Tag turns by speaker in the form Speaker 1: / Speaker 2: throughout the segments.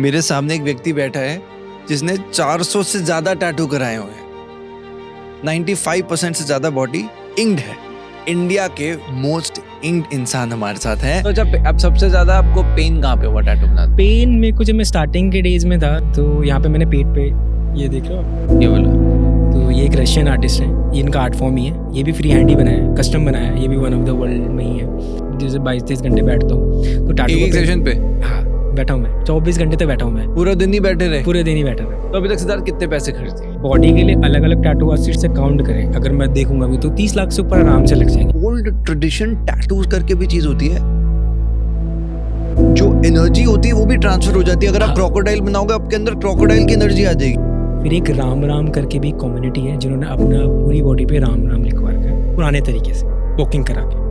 Speaker 1: मेरे सामने एक व्यक्ति बैठा है जिसने 400 से ज्यादा टैटू कराए हुए हैं। 95% से ज्यादा बॉडी इंक्ड है। इंडिया के मोस्ट इंक्ड इंसान हमारे साथ हैं। तो जब अब सबसे ज्यादा आपको पेन कहाँ पे हुआ टैटू बनाते?
Speaker 2: पेन मेरे को जब मैं स्टार्टिंग के डेज में था तो यहाँ पे मैंने पेट पे ये देख रहे हो,
Speaker 1: ये बोला
Speaker 2: तो ये एक रशियन आर्टिस्ट है, ये इनका आर्ट फॉर्म ही है। ये भी फ्री हैंड ही बनाया है, कस्टम बनाया है। ये भी वन ऑफ द वर्ल्ड में ही है। जैसे 22-23 घंटे बैठता हूँ तो टैटू
Speaker 1: एक सेशन पे।
Speaker 2: हाँ बैठा हूँ मैं 24 घंटे तक बैठा हूँ मैं।
Speaker 1: पूरा दिन ही बैठे रहे?
Speaker 2: पूरे दिन ही बैठा था।
Speaker 1: तो अभी तक सिद्धार्थ कितने पैसे खर्चे?
Speaker 2: बॉडी के लिए अलग अलग टैटू आर्टिस्ट से काउंट करें अगर मैं देखूंगा भी तो 30 लाख से ऊपर आराम से लग जाएंगे।
Speaker 1: ओल्ड ट्रेडिशन टैटूज करके भी चीज होती है, जो एनर्जी होती है वो भी ट्रांसफर हो जाती है। अगर आप क्रोकोडाइल बनाओगे आपके अंदर क्रोकोडाइल की एनर्जी आ जाएगी।
Speaker 2: फिर एक राम राम करके भी कम्युनिटी है जिन्होंने अपना पूरी बॉडी पे राम राम लिखवा रखा है पुराने तरीके से वॉकिंग करा के।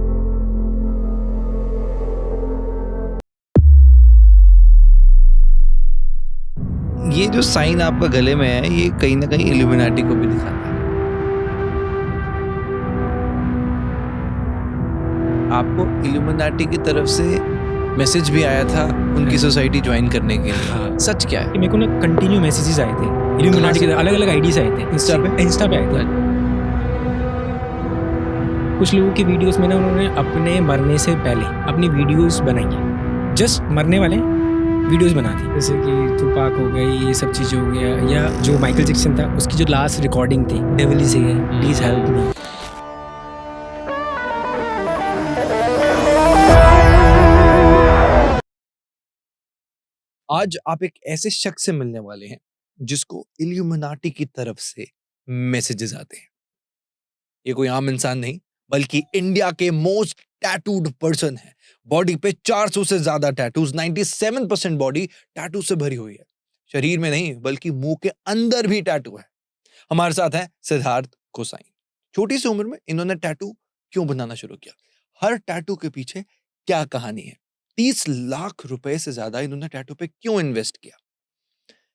Speaker 1: ये जो साइन आपका गले में है ये कहीं ना कहीं इल्यूमिनाटी को भी दिखाता है। आपको इल्यूमिनाटी की तरफ से मैसेज भी आया था उनकी सोसाइटी ज्वाइन करने के लिए।
Speaker 2: हाँ।
Speaker 1: सच क्या है?
Speaker 2: मेरे को ना कंटिन्यू मैसेजेस आए थे इल्यूमिनाटी के, अलग अलग आईडीज आए थे। इंस्टा पे आए थे। कुछ लोगों की वीडियोस में ना उन्होंने अपने मरने से पहले अपनी वीडियोस बनाई है, जस्ट मरने वाले वीडियोस बना दी। जैसे कि टुपाक हो गई, ये सब चीज़ें हो गया, या जो माइकल जैक्सन था उसकी जो लास्ट रिकॉर्डिंग थी devil is here please help me.
Speaker 1: आज आप एक ऐसे शख्स से मिलने वाले हैं जिसको इल्यूमिनाटी की तरफ से मैसेजेस आते हैं। ये कोई आम इंसान नहीं बल्कि इंडिया के मोस्ट टैटूड पर्सन है। बॉडी पे 400 से ज्यादा टैटूज, 97% बॉडी टैटू से भरी हुई है। शरीर में नहीं बल्कि मुंह के अंदर भी टैटू है। हमारे साथ है सिद्धार्थ गोसाई। छोटी सी उम्र में इन्होंने टैटू क्यों बनाना शुरू किया, हर टैटू के पीछे क्या कहानी है, 30 लाख रुपए से ज्यादा इन्होंने टैटू पे क्यों इन्वेस्ट किया।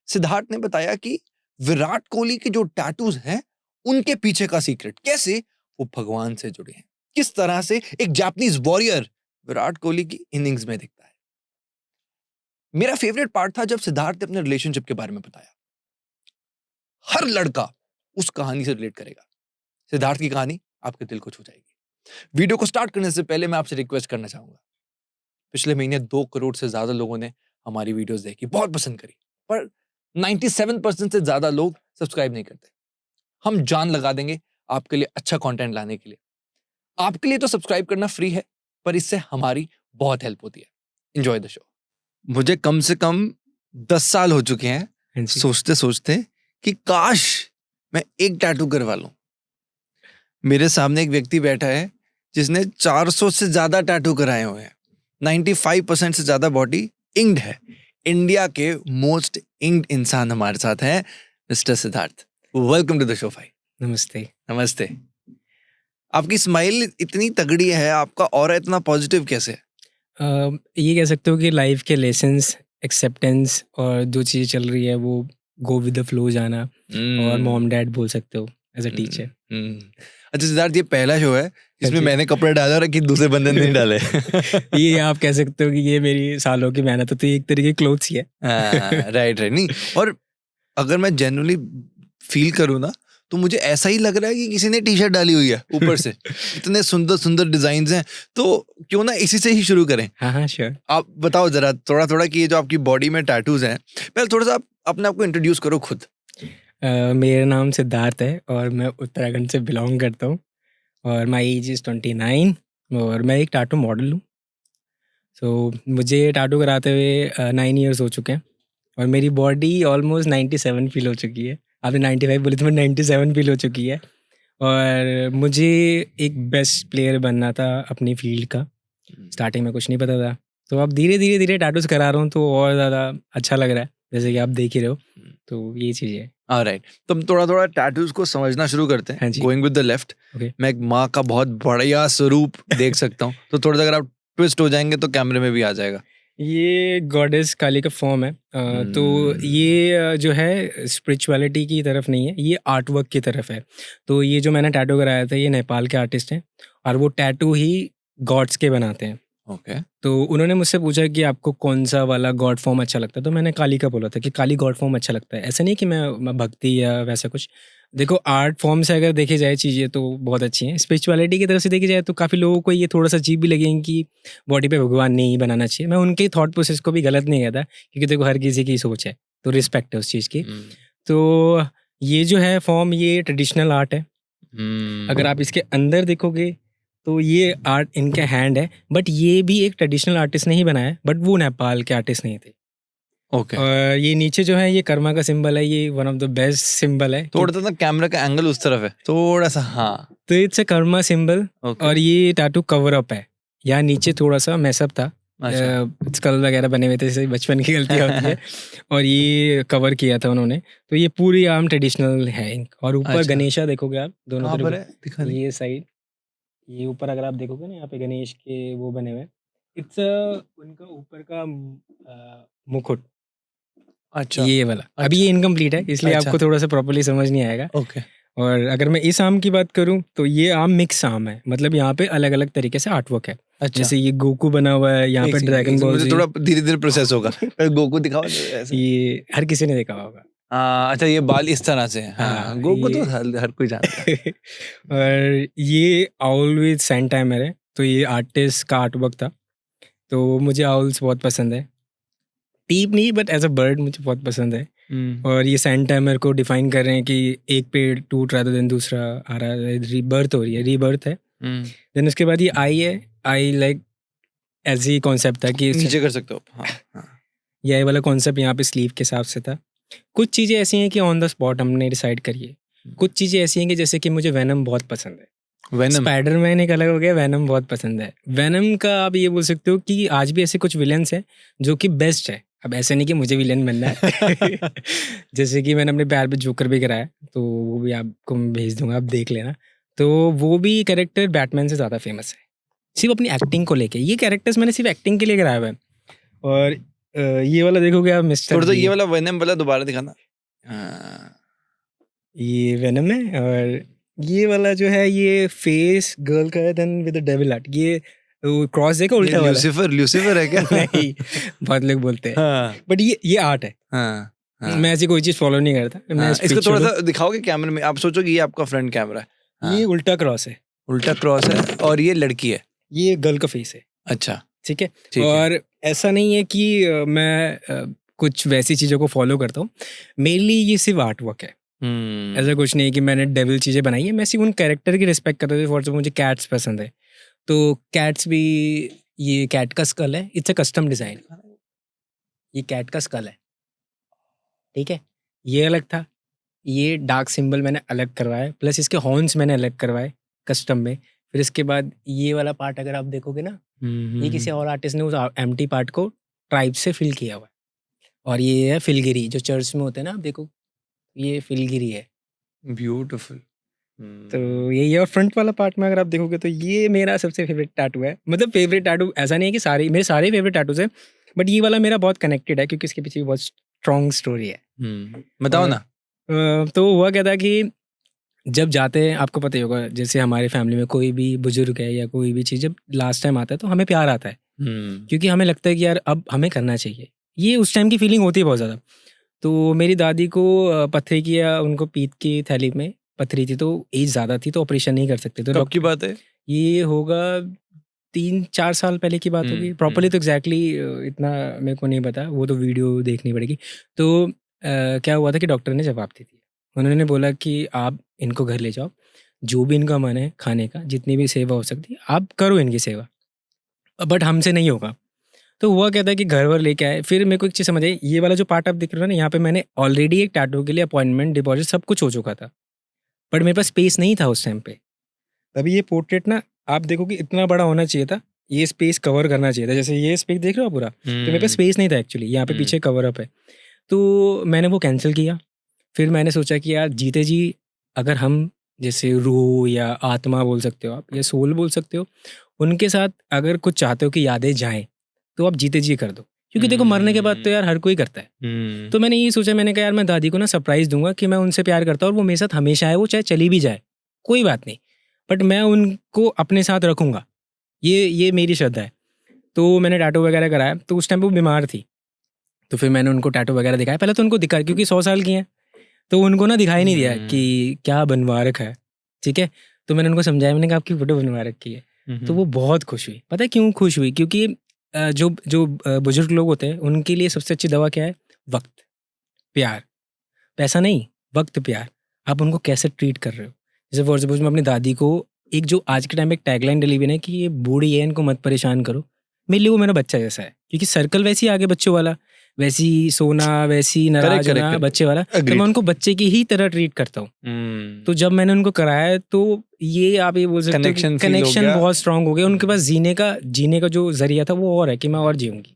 Speaker 1: सिद्धार्थ ने बताया कि विराट कोहली के जो टैटूज हैं उनके पीछे का सीक्रेट, कैसे वो भगवान से जुड़े हैं, किस तरह से एक जापानीज वॉरियर विराट कोहली की इनिंग्स में दिखता है। मेरा फेवरेट पार्ट था जब सिद्धार्थ ने अपने रिलेशनशिप के बारे में बताया। हर लड़का उस कहानी से रिलेट करेगा। सिद्धार्थ की कहानी आपके दिल को छू जाएगी। वीडियो को स्टार्ट करने से पहले मैं आपसे रिक्वेस्ट करना चाहूंगा, पिछले महीने 2 करोड़ से ज्यादा लोगों ने हमारी वीडियोस देखी, बहुत पसंद करी, पर 97% से ज्यादा लोग सब्सक्राइब नहीं करते। हम जान लगा देंगे आपके लिए अच्छा कंटेंट लाने के लिए। आपके लिए तो सब्सक्राइब करना फ्री है, पर इससे हमारी बहुत हेल्प होती है। Enjoy the show. मुझे कम से कम 10 साल हो चुके हैं सोचते सोचते कि काश मैं एक टैटू करवा लूं। मेरे सामने एक व्यक्ति बैठा है जिसने 400 से ज्यादा टैटू कराए हुए हैं। 95% से ज्यादा बॉडी इंक्ड है। इंडिया के मोस्ट इंक्ड इंसान हमारे साथ हैं mister Siddharth. Welcome to the show भाई।
Speaker 2: नमस्ते।
Speaker 1: नमस्ते। आपकी स्माइल इतनी तगड़ी है, आपका ऑरा इतना पॉजिटिव कैसे है?
Speaker 2: ये कह सकते हो कि लाइफ के लेसन्स, एक्सेप्टेंस और जो चीज़ चल रही है वो गो विद द फ्लो जाना, और मॉम डैड बोल सकते हो एज अ टीचर।
Speaker 1: अच्छा सिद्धार्थ, ये पहला शो है जिसमें मैंने कपड़े डाले और कि दूसरे बंदे ने नहीं डाले।
Speaker 2: ये आप कह सकते हो कि ये मेरी सालों की मेहनत है, तो ये एक तरीके की क्लोथ्स ही है।
Speaker 1: राइट नहीं, और अगर मैं जेन्युइनली फील करूँ ना तो मुझे ऐसा ही लग रहा है कि किसी ने टी शर्ट डाली हुई है ऊपर से। इतने सुंदर सुंदर डिजाइन हैं, तो क्यों ना इसी से ही शुरू करें।
Speaker 2: हाँ श्योर।
Speaker 1: आप बताओ जरा थोड़ा थोड़ा कि ये जो आपकी बॉडी में टैटूज हैं, पहले थोड़ा सा आप अपने आप को इंट्रोड्यूस करो खुद।
Speaker 2: मेरा नाम सिद्धार्थ है और मैं उत्तराखंड से बिलोंग करता हूँ, और माई एज इज़ 29, और मैं एक टैटू मॉडल हूँ। सो मुझे टैटू कराते हुए 9 ईयर्स हो चुके हैं, और मेरी बॉडी ऑलमोस्ट 97 फील हो चुकी है। आपने 95 बोली तो मैं 97 फील हो चुकी है। और मुझे एक बेस्ट प्लेयर बनना था अपनी फील्ड का। स्टार्टिंग में कुछ नहीं पता था, तो अब धीरे धीरे टैटूज करा रहा हूँ तो और ज़्यादा अच्छा लग रहा है, जैसे कि आप देख ही रहे हो। तो ये चीज़ है।
Speaker 1: ऑलराइट, तो हम थोड़ा थोड़ा टैटूज को समझना शुरू करते हैं।
Speaker 2: हाँ जी।
Speaker 1: Going with the left,
Speaker 2: Okay.
Speaker 1: मैं एक माँ का बहुत बढ़िया स्वरूप देख सकता हूँ, तो थोड़ा सा अगर आप ट्विस्ट हो जाएंगे तो कैमरे में भी आ जाएगा।
Speaker 2: ये गॉडेस काली का फॉर्म है। तो ये जो है स्पिरिचुअलिटी की तरफ नहीं है, ये आर्ट वर्क की तरफ है। तो ये जो मैंने टैटू कराया था ये नेपाल के आर्टिस्ट हैं, और वो टैटू ही गॉड्स के बनाते हैं।
Speaker 1: ओके।
Speaker 2: तो उन्होंने मुझसे पूछा कि आपको कौन सा वाला गॉड फॉर्म अच्छा लगता है, तो मैंने काली का बोला था कि काली गॉड फॉर्म अच्छा लगता है। ऐसा नहीं कि मैं भक्ति या वैसा कुछ, देखो आर्ट फॉर्म से अगर देखी जाए चीज़ें तो बहुत अच्छी हैं। स्पिरिचुअलिटी की तरफ से देखी जाए तो काफ़ी लोगों को ये थोड़ा सा अजीब भी लगेंगे कि बॉडी पे भगवान नहीं बनाना चाहिए। मैं उनके थॉट प्रोसेस को भी गलत नहीं कहता, क्योंकि देखो हर किसी की सोच है, तो रिस्पेक्ट है उस चीज़ की। तो ये जो है फॉर्म, ये ट्रेडिशनल आर्ट है। अगर आप इसके अंदर देखोगे तो ये आर्ट इनके हैंड है, बट ये भी एक ट्रेडिशनल आर्टिस्ट ने ही बनाया है, बट वो नेपाल के आर्टिस्ट नहीं थे।
Speaker 1: ओके।
Speaker 2: और ये नीचे जो है ये कर्मा का सिंबल है, ये one of the best symbol है।
Speaker 1: थोड़ा सा कैमरा का एंगल उस तरफ है थोड़ा सा, हाँ।
Speaker 2: तो it's a Karma symbol.
Speaker 1: Okay.
Speaker 2: और ये टैटू कवर अप है, यहाँ नीचे थोड़ा सा मैसअप था,
Speaker 1: अच्छा।
Speaker 2: स्कल वगैरह बने हुए थे, जैसे बचपन की गलती होती है, और ये कवर किया था उन्होंने। तो ये पूरी आर्म ट्रेडिशनल है। और ऊपर
Speaker 1: अच्छा।
Speaker 2: गणेशा देखोगे आप दोनों
Speaker 1: कहाँ पर
Speaker 2: तरफ,
Speaker 1: है, दिखा नहीं।
Speaker 2: ये साइड, ये ऊपर अगर आप देखोगे ना, यहाँ पे गणेश के वो बने हुए हैं। इट्स उनका ऊपर का मुकुट,
Speaker 1: अच्छा।
Speaker 2: ये वाला। अभी ये इनकम्प्लीट है, इसलिए
Speaker 1: अच्छा।
Speaker 2: आपको थोड़ा सा प्रॉपर्ली समझ नहीं आएगा।
Speaker 1: ओके।
Speaker 2: और अगर मैं इस आम की बात करूं तो ये आम मिक्स आम है, मतलब यहाँ पे अलग अलग तरीके से आर्टवर्क है।
Speaker 1: अच्छा।
Speaker 2: जैसे ये गोकू बना हुआ है, यहाँ पे ड्रैगन बॉल
Speaker 1: मुझे
Speaker 2: जी।
Speaker 1: थोड़ा धीरे धीरे प्रोसेस होगा। पहले गोकू दिखाओ ऐसे।
Speaker 2: ये हर किसी ने देखा होगा।
Speaker 1: हाँ, अच्छा, ये बाल इस तरह से हैं। हाँ,
Speaker 2: हाँ,
Speaker 1: गोकू तो
Speaker 2: ये
Speaker 1: हर कोई जानता है।
Speaker 2: और ये आउल विद सैंड टाइमर है, तो ये आर्टिस्ट का आर्टवर्क था। तो मुझे आउल्स बहुत पसंद है, टीप नहीं बट एज अ बर्ड मुझे बहुत पसंद है। और ये सैंड टाइमर को डिफाइन कर रहे हैं कि एक पेड़ टूट रहा था, दिन दूसरा आ रहा है, रीबर्थ हो रही है, रीबर्थ है। देन उसके बाद ये आई है, आई लाइक ऐसे ही कॉन्सेप्ट था कि
Speaker 1: नीचे कर सकते हो आप। हाँ, हाँ।
Speaker 2: ये आई वाला कॉन्सेप्ट यहाँ पे स्लीव के हिसाब से था। कुछ चीज़ें ऐसी हैं कि ऑन द स्पॉट हमने डिसाइड करी है। कुछ चीज़ें ऐसी हैं कि जैसे कि मुझे वेनम बहुत पसंद है,
Speaker 1: वेनम।
Speaker 2: स्पाइडरमैन एक अलग हो गया, वेनम बहुत पसंद है। वेनम का आप ये बोल सकते हो कि आज भी ऐसे कुछ विलन्स हैं जो कि बेस्ट है। अब ऐसे नहीं कि मुझे विलन बनना है जैसे कि मैंने अपने पैर पे जोकर भी कराया, तो वो भी आपको मैं भेज दूंगा, आप देख लेना। तो वो भी कैरेक्टर बैटमैन से ज़्यादा फेमस है, सिर्फ अपनी एक्टिंग को लेके। ये कैरेक्टर्स मैंने सिर्फ एक्टिंग के लिए कराया हुआ है। और ये वाला देखोगे आप, मिस्टर
Speaker 1: थोड़ा सा
Speaker 2: बी,
Speaker 1: ये वाला वेनम वाला दोबारा दिखाना। हाँ।
Speaker 2: ये वेनम है। और ये वाला जो है ये फेस गर्ल का है, then with the devil art. ये क्रॉस देखो उल्टा वाला
Speaker 1: ल्यूसीफर है क्या?
Speaker 2: नहीं, बहुत लोग बोलते हैं,
Speaker 1: हाँ,
Speaker 2: बट ये आर्ट है।
Speaker 1: हाँ, हाँ।
Speaker 2: मैं ऐसी कोई चीज फॉलो नहीं करता, मैं
Speaker 1: हाँ, इसको
Speaker 2: spiritual
Speaker 1: थोड़ा
Speaker 2: हूँ।
Speaker 1: सा दिखाओगे कैमरे में, आप सोचोगे ये आपका फ्रंट कैमरा है। हाँ,
Speaker 2: ये उल्टा क्रॉस है,
Speaker 1: उल्टा क्रॉस है और ये लड़की है।
Speaker 2: ये गर्ल का फेस है।
Speaker 1: अच्छा,
Speaker 2: ठीक है।
Speaker 1: ठीक है।
Speaker 2: और ऐसा नहीं है कि मैं कुछ वैसी चीज़ों को फॉलो करता हूँ, मेनली ये सिर्फ आर्ट वर्क है। ऐसा कुछ नहीं है कि मैंने डेविल चीज़ें बनाई है, मैं सिर्फ उन कैरेक्टर की रिस्पेक्ट करता हूँ। फॉर एग्जाम्पल मुझे कैट्स पसंद है, तो कैट्स भी, ये कैट का स्कल है, इट्स अ कस्टम डिज़ाइन। ये कैट का स्कल है, ठीक है। ये अलग था, ये डार्क सिंबल मैंने अलग करवाया, प्लस इसके हॉर्न्स मैंने अलग करवाए कस्टम में। फिर इसके बाद ये वाला पार्ट अगर आप देखोगे ना, ये किसी और आर्टिस्ट ने उस एम्प्टी पार्ट को ट्राइब से फिल किया हुआ है। और ये है फिलगिरी, जो चर्च में होते हैं ना, आप देखो ये फिलगिरी है।
Speaker 1: ब्यूटीफुल।
Speaker 2: तो यही है। और फ्रंट वाला पार्ट में अगर आप देखोगे तो ये मेरा सबसे फेवरेट टैटू है। मतलब फेवरेट टैटू ऐसा नहीं है कि सारे मेरे सारे फेवरेट टैटूज हैं, बट ये वाला मेरा बहुत कनेक्टेड है क्योंकि इसके पीछे भी बहुत स्ट्रॉन्ग स्टोरी है।
Speaker 1: बताओ ना।
Speaker 2: तो हुआ क्या था कि जब जाते हैं, आपको पता ही होगा, जैसे हमारे फैमिली में कोई भी बुजुर्ग है या कोई भी चीज़ जब लास्ट टाइम आता है तो हमें प्यार आता है, क्योंकि हमें लगता है कि यार अब हमें करना चाहिए। ये उस टाइम की फीलिंग होती है बहुत ज़्यादा। तो मेरी दादी को पथरी की, या उनको पीत की थैली में पथरी थी, तो एज ज़्यादा थी, तो ऑपरेशन नहीं कर सकते। तो
Speaker 1: कब की बात है?
Speaker 2: ये होगा 3-4 साल पहले की बात होगी प्रॉपरली। तो एग्जैक्टली इतना मेरे को नहीं पता, वो तो वीडियो देखनी पड़ेगी। तो क्या हुआ था कि डॉक्टर ने जवाब दे दिया। उन्होंने बोला कि आप इनको घर ले जाओ, जो भी इनका मन है खाने का, जितनी भी सेवा हो सकती है आप करो इनकी सेवा, बट हमसे नहीं होगा। तो हुआ क्या था कि घर वर लेके आए। फिर मेरे को एक चीज़ समझ आई, ये वाला जो पार्ट आप दिख रहे हो ना, यहाँ पे मैंने ऑलरेडी एक टैटू के लिए अपॉइंटमेंट, डिपॉजिट सब कुछ हो चुका था, बट मेरे पास स्पेस नहीं था उस टाइम पे। तभी ये पोर्ट्रेट ना आप देखो कि इतना बड़ा होना चाहिए था, ये स्पेस कवर करना चाहिए था। जैसे ये स्पेस देख रहे हो आप पूरा, तो मेरे पास स्पेस नहीं था एक्चुअली। यहाँ पे पीछे कवर अप है, तो मैंने वो कैंसिल किया। फिर मैंने सोचा कि यार जीते जी, अगर हम जैसे रूह या आत्मा बोल सकते हो आप, या सोल बोल सकते हो, उनके साथ अगर कुछ चाहते हो कि यादें जाएं, तो आप जीते जी कर दो। क्योंकि देखो मरने के बाद तो यार हर कोई करता है। तो मैंने ये सोचा, मैंने कहा यार मैं दादी को ना सरप्राइज दूंगा कि मैं उनसे प्यार करता हूँ और वो मेरे साथ हमेशा है, वो चाहे चली भी जाए कोई बात नहीं, बट मैं उनको अपने साथ रखूंगा। ये मेरी श्रद्धा है। तो मैंने टैटू वगैरह कराया, तो उस टाइम पे वो बीमार थी, तो फिर मैंने उनको टैटू वगैरह दिखाया। पहले तो उनको दिखा, क्योंकि 100 साल की हैं, तो उनको ना दिखाई नहीं दिया कि क्या बनवा रखा है, ठीक है। तो मैंने उनको समझाया, मैंने कहा आपकी फ़ोटो बनवा रखी है। तो वो बहुत खुश हुई। पता है क्यों खुश हुई? क्योंकि जो जो बुजुर्ग लोग होते हैं, उनके लिए सबसे अच्छी दवा क्या है? वक्त, प्यार, पैसा नहीं, वक्त, प्यार। आप उनको कैसे ट्रीट कर रहे हो? जैसे फॉर सपोज मैं अपनी दादी को, एक जो आज के टाइम में एक टैगलाइन डली हुई है कि ये बूढ़ी है, इनको मत परेशान करो, मेरे लिए वो मेरा बच्चा जैसा है, क्योंकि सर्कल वैसे ही आगे बच्चों वाला, वैसी सोना, वैसी नाराज होना बच्चे वाला, तो मैं उनको बच्चे की ही तरह ट्रीट करता हूँ। तो जब मैंने उनको कराया, तो ये आप ये बोल सकते हो कि कनेक्शन बहुत स्ट्रांग हो गया। उनके पास जीने का जो जरिया था वो और है कि मैं और जीऊंगी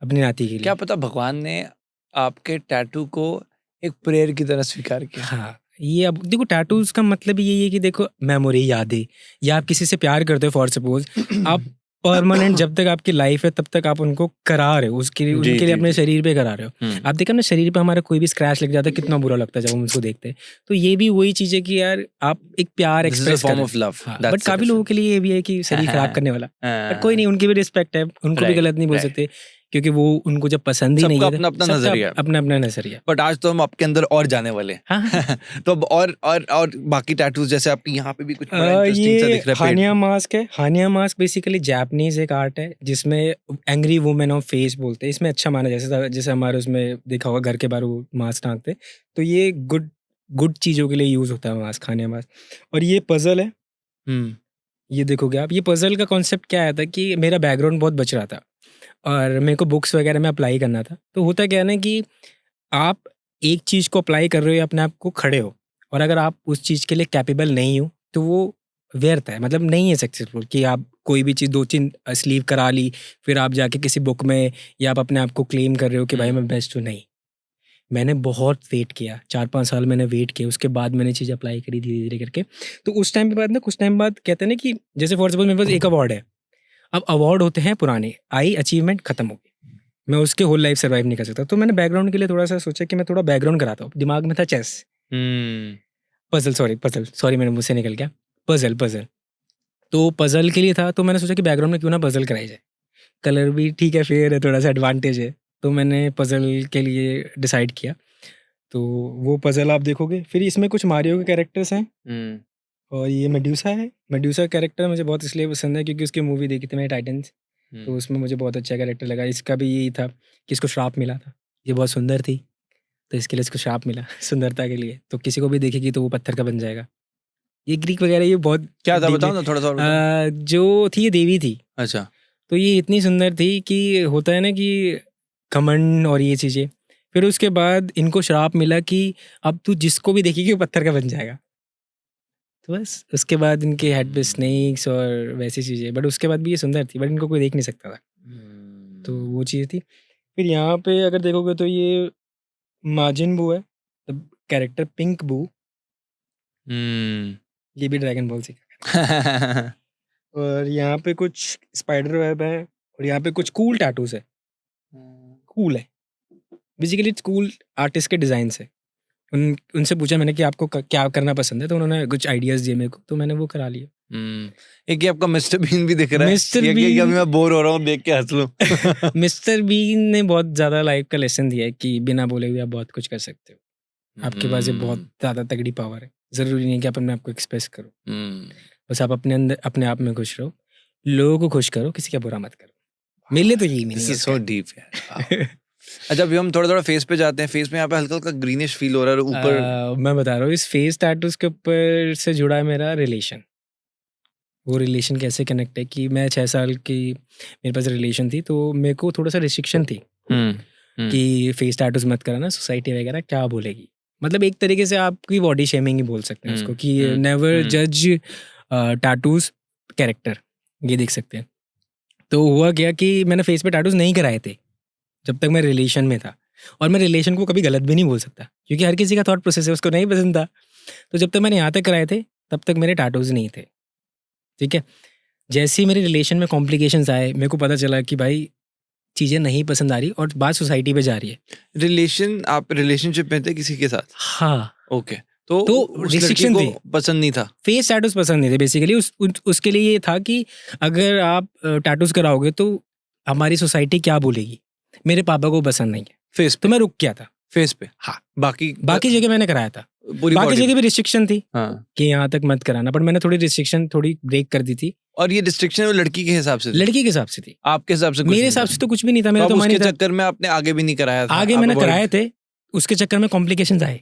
Speaker 2: अपनी नाती के लिए।
Speaker 1: क्या पता भगवान ने आपके टैटू को एक प्रेयर की तरह स्वीकार किया।
Speaker 2: हाँ, ये अब देखो, टैटूज का मतलब यही है कि देखो, मेमोरी, यादें, या आप किसी से प्यार करते हो फॉर सपोज, आप परमानेंट जब तक आपकी लाइफ है तब तक आप उनको करा रहे हो, उसके लिए उनके लिए अपने शरीर पे करा रहे हो। आप देखो ना, शरीर पे हमारा कोई भी स्क्रैच लग जाता है, कितना बुरा लगता है जब हम उसको देखते हैं। तो ये भी वही चीज है कि यार आप एक प्यार एक्सप्रेस कर रहे हो। बट काफी लोगों के लिए ये भी है कि शरीर खराब करने वाला, बट कोई नहीं, उनकी भी रिस्पेक्ट है, उनको भी गलत नहीं बोल सकते, क्योंकि वो उनको जब पसंद ही नहीं है,
Speaker 1: अपना अपना नजरिया,
Speaker 2: अपना अपना नजरिया।
Speaker 1: बट आज तो हम आपके अंदर और जाने वाले हैं।
Speaker 2: हाँ।
Speaker 1: तो अब और बाकी टैटूज, जैसे आपके यहाँ पे भी कुछ बड़ा इंटरेस्टिंग सा दिख रहा है।
Speaker 2: हानिया मास्क है। हानिया मास्क बेसिकली जापानीज एक आर्ट है, जिसमें एंग्री वुमेन ऑफ फेस बोलते हैं। इसमें अच्छा माना, जैसे हमारे उसमें देखा होगा घर के बाहर वो मास्क टांगते, तो ये गुड चीज़ों के लिए यूज़ होता है मास्क, हानिया मास्क। और ये पजल है, ये देखोगे आप। ये पजल का कॉन्सेप्ट क्या आया था कि मेरा बैकग्राउंड बहुत बच रहा था और मेरे को बुक्स वगैरह में अप्लाई करना था। तो होता क्या है ना कि आप एक चीज़ को अप्लाई कर रहे हो, अपने आप को खड़े हो, और अगर आप उस चीज़ के लिए कैपेबल नहीं हो तो वो व्यर्थ है, मतलब नहीं है सक्सेसफुल। कि आप कोई भी चीज़ 2-3 स्लीव करा ली, फिर आप जाके किसी बुक में, या आप अपने आप को क्लेम कर रहे हो कि भाई मैं बेस्ट हूँ। नहीं, मैंने बहुत वेट किया, 4-5 साल मैंने वेट किया, उसके बाद मैंने चीज़ अप्लाई करी धीरे धीरे करके। तो उस टाइम के बाद ना, कुछ टाइम बाद कहते हैं ना कि जैसे फॉर सपोज मेरे पास एक अवार्ड है, अब अवार्ड होते हैं पुराने, आई अचीवमेंट खत्म हो गई, मैं उसके होल लाइफ सर्वाइव नहीं कर सकता। तो मैंने बैकग्राउंड के लिए थोड़ा सा सोचा कि मैं थोड़ा बैकग्राउंड कराता हूँ। दिमाग में था चेस, पजल सॉरी मेरे मुंह से निकल गया, पजल। तो पजल के लिए था, तो मैंने सोचा कि बैकग्राउंड में क्यों ना पजल कराई जाए। कलर भी ठीक है, फेयर है, थोड़ा सा एडवांटेज है, तो मैंने पजल के लिए डिसाइड किया। तो वो पजल आप देखोगे। फिर इसमें कुछ मारियो के कैरेक्टर्स हैं, और ये मेड्यूसा है। मेड्यूसा कैरेक्टर मुझे बहुत इसलिए पसंद है क्योंकि उसकी मूवी देखी थी मैंने, टाइटन्स, तो उसमें मुझे बहुत अच्छा कैरेक्टर लगा। इसका भी यही था कि इसको श्राप मिला था, ये बहुत सुंदर थी, तो इसके लिए इसको श्राप मिला सुंदरता के लिए। तो किसी को भी देखेगी तो वो पत्थर का बन जाएगा। ये ग्रीक वगैरह ये बहुत
Speaker 1: क्या था, बताओ ना थोड़ा सा और बताओ।
Speaker 2: जो थी ये देवी थी।
Speaker 1: अच्छा।
Speaker 2: तो ये इतनी सुंदर थी कि होता है ना कि घमंड और ये चीज़ें। फिर उसके बाद इनको श्राप मिला कि अब तू जिसको भी देखेगी वो पत्थर का बन जाएगा। तो बस उसके बाद इनके हेड पे स्नेक्स और वैसी चीज़ें, बट उसके बाद भी ये सुंदर थी, बट इनको कोई देख नहीं सकता था। तो वो चीज़ थी। फिर यहाँ पे अगर देखोगे तो ये माजिन बू है, कैरेक्टर पिंक बू, ये भी ड्रैगन बॉल से। और यहाँ पे कुछ स्पाइडर वेब है, और यहाँ पे कुछ कूल टैटूज है। कूल है बेसिकली, कूल आर्टिस्ट के डिज़ाइन है। उनसे पूछा मैंने कि आपको क्या करना पसंद है, तो उन्होंने कुछ आइडियाज दिए मेरे को, तो मैंने वो करा लिया।
Speaker 1: एक ये आपका मिस्टर बीन भी दिख रहा है।
Speaker 2: मिस्टर
Speaker 1: बीन, अभी मैं बोर हो रहा हूँ देख के हंस लूं।
Speaker 2: मिस्टर बीन ने बहुत ज्यादा लाइफ का लेसन दिया है कि बिना बोले हुए आप बहुत कुछ कर सकते हो। आपके पास ये बहुत ज्यादा तगड़ी पावर है। जरूरी नहीं कि आप अपने आप को एक्सप्रेस करो, बस आप अपने अंदर अपने आप में खुश रहो, लोगों को खुश करो, किसी का बुरा मत करो। मेरे लिए तो यही मीनिंग है।
Speaker 1: सो डीप है। अच्छा, अभी हम थोड़ा फेस पे जाते हैं। फेस में यहाँ पे हल्का हल्का ग्रीनिश फील हो रहा है ऊपर।
Speaker 2: मैं बता रहा हूँ, इस फेस टैटूज के ऊपर से जुड़ा है मेरा रिलेशन। वो रिलेशन कैसे कनेक्ट है कि मैं 6 साल की मेरे पास रिलेशन थी, तो मेरे को थोड़ा सा रिस्ट्रिक्शन थी कि फेस टैटूज मत कराना, सोसाइटी वगैरह क्या बोलेगी। मतलब एक तरीके से आपकी बॉडी शेमिंग ही बोल सकते हैं उसको, कि नेवर जज टैटूज कैरेक्टर, ये देख सकते हैं। तो हुआ क्या कि मैंने फेस पे टैटूज नहीं कराए थे जब तक मैं रिलेशन में था, और मैं रिलेशन को कभी गलत भी नहीं बोल सकता क्योंकि हर किसी का थॉट प्रोसेस है, उसको नहीं पसंद था। तो जब तक मैंने यहाँ तक कराए थे तब तक मेरे टैटूज नहीं थे, ठीक है। जैसे ही मेरे रिलेशन में कॉम्प्लिकेशंस आए, मेरे को पता चला कि भाई चीज़ें नहीं पसंद आ रही और बात सोसाइटी पे जा रही है।
Speaker 1: आप रिलेशनशिप में थे किसी के साथ?
Speaker 2: हाँ,
Speaker 1: ओके। तो
Speaker 2: रिस्ट्रिक्शन थी,
Speaker 1: पसंद नहीं था,
Speaker 2: फेस टैटूज पसंद नहीं थे बेसिकली। उसके लिए ये था कि अगर आप टैटूज कराओगे तो हमारी सोसाइटी क्या बोलेगी, मेरे पापा को पसंद नहीं है,
Speaker 1: फेस
Speaker 2: तो मैं रुक गया था।
Speaker 1: फेस पे
Speaker 2: हाँ,
Speaker 1: बाकी
Speaker 2: बाकी जगह मैंने कराया था,
Speaker 1: पूरी
Speaker 2: बाकी
Speaker 1: body
Speaker 2: जगह
Speaker 1: पे।
Speaker 2: भी रिस्ट्रिक्शन थी
Speaker 1: हाँ,
Speaker 2: कि यहाँ तक मत कराना, बट मैंने थोड़ी रिस्ट्रिक्शन थोड़ी ब्रेक कर दी थी।
Speaker 1: और ये रिस्ट्रिक्शन लड़की के हिसाब से थी?
Speaker 2: लड़की के हिसाब से थी,
Speaker 1: आपके हिसाब से कुछ
Speaker 2: मेरे
Speaker 1: नहीं
Speaker 2: हिसाब
Speaker 1: था?
Speaker 2: से तो कुछ भी नहीं था,
Speaker 1: तो
Speaker 2: मेरा
Speaker 1: अब
Speaker 2: तो मन
Speaker 1: उसके
Speaker 2: ही था।
Speaker 1: चक्कर में आपने आगे भी नहीं कराया था?
Speaker 2: आगे
Speaker 1: आप
Speaker 2: मैंने
Speaker 1: avoid-
Speaker 2: कराए थे, उसके चक्कर में कॉम्प्लिकेशंस आए,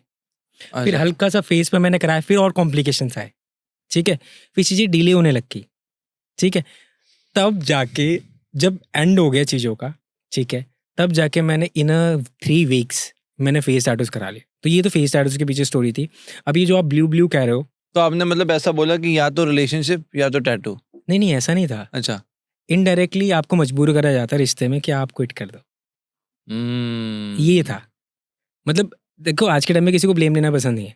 Speaker 2: फिर
Speaker 1: अच्छा,
Speaker 2: हल्का सा फेस पे मैंने कराया, फिर और कॉम्प्लिकेशंस आए, ठीक है, फिर चीज़ें डिले होने लग गई, ठीक है, तब जाके जब एंड हो गया चीज़ों का, ठीक है, तब जाके मैंने इन 3 वीक्स मैंने फेस टैटूज करा लिए। तो ये तो फेस टैटूज के पीछे स्टोरी थी। अब ये जो आप ब्लू ब्लू कह रहे हो,
Speaker 1: तो आपने मतलब ऐसा बोला कि या तो रिलेशनशिप या तो टैटू?
Speaker 2: नहीं ऐसा नहीं था,
Speaker 1: अच्छा,
Speaker 2: इनडायरेक्टली आपको मजबूर करा जाता है रिश्ते में कि आप क्विट कर दो, ये था। मतलब देखो, आज के टाइम में किसी को ब्लेम लेना पसंद नहीं है,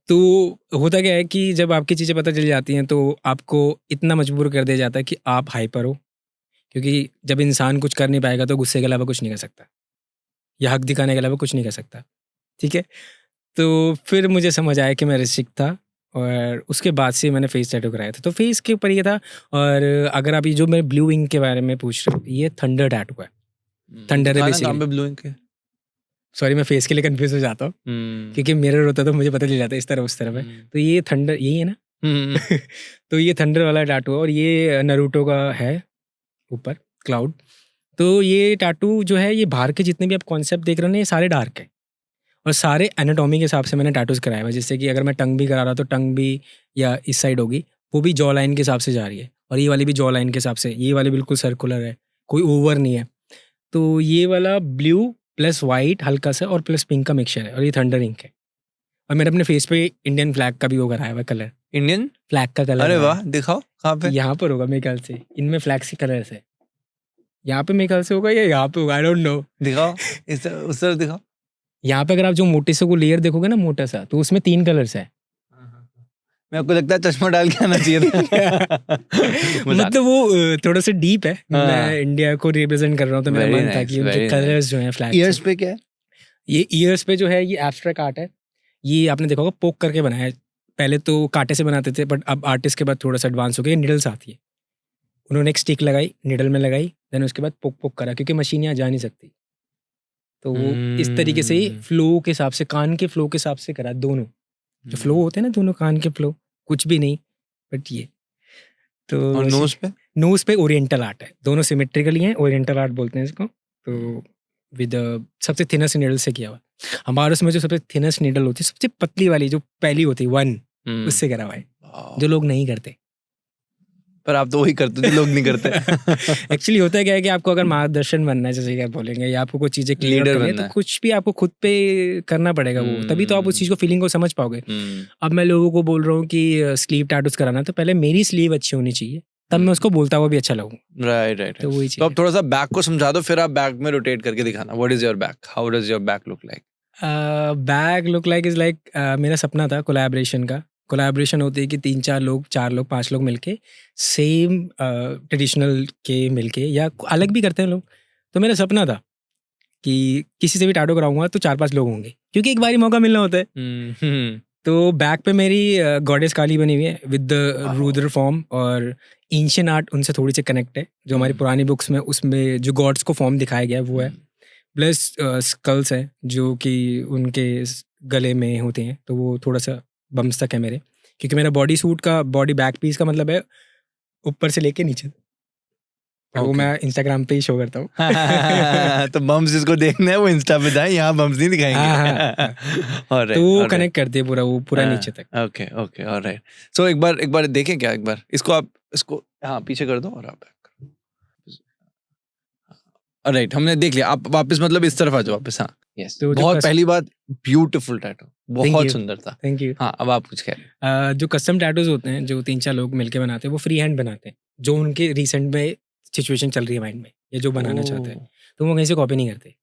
Speaker 2: तो होता क्या है कि जब आपकी चीज़ें पता चल जाती हैं तो आपको इतना मजबूर कर दिया जाता है कि आप हाइपर हो, क्योंकि जब इंसान कुछ कर नहीं पाएगा तो गुस्से के अलावा कुछ नहीं कर सकता, या हक दिखाने के अलावा कुछ नहीं कर सकता, ठीक है। तो फिर मुझे समझ आया कि मैं रिस्ट्रिक्ट था, और उसके बाद से मैंने फेस टैटू कराया था। तो फेस के ऊपर ये था। और अगर आप ये जो मैं ब्लू विंग के बारे में पूछ रहे हो, ये थंडर टैटू है, थंडर है
Speaker 1: दिखाना
Speaker 2: बेसिकली।
Speaker 1: कहाँ पे ब्लू इंक है?
Speaker 2: सॉरी, मैं फेस के लिए कंफ्यूज हो जाता हूँ, क्योंकि मिरर होता तो मुझे पता चल जाता है इस तरफ उस तरफ है। तो ये थंडर यही है ना? तो ये थंडर वाला टैटू है, और ये नरूटो का है ऊपर क्लाउड। तो ये टैटू जो है, ये बाहर के जितने भी आप कॉन्सेप्ट देख रहे हो ना, ये सारे डार्क है, और सारे एनाटॉमी के हिसाब से मैंने टैटूज कराया हुआ है। जैसे कि अगर मैं टंग भी करा रहा तो टंग भी या इस साइड होगी, वो भी जॉ लाइन के हिसाब से जा रही है, और ये वाली भी जॉ लाइन के हिसाब से, ये वाली बिल्कुल सर्कुलर है, कोई ओवर नहीं है। तो ये वाला ब्लू प्लस वाइट हल्का सा और प्लस पिंक का मिक्सचर है, और ये थंडर इंक है। और मैंने अपने फेस पे इंडियन फ्लैग का भी वो कराया हुआ कलर,
Speaker 1: इंडियन
Speaker 2: फ्लैग का कलर।
Speaker 1: अरे वाह, दिखाओ कहाँ पे?
Speaker 2: यहाँ पर होगा मेरे ख्याल से, इनमें फ्लैग्स के कलर्स है, यहाँ पे मेरे ख्याल से होगा या यहाँ पे होगा, आई डोंट नो।
Speaker 1: दिखाओ, इस तरफ उस तरफ दिखाओ।
Speaker 2: यहाँ पे अगर आप जो मोटे से को लेयर देखोगे ना, मोटा सा, तो उसमें 3 कलर्स है।
Speaker 1: मेरे को लगता है चश्मा डाल के आना चाहिए था।
Speaker 2: मतलब वो थोड़ा सा डीप है।
Speaker 1: हाँ।
Speaker 2: मैं इंडिया को रिप्रेजेंट कर रहा हूँ, तो मेरा
Speaker 1: Very
Speaker 2: मन था
Speaker 1: nice,
Speaker 2: कि उनके
Speaker 1: very
Speaker 2: कलर्स जो हैं फ्लैग
Speaker 1: ईयर्स पे क्या है?
Speaker 2: ये ईयर्स पे जो है, ये एब्स्ट्रैक्ट आर्ट है। ये आपने देखा होगा पोक करके बनाया है। पहले तो कांटे से बनाते थे, बट अब आर्टिस्ट के बाद थोड़ा सा एडवांस हो गया, निडल्स आती है। उन्होंने एक स्टिक लगाई, निडल में लगाई, देन उसके बाद पोक पोक करा, क्योंकि मशीन यहाँ जा नहीं सकती। तो वो इस तरीके से ही फ्लो के हिसाब से, कान के फ्लो के हिसाब से करा, दोनों जो फ्लो होते हैं ना, दोनों कान के फ्लो, कुछ भी नहीं, बट ये तो।
Speaker 1: और नोज पे?
Speaker 2: नोज पे ओरिएंटल आर्ट है, दोनों सिमेट्रिकली हैं, ओरिएंटल आर्ट बोलते हैं इसको। तो विद सबसे थिनेस्ट नीडल से किया हुआ। हमारे उसमें जो सबसे थिनेस्ट नीडल होती है, सबसे पतली वाली जो पहली होती है 1, उससे करा हुआ है, जो लोग नहीं करते।
Speaker 1: पर आप तो वही करते जो लोग नहीं करते।
Speaker 2: एक्चुअली होता है क्या है कि आपको अगर मार्गदर्शन बनना है, जैसे क्या बोलेंगे, या आपको कोई चीजें क्लियर
Speaker 1: Leader
Speaker 2: करनी है,
Speaker 1: बनना
Speaker 2: तो
Speaker 1: है।
Speaker 2: कुछ भी आपको खुद पे करना पड़ेगा वो, तभी तो आप उस चीज को, फीलिंग को समझ पाओगे। अब मैं लोगों को बोल रहा हूँ कि स्लीव टैटूज कराना है, तो पहले मेरी स्लीव अच्छी होनी चाहिए, तब मैं उसको बोलता हुआ भी अच्छा लगूँ।
Speaker 1: Right right.
Speaker 2: तो वही
Speaker 1: तो
Speaker 2: चीज
Speaker 1: अब थोड़ा सा बैक को समझा दो, फिर आप बैक में रोटेट करके दिखाना। What is your back? How does your back look like?
Speaker 2: Bag look like is like, मेरा सपना था कोलैबोरेशन का। कोलैबोरेशन होती है कि 3-4 लोग, 4 लोग, 5 लोग मिलके सेम ट्रेडिशनल के मिलके, या अलग भी करते हैं लोग। तो मेरा सपना था कि किसी से भी टैटू कराऊंगा तो 4-5 लोग होंगे, क्योंकि एक बार ही मौका मिलना होता है। तो बैक पे मेरी गॉडेस काली बनी हुई है विद द रूद्र फॉर्म, और एंशिएंट आर्ट उनसे थोड़ी सी कनेक्ट है, जो हमारी पुरानी बुक्स में, उसमें जो गॉड्स को फॉर्म दिखाया गया है वो है। प्लस स्कल्स है जो कि उनके गले में होते हैं, तो वो थोड़ा सा बम्स तक है मेरे, क्योंकि मेरा बॉडी सूट का, बॉडी बैक पीस का मतलब है ऊपर से लेके नीचे, और वो
Speaker 1: Okay.
Speaker 2: मैं इंस्टाग्राम पे ही शो करता हूँ।
Speaker 1: तो बम्स जिसको देखना है वो इंस्टा पे जाए, यहाँ बम्स नहीं दिखाएंगे।
Speaker 2: हाँ।
Speaker 1: Alright,
Speaker 2: तो वो
Speaker 1: alright.
Speaker 2: कनेक्ट करती है पूरा, वो पूरा
Speaker 1: हाँ,
Speaker 2: नीचे तक।
Speaker 1: Okay okay, alright. सो एक बार देखें क्या, एक बार इसको आप इसको हाँ पीछे कर दो और आप बैक करो। ऑलराइट, हमने देख लिया। आप वापस मतलब इस तरफ आ जाओ वापस। हाँ यस,
Speaker 2: तो जो
Speaker 1: बहुत
Speaker 2: कस-
Speaker 1: पहली बात, ब्यूटीफुल टैटू, बहुत
Speaker 2: you.
Speaker 1: सुंदर था।
Speaker 2: Thank you.
Speaker 1: हाँ, अब आप कुछ कह रहे
Speaker 2: जो कस्टम टैटूज होते हैं, जो 3-4 लोग मिलके बनाते हैं, वो फ्री हैंड बनाते हैं, जो उनके रिसेंट में सिचुएशन चल रही है माइंड में, या जो बनाना चाहते हैं, तो वो कहीं से कॉपी नहीं करते।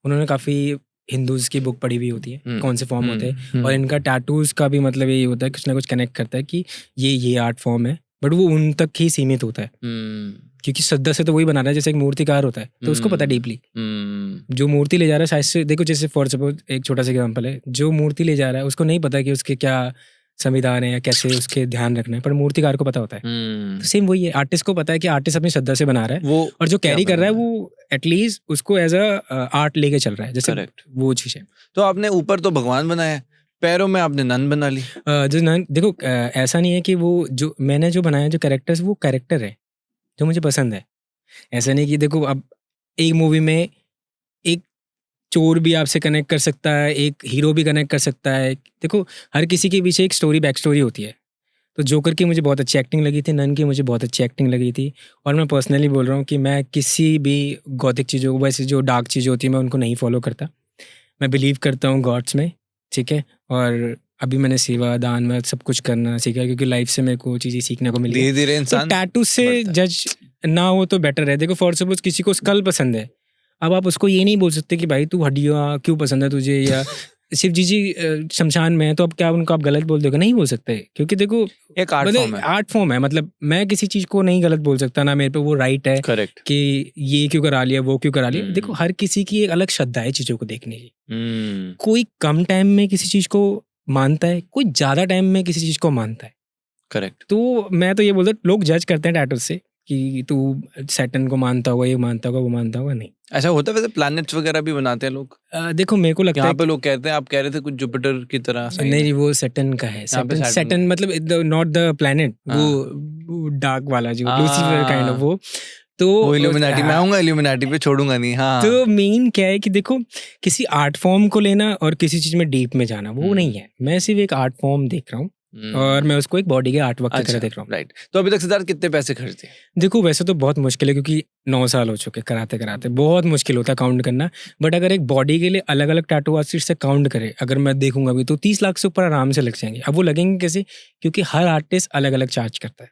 Speaker 2: उन्होंने काफ़ी हिंदूज की बुक पढ़ी हुई होती है, कौन से फॉर्म होते हैं, और इनका टैटूज का भी मतलब यही होता है, कुछ ना कुछ कनेक्ट करता है कि ये आर्ट फॉर्म है, बट वो उन तक ही सीमित होता है, क्योंकि श्रद्धा से तो वही बना रहा है, जैसे एक मूर्तिकार होता है, तो उसको पता है डीपली जो मूर्ति ले जा रहा है। शायद से देखो, जैसे फॉर सपोज एक छोटा सा एग्जांपल है, जो मूर्ति ले जा रहा है उसको नहीं पता कि उसके क्या संविधान है या कैसे उसके ध्यान रखना है, पर मूर्तिकार को पता होता है। तो सेम वही है, आर्टिस्ट को पता है कि आर्टिस्ट अपनी श्रद्धा से बना रहा है,
Speaker 1: वो
Speaker 2: और जो
Speaker 1: क्या
Speaker 2: कैरी कर रहा है
Speaker 1: बना
Speaker 2: वो एटलीस्ट उसको एज अ आर्ट लेके चल रहा है, जैसे
Speaker 1: करेक्ट।
Speaker 2: वो चीज़ है।
Speaker 1: तो आपने ऊपर तो भगवान बनाया है, पैरों में आपने नन बना ली।
Speaker 2: जो नन देखो, ऐसा नहीं है कि वो जो मैंने जो बनाया जो कैरेक्टर्स, वो कैरेक्टर है जो मुझे पसंद है। ऐसा नहीं कि देखो अब एक मूवी में एक चोर भी आपसे कनेक्ट कर सकता है, एक हीरो भी कनेक्ट कर सकता है। देखो हर किसी के पीछे एक स्टोरी, बैक स्टोरी होती है। तो जोकर की मुझे बहुत अच्छी एक्टिंग लगी थी, नन की मुझे बहुत अच्छी एक्टिंग लगी थी। और मैं पर्सनली बोल रहा हूँ कि मैं किसी भी गॉथिक चीज़ों को, वैसे जो डार्क चीज़ें होती है, मैं उनको नहीं फॉलो करता। मैं बिलीव करता हूँ गॉड्स में, ठीक है। और अभी मैंने सेवा दान में सब कुछ करना सीखा, क्योंकि लाइफ से मेरे को चीज़ें सीखने को मिली है।
Speaker 1: धीरे धीरे
Speaker 2: तो
Speaker 1: इंसान
Speaker 2: टैटू से
Speaker 1: बढ़ता है।
Speaker 2: जज ना हो तो बेटर है। देखो फॉर सपोज किसी को स्कल पसंद है, अब आप उसको ये नहीं बोल सकते कि भाई तू हड्डियाँ क्यों पसंद है तुझे, या शिव जी शमशान में है तो अब क्या उनको आप गलत बोल दोगे? नहीं बोल सकते, क्योंकि देखो
Speaker 1: एक आर्ट फॉर्म है।
Speaker 2: आर्ट फॉर्म है। मतलब मैं किसी चीज़ को नहीं गलत बोल सकता, ना मेरे पे वो राइट है
Speaker 1: करेक्ट।
Speaker 2: कि ये क्यों करा लिया, वो क्यों करा लिया।
Speaker 1: हम्म।
Speaker 2: देखो हर किसी की एक अलग श्रद्धा है चीज़ों को देखने की। कोई कम टाइम में किसी चीज़ को मानता है, कोई ज़्यादा टाइम में किसी चीज़ को मानता है।
Speaker 1: करेक्ट।
Speaker 2: तो मैं तो ये बोलता हूँ, लोग जज करते हैं टैटू से कि तू सैटर्न को मानता होगा, ये मानता होगा, वो मानता होगा। नहीं,
Speaker 1: ऐसा होता है वैसे, प्लैनेट्स वगैरह भी बनाते हैं लोग।
Speaker 2: देखो मेरे को लगता
Speaker 1: यहाँ
Speaker 2: है
Speaker 1: पे लोग कहते हैं, आप कह रहे थे कुछ जुपिटर की तरह साइन
Speaker 2: नहीं
Speaker 1: है।
Speaker 2: वो सैटर्न का है।
Speaker 1: यहाँ पे
Speaker 2: सैटर्न
Speaker 1: Saturn
Speaker 2: सैटर्न मतलब नॉट द प्लैनेट, वो डार्क वाला जो लूसीफर काइंड ऑफ वो। तो
Speaker 1: वो इल्यूमिनाटी, मैं
Speaker 2: हाँ,
Speaker 1: आऊंगा इल्यूमिनाटी पे, छोड़ूंगा नहीं। हाँ।
Speaker 2: तो मेन क्या है कि देखो किसी आर्ट फॉर्म को लेना और किसी चीज में डीप में जाना वो नहीं है। मैं सिर्फ एक आर्ट फॉर्म देख रहा हूँ और मैं उसको एक बॉडी के आर्ट वर्क की तरह देख रहा हूँ।
Speaker 1: राइट। तो अभी तक सिद्धार्थ कितने पैसे खर्चे?
Speaker 2: देखो वैसे तो बहुत मुश्किल है, क्योंकि 9 साल हो चुके कराते कराते, बहुत मुश्किल होता है काउंट करना। बट अगर एक बॉडी के लिए अलग अलग टैटू आर्टिस्ट से काउंट करे, अगर मैं देखूंगा अभी, तो 30 लाख से ऊपर आराम से लग जाएंगे। अब वो लगेंगे कैसे? क्योंकि हर आर्टिस्ट अलग अलग चार्ज करता है।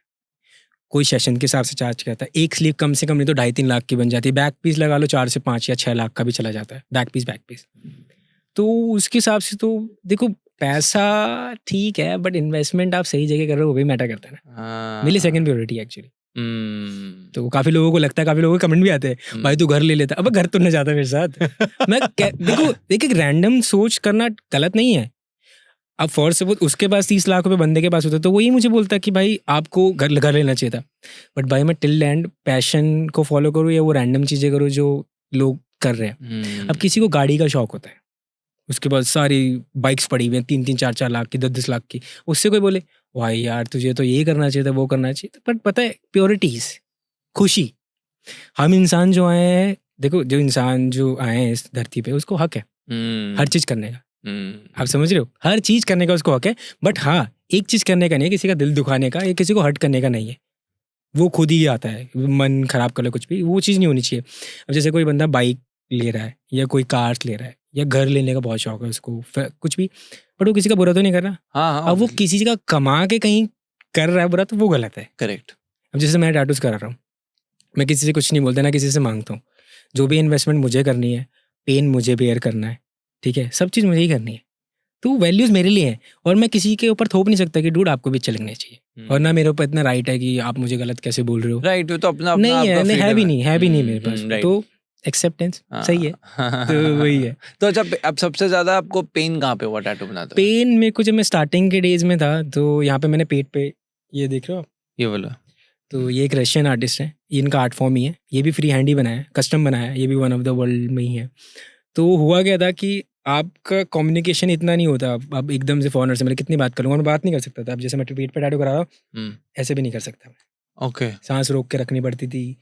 Speaker 2: कोई सेशन के हिसाब से चार्ज करता है। एक स्लीव कम से कम नहीं तो 2.5-3 लाख की बन जाती है। बैक पीस लगा लो 4 से 5 या 6 लाख का भी चला जाता है, बैक पीस। तो उसके हिसाब से तो देखो पैसा ठीक है, बट इन्वेस्टमेंट आप सही जगह कर रहे हो वो भी मैटर करता है ना। मिली सेकंड प्योरिटी एक्चुअली। तो काफी लोगों को लगता है, काफी लोगों के कमेंट भी आते हैं, भाई तू घर ले लेता। अब घर तो नहीं जाता मेरे साथ। देखो एक रैंडम सोच करना गलत नहीं है। अब फॉर सपोज उसके पास 30 लाख रुपए बंदे के पास होता तो वही मुझे बोलता कि भाई आपको घर लेना चाहिए था। बट भाई मैं टिल एंड पैशन को फॉलो करूँ या वो रैंडम चीजें करूँ जो लोग कर रहे हैं। अब किसी को गाड़ी का शौक होता है, उसके बाद सारी बाइक्स पड़ी हुई हैं 3-3, 4-4 लाख की, 10-10 लाख की। उससे कोई बोले भाई यार तुझे तो ये करना चाहिए था, वो करना चाहिए। बट पता है प्योरिटीज, खुशी, हम इंसान जो आए हैं, देखो जो इंसान जो आए हैं इस धरती पे उसको हक है हर चीज करने का। आप समझ रहे हो? हर चीज करने का उसको हक है। बट हाँ, एक चीज करने का नहीं है, किसी का दिल दुखाने का या किसी को हर्ट करने का नहीं है। वो खुद ही आता है, मन खराब कर ले कुछ भी, वो चीज़ नहीं होनी चाहिए। अब जैसे कोई बंदा बाइक ले रहा है या कोई कार ले रहा है या घर लेने का बहुत शौक है उसको, कुछ भी, बट वो किसी का बुरा तो नहीं कर रहा।
Speaker 1: हाँ,
Speaker 2: अब वो किसी का कमा के कहीं कर रहा है बुरा, तो वो गलत है।
Speaker 1: करेक्ट।
Speaker 2: अब जैसे मैं टैटूज करा रहा हूँ, मैं किसी से कुछ नहीं बोलता, ना किसी से मांगता हूँ। जो भी इन्वेस्टमेंट मुझे करनी है, पेन मुझे बेयर करना है, ठीक है, सब चीज़ मुझे ही करनी है। तो वैल्यूज मेरे लिए हैं और मैं किसी के ऊपर थोप नहीं सकता कि डूड आपको भी चलने चाहिए। और ना मेरे ऊपर इतना राइट है कि आप मुझे गलत कैसे बोल रहे हो।
Speaker 1: राइट, तो अपना
Speaker 2: नहीं है, नहीं है भी नहीं मेरे पास।
Speaker 1: राइट।
Speaker 2: तो एक्सेप्टेंस सही है। तो वही है।
Speaker 1: तो अच्छा, अब सबसे ज्यादा आपको पेन कहाँ पे हुआ टैटू बनाते?
Speaker 2: पेन मेरे को जब मैं स्टार्टिंग के डेज में था, तो यहाँ पे मैंने पेट पे, ये देख रहे हो आप,
Speaker 1: ये वाला,
Speaker 2: तो ये एक रशियन आर्टिस्ट है, इनका आर्ट फॉर्म ही है। ये भी फ्री हैंड ही बनाया है, कस्टम बनाया है, ये भी वन ऑफ द वर्ल्ड में ही है। तो हुआ क्या था कि आपका कम्युनिकेशन इतना नहीं होता। अब एकदम से फॉरनर से मैं कितनी बात करूँगा, मैं बात नहीं कर सकता था। अब जैसे मैं पेट पे टैटू करा रहा हूँ, ऐसे भी नहीं कर सकता मैं।
Speaker 1: ओके।
Speaker 2: सांस रोक के रखनी पड़ती थी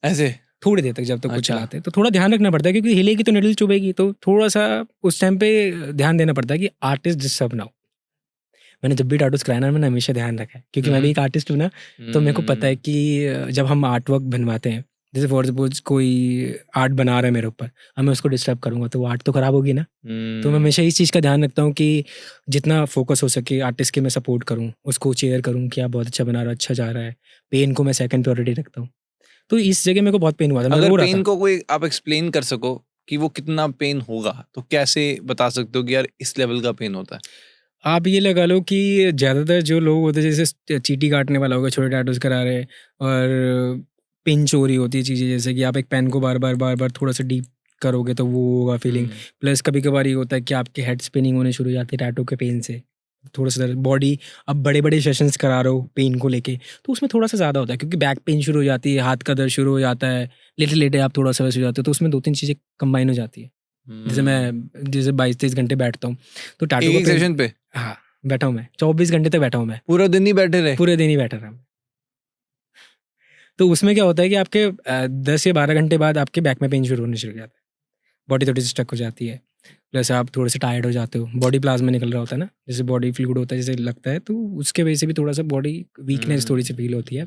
Speaker 1: ऐसे
Speaker 2: थोड़ी देर तक, जब तक कुछ चलाते। तो थोड़ा ध्यान रखना पड़ता है, क्योंकि हिलेगी तो निडल चुभेगी। तो थोड़ा सा उस टाइम पे ध्यान देना पड़ता है कि आर्टिस्ट डिस्टर्ब ना हो। मैंने जब भी टैटूज कराया ना, मैंने हमेशा ध्यान रखा है, क्योंकि मैं भी एक आर्टिस्ट हूँ ना। तो मेरे को पता है कि जब हम आर्ट वर्क बनवाते हैं, जैसे फॉर सपोज कोई आर्ट बना रहा है मेरे ऊपर, अब मैं उसको डिस्टर्ब करूँगा तो वो आर्ट तो खराब होगी ना। तो मैं हमेशा इस चीज़ का ध्यान रखता हूँ कि जितना फोकस हो सके आर्टिस्ट के मैं सपोर्ट करूँ, उसको चेयर करूँ कि आप बहुत अच्छा बना रहा है, अच्छा जा रहा है। पेन को मैं सेकंड प्रायोरिटी रखता हूँ। तो इस जगह मेरे को बहुत पेन हुआ था।
Speaker 1: अगर पेन को कोई आप एक्सप्लेन कर सको कि वो कितना पेन होगा, तो कैसे बता सकते हो कि यार इस लेवल का पेन होता है?
Speaker 2: आप ये लगा लो कि ज़्यादातर जो लोग होते हैं, जैसे चीटी काटने वाला होगा, छोटे टैटूज करा रहे, और पिंच हो रही होती है चीज़ें, जैसे कि आप एक पेन को बार बार थोड़ा सा डीप करोगे तो वो होगा फीलिंग। प्लस कभी कभार ये होता है कि आपके हेड स्पिनिंग होने शुरू हो जाती है टैटू के पेन से, थोड़ा-सा बॉडी, अब बड़े-बड़े सेशंस करा रहे हो पेन को लेके, तो उसमें थोड़ा-सा ज़्यादा होता है क्योंकि बैक पेन शुरू हो जाती है, हाथ का दर्द शुरू हो जाता है, लेटे-लेटे आप थोड़ा-सा वैसे हो जाते हो, तो उसमें 2-3 चीज़ें कंबाइन हो जाती है। जैसे 22-23 घंटे बैठता हूँ, तो टैटू का
Speaker 1: एक
Speaker 2: पेन,
Speaker 1: सेशन पे
Speaker 2: हाँ, बैठा हूँ मैं, 24 घंटे तक बैठा हूँ मैं,
Speaker 1: पूरा दिन ही बैठे रहे?
Speaker 2: पूरे दिन ही बैठा रहा मैं। तो उसमें क्या होता है कि आपके 10 या 12 घंटे बाद आपके बैक में पेन शुरू होने शुरू हो जाता है, बॉडी थोड़ी सी स्टक हो जाती है, प्लस आप थोड़े से टायर्ड हो जाते हो, बॉडी प्लाज्मा निकल रहा होता है ना, जैसे बॉडी फ्लूइड होता है जैसे लगता है, तो उसके वजह से भी थोड़ा सा बॉडी वीकनेस थोड़ी सी फील होती है,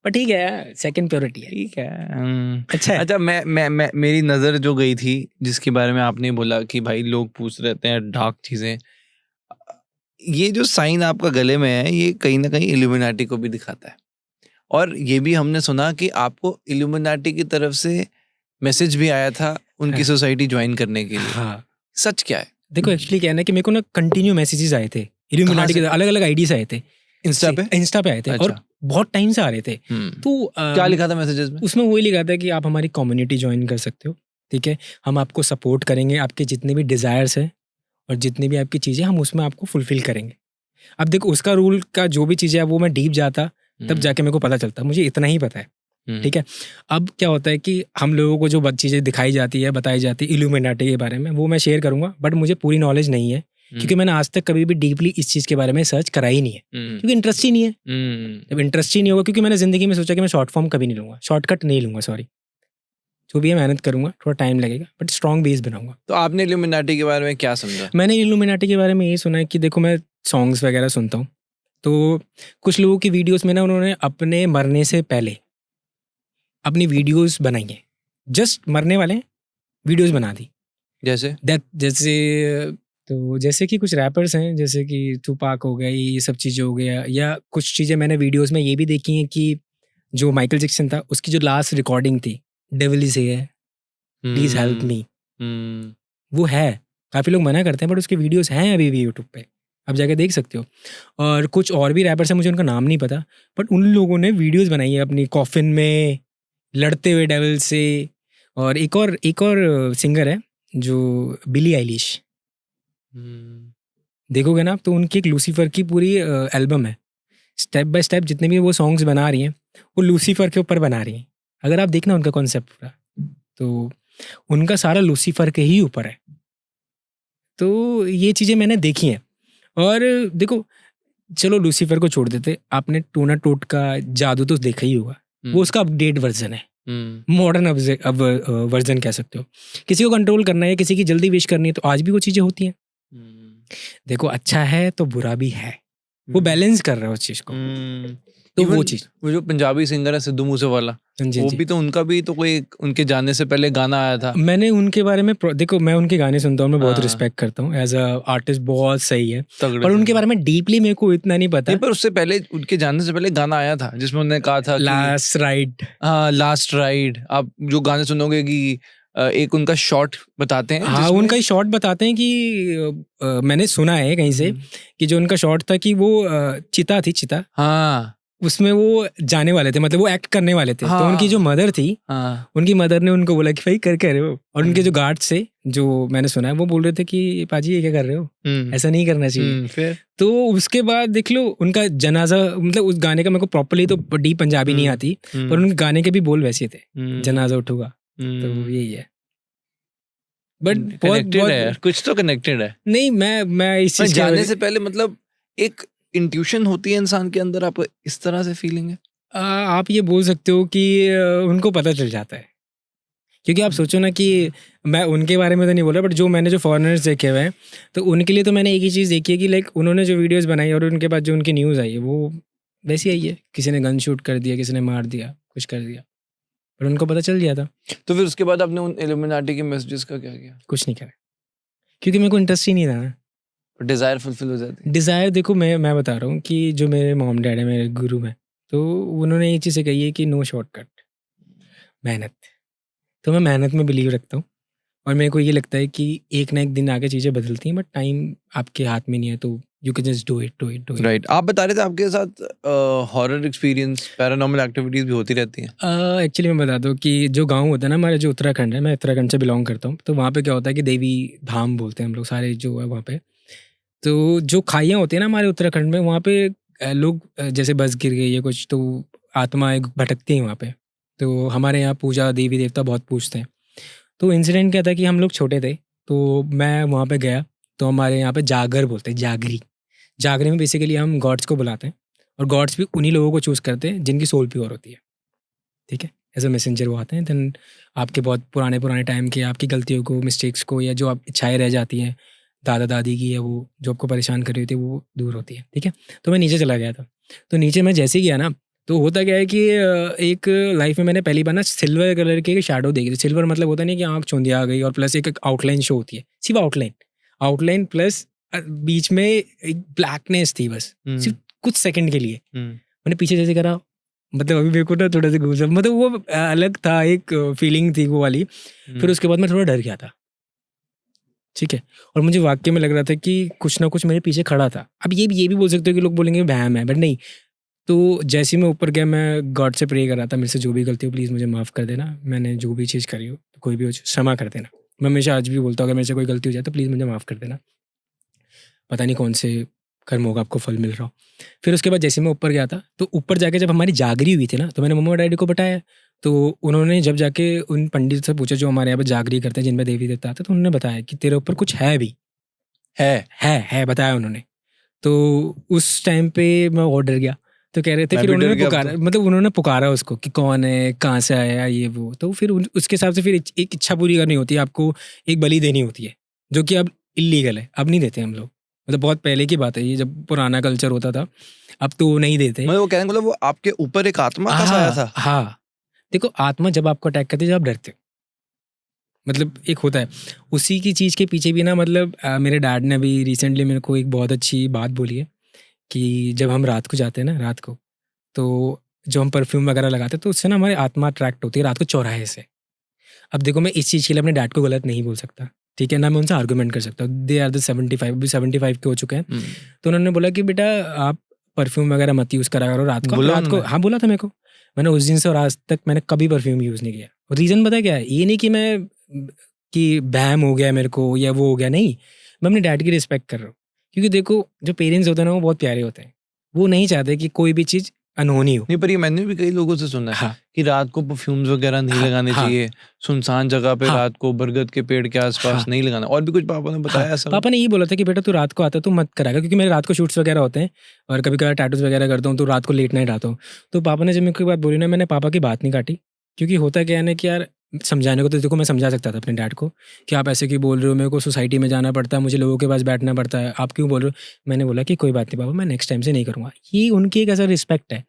Speaker 2: पर ठीक है, सेकंड प्योरिटी है,
Speaker 1: ठीक है।
Speaker 2: अच्छा है।
Speaker 1: अच्छा, मैं मेरी नज़र जो गई थी जिसके बारे में आपने बोला कि भाई लोग पूछ रहते हैं डार्क चीज़ें, ये जो साइन आपका गले में है ये कहीं ना कहीं इल्यूमिनाटी को भी दिखाता है, और ये भी हमने सुना कि आपको इल्यूमिनाटी की तरफ से मैसेज भी आया था उनकी
Speaker 2: हाँ।
Speaker 1: सोसाइटी ज्वाइन करने के लिए।
Speaker 2: हाँ,
Speaker 1: सच क्या है?
Speaker 2: देखो एक्चुअली क्या है ना कि मेरे को ना कंटिन्यू मैसेजेस आए थे इल्यूमिनाटी के,
Speaker 1: से?
Speaker 2: अलग अलग आईडीज आए थे,
Speaker 1: इंस्टा पे?
Speaker 2: इंस्टा पे आए थे, और
Speaker 1: अच्छा।
Speaker 2: बहुत टाइम से आ रहे थे। तो
Speaker 1: क्या लिखा था मैसेजेस में?
Speaker 2: उसमें वही लिखा था कि आप हमारी कम्युनिटी ज्वाइन कर सकते हो, ठीक है, हम आपको सपोर्ट करेंगे, आपके जितने भी डिज़ायर्स हैं और जितनी भी आपकी चीज़ें हम उसमें आपको फुलफिल करेंगे। अब देखो उसका रूल का जो भी चीज़ें है वो मैं डीप जाता तब जाके मेरे को पता चलता, मुझे इतना ही पता है, ठीक है। अब क्या होता है कि हम लोगों को जो चीज़ें दिखाई जाती है, बताई जाती है इल्यूमिनाटी के बारे में, वो मैं शेयर करूंगा, बट मुझे पूरी नॉलेज नहीं है क्योंकि मैंने आज तक कभी भी डीपली इस चीज़ के बारे में सर्च करा ही नहीं है, क्योंकि इंटरेस्ट ही नहीं है। जब इंटरेस्ट ही नहीं होगा, क्योंकि मैंने ज़िंदगी में सोचा कि मैं शॉर्ट फॉर्म कभी नहीं लूँगा, शॉर्टकट नहीं लूँगा, सॉरी, जो भी है मेहनत करूँगा, थोड़ा टाइम लगेगा, बट स्ट्रॉन्ग बेस बनाऊंगा।
Speaker 1: तो आपने इल्यूमिनाटी के बारे में क्या समझा?
Speaker 2: मैंने इल्यूमिनाटी के बारे में ये सुना है कि देखो मैं सॉन्ग्स वगैरह सुनता हूँ, तो कुछ लोगों की वीडियोस में ना उन्होंने अपने मरने से पहले अपनी वीडियोस बनाई हैं, जस्ट मरने वाले वीडियोस बना दी,
Speaker 1: जैसे
Speaker 2: जैसे कि कुछ रैपर्स हैं, जैसे कि टुपाक हो गया, ये सब चीज़ें हो गया, या कुछ चीज़ें मैंने वीडियोस में ये भी देखी हैं कि जो माइकल जैक्सन था उसकी जो लास्ट रिकॉर्डिंग थी, devil is here please help me, वो है, काफ़ी लोग मना करते हैं बट उसके वीडियोस हैं अभी भी यूट्यूब पे, आप जाके देख सकते हो। और कुछ और भी रैपर्स हैं, मुझे उनका नाम नहीं पता, बट उन लोगों ने वीडियोस बनाई है अपनी कॉफिन में लड़ते हुए डेविल से। और एक और सिंगर है जो बिली आइलिश, देखोगे ना आप तो उनकी एक लूसीफर की पूरी एल्बम है, स्टेप बाय स्टेप जितने भी वो सॉन्ग्स बना रही हैं वो लूसीफर के ऊपर बना रही हैं। अगर आप देखना उनका कॉन्सेप्ट पूरा, तो उनका सारा लूसीफर के ही ऊपर है। तो ये चीज़ें मैंने देखी हैं। और देखो चलो लूसीफर को छोड़ देते, आपने टोना टोट का जादू तो देखा ही होगा, वो उसका अपडेट वर्जन है, मॉडर्न अब वर्जन कह सकते हो। किसी को कंट्रोल करना है, किसी की जल्दी विश करनी है, तो आज भी वो चीज़ें होती हैं। देखो अच्छा है तो बुरा भी है, वो बैलेंस कर रहा है उस चीज़ को। तो वो चीज़,
Speaker 1: वो जो पंजाबी सिंगर है सिद्धू मूसेवाला, वो भी तो उनका भी तो कोई उनके जाने से पहले गाना आया था।
Speaker 2: मैंने उनके बारे में देखो मैं उनके गाने सुनता हूँ, मैं बहुत रिस्पेक्ट करता हूँ एज अ आर्टिस्ट, बहुत सही है, पर उनके बारे में डीपली मेरे को इतना नहीं पता।
Speaker 1: पर उससे पहले, उनके जाने से पहले गाना आया था जिसमें उन्होंने कहा था
Speaker 2: लास्ट राइड।
Speaker 1: हाँ, लास्ट राइड। आप जो गाने सुनोगे कि एक उनका शॉट बताते हैं,
Speaker 2: हाँ उनका ही शॉट बताते हैं कि मैंने सुना है कहीं से कि जो उनका शॉट था कि वो चिता थी, चिता, हाँ उसमें वो जाने वाले थे, मतलब वो एक्ट करने वाले थे। हाँ, तो उनकी जो मदर थी, हाँ, उनकी मदर ने उनको बोला कि भाई कर रहे हो, और उनके जो गार्ड से जो मैंने सुना है वो बोल रहे थे कि पाजी ये क्या कर रहे हो, ऐसा नहीं करना चाहिए। फिर तो उसके बाद देख लो उनका जनाजा, मतलब उस गाने का मेरे को प्रॉपर्ली तो डीप पंजाबी नहीं आती, पर उनके गाने के भी बोल वैसे थे, जनाजा उठूगा, तो यही है। बट
Speaker 1: कनेक्टेड है, कुछ तो कनेक्टेड है।
Speaker 2: नहीं मैं इस चीज
Speaker 1: जाने से पहले मतलब एक इंट्यूशन होती है इंसान के अंदर, आपको इस तरह से फीलिंग है?
Speaker 2: आप ये बोल सकते हो कि उनको पता चल जाता है, क्योंकि आप सोचो ना कि मैं उनके बारे में तो नहीं बोल रहा, बट जो मैंने जो फॉरेनर्स देखे हुए हैं तो उनके लिए तो मैंने एक ही चीज़ देखी है कि लाइक उन्होंने जो वीडियोस बनाई और उनके बाद जो उनकी न्यूज़ आई है वो वैसी आई है, किसी ने गन शूट कर दिया, किसी ने मार दिया, कुछ कर दिया, पर उनको पता चल गया था।
Speaker 1: तो फिर उसके बाद आपने उन इल्यूमिनाटी के मैसेजेस का क्या किया?
Speaker 2: कुछ नहीं करा, क्योंकि मेरे को इंटरेस्ट ही नहीं था ना।
Speaker 1: डिज़ायर फुलफिल हो जाती है।
Speaker 2: डिज़ायर देखो मैं बता रहा हूँ कि जो मेरे मॉम डैड है, मेरे गुरु हैं, तो उन्होंने ये चीज़ें कही है कि नो शॉर्टकट, मेहनत। तो मैं मेहनत में बिलीव रखता हूँ, और मेरे को ये लगता है कि एक ना एक दिन आगे चीज़ें बदलती हैं, बट टाइम आपके हाथ में नहीं है, तो you can just do it.
Speaker 1: Right. आप बता रहे थे आपके साथ हॉरर एक्सपीरियंस, पैरानॉर्मल एक्टिविटीज़ भी होती रहती हैं।
Speaker 2: एक्चुअली मैं बता दूँ कि जो गाँव होता है ना हमारा, जो उत्तराखंड है, मैं उत्तराखंड से बिलोंग करता हूँ, तो वहाँ पे क्या होता है कि देवी धाम बोलते हैं हम लोग सारे जो है वहाँ पे। तो जो खाइयाँ होती है ना हमारे उत्तराखंड में, वहाँ पे लोग जैसे बस गिर गई या कुछ, तो आत्मा एक भटकती है वहाँ पे। तो हमारे यहाँ पूजा देवी देवता बहुत पूछते हैं। तो इंसिडेंट क्या था कि हम लोग छोटे थे, तो मैं वहाँ पे गया, तो हमारे यहाँ पे जागर बोलते हैं, जागरी। जागरे में बेसिकली हम गॉड्स को बुलाते हैं, और गॉड्स भी उन्हीं लोगों को चूज़ करते हैं जिनकी सोल प्योर होती है, ठीक है। एज अ मैसेंजर वो आते हैं, देन आपके बहुत पुराने टाइम के आपकी गलतियों को, मिस्टेक्स को, या जो आप इच्छाएँ रह जाती हैं दादा दादी की, या वो जो आपको परेशान कर रही होती है, वो दूर होती है, ठीक है। तो मैं नीचे चला गया था। तो नीचे मैं जैसे ही गया ना, तो होता क्या है कि एक लाइफ में मैंने पहली बार ना सिल्वर कलर के शैडो देखी थी। सिल्वर मतलब होता नहीं कि आँख चौंधिया आ गई, और प्लस एक आउटलाइन शो होती है, सिर्फ आउटलाइन प्लस बीच में एक ब्लैकनेस थी, बस सिर्फ कुछ सेकंड के लिए। मैंने पीछे जैसे करा, मतलब अभी मेरे को ना थोड़ा सा गूज़बम्प, मतलब वो अलग था, एक फीलिंग थी वो वाली। फिर उसके बाद मैं थोड़ा डर गया था, ठीक है। और मुझे वाकई में लग रहा था कि कुछ ना कुछ मेरे पीछे खड़ा था। अब ये भी बोल सकते हो कि लोग बोलेंगे वहम है, बट नहीं। तो जैसे ही मैं ऊपर गया, मैं गॉड से प्रे कर रहा था, मेरे से जो भी गलती हो प्लीज़ मुझे माफ़ कर देना, मैंने जो भी चीज़ करी हो, कोई भी हो, क्षमा कर देना। मैं हमेशा आज भी बोलता हूँ, अगर मेरे से कोई गलती हो जाए तो प्लीज़ मुझे माफ़ कर देना, पता नहीं कौन से कर्मों का आपको फल मिल रहा हो। फिर उसके बाद जैसे मैं ऊपर गया था, तो ऊपर जाके जब हमारी जागरी हुई थी ना, तो मैंने मम्मा डैडी को बताया। तो उन्होंने जब जाके उन पंडित से पूछा जो हमारे यहाँ पे जागरी करते हैं, जिनमें देवी देवता आते हैं, तो उन्होंने बताया कि तेरे ऊपर कुछ है भी, है बताया उन्होंने। तो उस टाइम पे मैं और डर गया। तो कह रहे थे,
Speaker 1: मैं
Speaker 2: फिर
Speaker 1: भी डर
Speaker 2: उन्होंने
Speaker 1: गया अब
Speaker 2: पुकारा,
Speaker 1: तो।
Speaker 2: मतलब उन्होंने पुकारा उसको कि कौन है, कहाँ से आया, ये वो। तो फिर उसके हिसाब से फिर एक इच्छा पूरी करनी होती है आपको, एक बलि देनी होती है, जो कि अब इलीगल है, अब नहीं देते हम लोग। मतलब बहुत पहले की बात है ये, जब पुराना कल्चर होता था, अब तो वो नहीं देते।
Speaker 1: मतलब वो कहने का मतलब वो आपके ऊपर एक आत्मा का साया था।
Speaker 2: हाँ, देखो आत्मा जब आपको अटैक करती है, जब आप डरते हो, मतलब एक होता है उसी की चीज़ के पीछे भी ना। मतलब मेरे डैड ने अभी रिसेंटली मेरे को एक बहुत अच्छी बात बोली है कि जब हम रात को जाते हैं ना, रात को, तो जो हम परफ्यूम वगैरह लगाते हैं, तो उससे ना हमारी आत्मा अट्रैक्ट होती है रात को चौराहे से। अब देखो, मैं इस चीज़ के लिए अपने डैड को गलत नहीं बोल सकता, ठीक है ना, मैं उनसे आर्गूमेंट कर सकता हूँ। दे आर द 75, अभी 75 के हो चुके हैं। तो उन्होंने बोला कि बेटा आप परफ्यूम वगैरह मत यूज़ करा करो रात को।
Speaker 1: बोला
Speaker 2: रात को
Speaker 1: उन्होंने?
Speaker 2: हाँ, बोला था मेरे को। मैंने उस दिन से और आज तक मैंने कभी परफ्यूम यूज़ नहीं किया। और रीज़न पता है क्या है? ये नहीं कि मैं कि बैम हो गया मेरे को या वो हो गया, नहीं। मैं अपने डैड की रिस्पेक्ट कर रहा हूँ, क्योंकि देखो जो पेरेंट्स होते हैं ना, वो बहुत प्यारे होते हैं। वो नहीं चाहते कि कोई भी चीज़ अनहोनी हो।
Speaker 1: नहीं, पर ये मैंने भी कई लोगों से सुना है
Speaker 2: हाँ,
Speaker 1: कि रात को परफ्यूम्स वगैरह नहीं
Speaker 2: हाँ,
Speaker 1: लगाने
Speaker 2: हाँ,
Speaker 1: चाहिए, सुनसान जगह पे
Speaker 2: हाँ,
Speaker 1: रात को बरगद के पेड़ के आसपास
Speaker 2: हाँ,
Speaker 1: नहीं लगाना, और भी कुछ पापा ने
Speaker 2: हाँ।
Speaker 1: बताया ऐसा कुछ?
Speaker 2: पापा ने यही बोला था कि बेटा तू रात को आता तो मत कराएगा, क्योंकि मेरे रात को शूट्स वगैरह होते हैं, और कभी-कभार टैटूज़ वगैरह करता हूँ, तो रात को लेट नाइट आता हूँ। तो पापा ने जब मेरे को ये बात बोली ना, मैंने पापा की बात नहीं काटी, क्योंकि होता क्या है ना कि यार, समझाने को तो देखो मैं समझा सकता था अपने डैड को कि आप ऐसे क्यों बोल रहे हो, मेरे को सोसाइटी में जाना पड़ता है, मुझे लोगों के पास बैठना पड़ता है, आप क्यों बोल रहे हो? मैंने बोला कि कोई बात नहीं पापा, मैं नेक्स्ट टाइम से नहीं करूँगा। ये उनकी एक ऐसा रिस्पेक्ट है।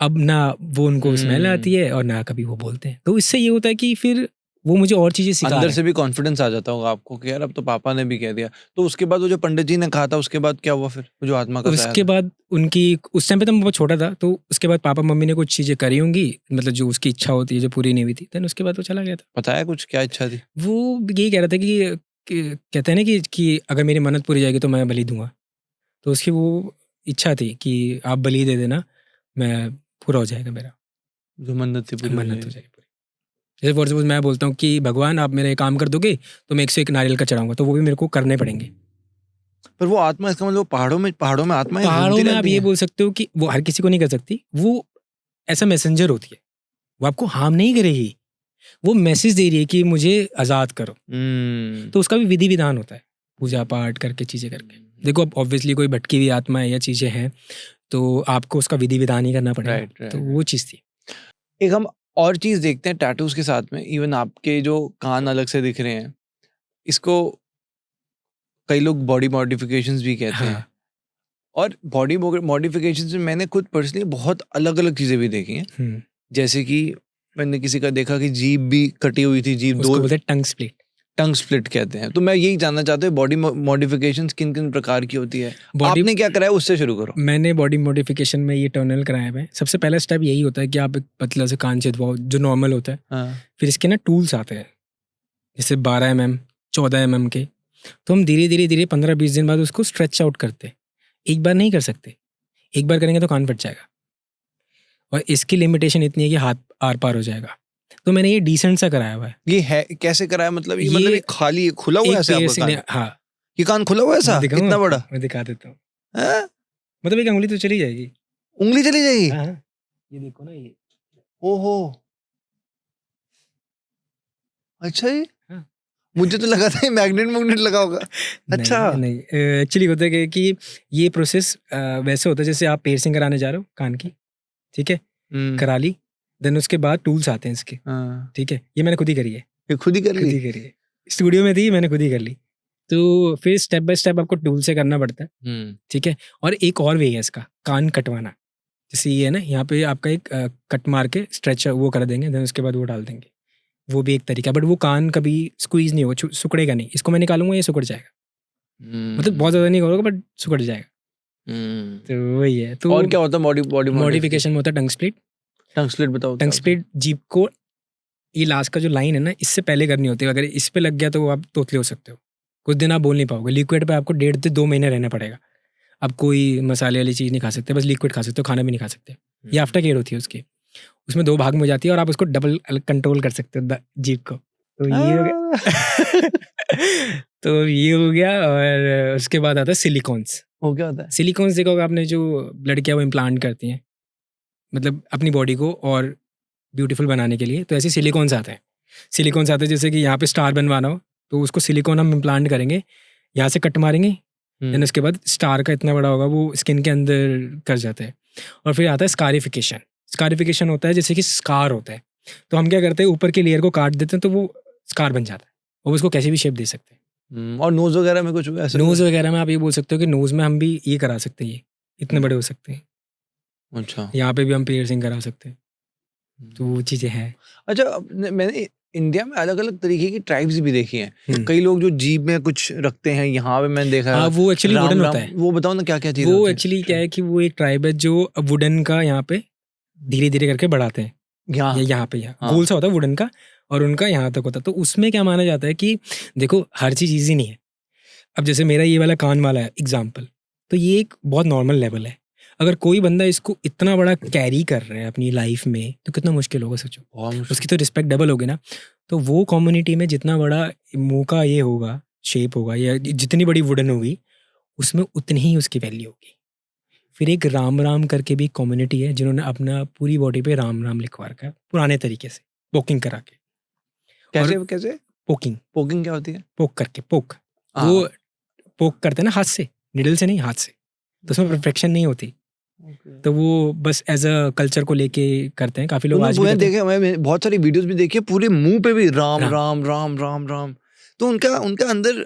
Speaker 2: अब ना वो उनको स्मेल आती है, और ना कभी वो बोलते हैं। तो इससे ये होता है कि फिर वो मुझे और चीज़ें सिखा
Speaker 1: अंदर
Speaker 2: रहे हैं।
Speaker 1: से भी कॉन्फिडेंस आ जाता होगा आपको कि यार अब तो पापा ने भी कह दिया। तो उसके बाद वो जो पंडित जी ने कहा था, उसके बाद क्या हुआ फिर? वो जो आत्मा का साया
Speaker 2: उसके
Speaker 1: था?
Speaker 2: बाद उनकी, उस टाइम पे तो मैं बहुत छोटा था, तो उसके बाद पापा मम्मी ने कुछ चीज़ें करी होंगी, मतलब जो उसकी इच्छा होती है जो पूरी नहीं हुई थी, देन उसके बाद वो चला गया था।
Speaker 1: बताया कुछ क्या इच्छा थी?
Speaker 2: वो यही कह रहा था कि कहते हैं ना कि अगर मेरी मन्नत पूरी जाएगी तो मैं बलि दूँगा। तो उसकी वो इच्छा थी कि आप बलि दे देना, मैं पूरा हो जाएगा मेरा,
Speaker 1: जो मन्नत थी पूरी हो
Speaker 2: मन्नत हो
Speaker 1: जाएगी।
Speaker 2: जाएगी पूरी। जैसे फॉर सपोज़ मैं बोलता हूँ कि भगवान आप मेरा ये काम कर दोगे, तो मैं 101 नारियल का चढ़ाऊँगा, तो वो भी मेरे को करने पड़ेंगे।
Speaker 1: पर वो आत्मा, इसका मतलब पहाड़ों में आत्माएँ
Speaker 2: पहाड़ों
Speaker 1: घूमती
Speaker 2: में आप
Speaker 1: रहती
Speaker 2: ये
Speaker 1: हैं?
Speaker 2: बोल सकते हो कि वो हर किसी को नहीं कर सकती, वो ऐसा मैसेंजर होती है। वो आपको हार्म नहीं करेगी, वो मैसेज दे रही है कि मुझे आज़ाद करो। तो उसका भी विधि विधान होता है, पूजा पाठ करके, चीज़ें करके। देखो अब ऑब्वियसली कोई भटकी हुई आत्मा है या चीज़ें हैं, तो आपको उसका विधि विधान ही करना पड़ेगा।
Speaker 1: राइट,
Speaker 2: तो
Speaker 1: राइट।
Speaker 2: वो चीज़ थी।
Speaker 1: एक हम और चीज़ देखते हैं टैटूज़ के साथ में, इवन आपके जो कान अलग से दिख रहे हैं, इसको कई लोग बॉडी मॉडिफिकेशंस भी कहते
Speaker 2: हाँ,
Speaker 1: हैं। और बॉडी मॉडिफिकेशंस में मैंने खुद पर्सनली बहुत अलग-अलग चीज़ें भी देखी हैं।
Speaker 2: हुँ।
Speaker 1: जैसे कि मैंने किसी का देखा कि जीभ भी कटी हुई थी, जीभ 2
Speaker 2: उसको बोलते हैं टंग स्प्लिट।
Speaker 1: टंग स्प्लिट कहते हैं। तो मैं यही जानना चाहता हूँ बॉडी मॉडिफिकेशंस किन-किन प्रकार की होती है?
Speaker 2: बॉडी
Speaker 1: आपने क्या कराया उससे शुरू करो।
Speaker 2: मैंने बॉडी मॉडिफिकेशन में ये टनल कराया हुआ है। सबसे पहला स्टेप यही होता है कि आप एक पतला सा कान छिदवाओ, जो नॉर्मल होता है।
Speaker 1: हाँ।
Speaker 2: फिर इसके ना टूल्स आते हैं, जैसे 12 एमएम, 14 एमएम के। तो हम धीरे-धीरे 15-20 दिन बाद उसको स्ट्रेच आउट करते हैं। एक बार नहीं कर सकते, एक बार करेंगे तो कान फट जाएगा, और इसकी लिमिटेशन इतनी है कि हाथ आर-पार हो जाएगा। तो मैंने ये डिसेंट सा कराया हुआ है।
Speaker 1: ये है कैसे कराया, मतलब ये
Speaker 2: ये
Speaker 1: मतलब ये खाली खुला हुआ है
Speaker 2: एक
Speaker 1: ऐसे
Speaker 2: पेड़
Speaker 1: आपका
Speaker 2: से
Speaker 1: कान?
Speaker 2: हाँ,
Speaker 1: ये कान खुला हुआ है ऐसा
Speaker 2: मैं दिखाऊं
Speaker 1: इतना
Speaker 2: आपको?
Speaker 1: बड़ा
Speaker 2: मैं दिखा देता हूँ।
Speaker 1: हैं?
Speaker 2: मतलब एक अंगुली तो चली जाएगी।
Speaker 1: उंगली चली जाएगी
Speaker 2: हाँ हाँ, ये देखो ना ये।
Speaker 1: ओहो अच्छा जी
Speaker 2: हाँ।
Speaker 1: मुझे तो लगा था मैग्नेट लगा होगा अच्छा
Speaker 2: नहीं नहीं, एक्चुअली होता है कि ये प्रोसेस वैसे होता है जैसे आप पियर्सिंग कराने जा रहे हो कान की, ठीक है, करा ली, देन उसके बाद टूल्स आते हैं इसके,
Speaker 1: हाँ,
Speaker 2: ठीक है, ये मैंने खुद ही करी है,
Speaker 1: ये खुद ही कर
Speaker 2: खुद
Speaker 1: ली
Speaker 2: ही करी है, स्टूडियो में थी, मैंने खुद ही कर ली। तो फिर स्टेप बाय स्टेप आपको टूल से करना पड़ता है, ठीक है। और एक और वे है इसका, कान कटवाना। जैसे ये है ना, यहाँ पे आपका एक कट मार के स्ट्रेच वो कर देंगे, देन उसके बाद वो डाल देंगे, वो भी एक तरीका, बट वो कान कभी स्क्वीज नहीं होगा, सुकड़ेगा नहीं। इसको मैं निकालूंगा ये सुकड़ जाएगा, मतलब बहुत ज़्यादा नहीं करोगे बट सुकड़ जाएगा। तो वही है। तो
Speaker 1: और क्या होता है बॉडी बॉडी
Speaker 2: मॉडिफिकेशन में होता है टंग स्प्लिट।
Speaker 1: टंग स्प्लिट बताओ
Speaker 2: टंग स्प्लिट जीभ को, ये लास्ट का जो लाइन है ना, इससे पहले करनी होती है। अगर इस पे लग गया तो आप तोतले हो सकते हो, कुछ दिन आप बोल नहीं पाओगे। लिक्विड पे आपको 1.5 से 2 महीने रहना पड़ेगा। आप कोई मसाले वाली चीज़ नहीं खा सकते, बस लिक्विड खा सकते हो, खाना भी नहीं खा सकते। ये आफ्टर केयर होती है उसकी, उसमें 2 भाग में हो जाती है और आप उसको डबल कंट्रोल कर सकते हो जीभ को। तो ये हो गया तो ये हो गया। और उसके बाद आता है सिलिकॉन्स।
Speaker 1: वो क्या होता है
Speaker 2: सिलिकॉन्स देखोगे आपने, जो लड़कियां वो इम्प्लांट करती हैं, मतलब अपनी बॉडी को और ब्यूटीफुल बनाने के लिए, तो ऐसे सिलिकॉन्स आते हैं। सिलिकॉन्स आते हैं जैसे कि यहाँ पे स्टार बनवाना हो तो उसको सिलिकॉन हम इम्प्लांट करेंगे, यहाँ से कट मारेंगे, देन उसके बाद स्टार का इतना बड़ा होगा वो स्किन के अंदर कर जाता है। और फिर आता है स्कारिफिकेशन। स्कारिफिकेशन होता है जैसे कि स्कार होता है, तो हम क्या करते हैं, ऊपर की लेयर को काट देते हैं तो वो स्कार बन जाता है, और उसको कैसे भी शेप दे सकते हैं।
Speaker 1: और नोज वगैरह में कुछ ऐसा
Speaker 2: नोज वगैरह में आप ये बोल सकते हो कि नोज में हम भी ये करा सकते हैं, ये इतने बड़े हो सकते हैं।
Speaker 1: अच्छा
Speaker 2: यहाँ पे भी हम पियर्सिंग करा सकते हैं। तो वो चीज़ें हैं।
Speaker 1: अच्छा मैंने इंडिया में अलग अलग तरीके की ट्राइब्स भी देखी हैं। कई लोग जो जीभ में कुछ रखते हैं, यहाँ पे मैंने देखा
Speaker 2: हाँ, वो एक्चुअली वुडन होता है।
Speaker 1: वो बताओ ना क्या क्या चीज
Speaker 2: वो एक्चुअली क्या है कि वो एक ट्राइब है जो वुडन का यहाँ पे धीरे धीरे करके बढ़ाते हैं। यहाँ पे गोल सा होता है वुडन का, और उनका यहाँ तक होता है। तो उसमें क्या माना जाता है कि देखो हर चीज़ ईजी नहीं है। अब जैसे मेरा ये वाला कान वाला है एग्जाम्पल, तो ये एक बहुत नॉर्मल लेवल है। अगर कोई बंदा इसको इतना बड़ा कैरी कर रहा है अपनी लाइफ में, तो कितना मुश्किल होगा सोचो। उसकी तो रिस्पेक्ट डबल होगी ना। तो वो कम्युनिटी में जितना बड़ा मुंह का ये होगा, शेप होगा, या जितनी बड़ी वुडन होगी, उसमें उतनी ही उसकी वैल्यू होगी। फिर एक राम राम करके भी कम्युनिटी है जिन्होंने अपना पूरी बॉडी पे राम राम लिखवा रखा है पुराने तरीके से, पोकिंग करा के।
Speaker 1: कैसे
Speaker 2: पोकिंग
Speaker 1: पोकिंग क्या होती है?
Speaker 2: पोक करके, पोक वो पोक करते हैं ना हाथ से, निडल से नहीं, हाथ से। तो उसमें परफेक्शन नहीं होती। तो वो बस एज अ कल्चर को लेके करते हैं काफी लोग। आज भी
Speaker 1: देखे, मैं बहुत सारी वीडियोस भी देखी है, पूरे मुंह पे भी राम
Speaker 2: राम।
Speaker 1: राम राम राम राम। तो उनका अंदर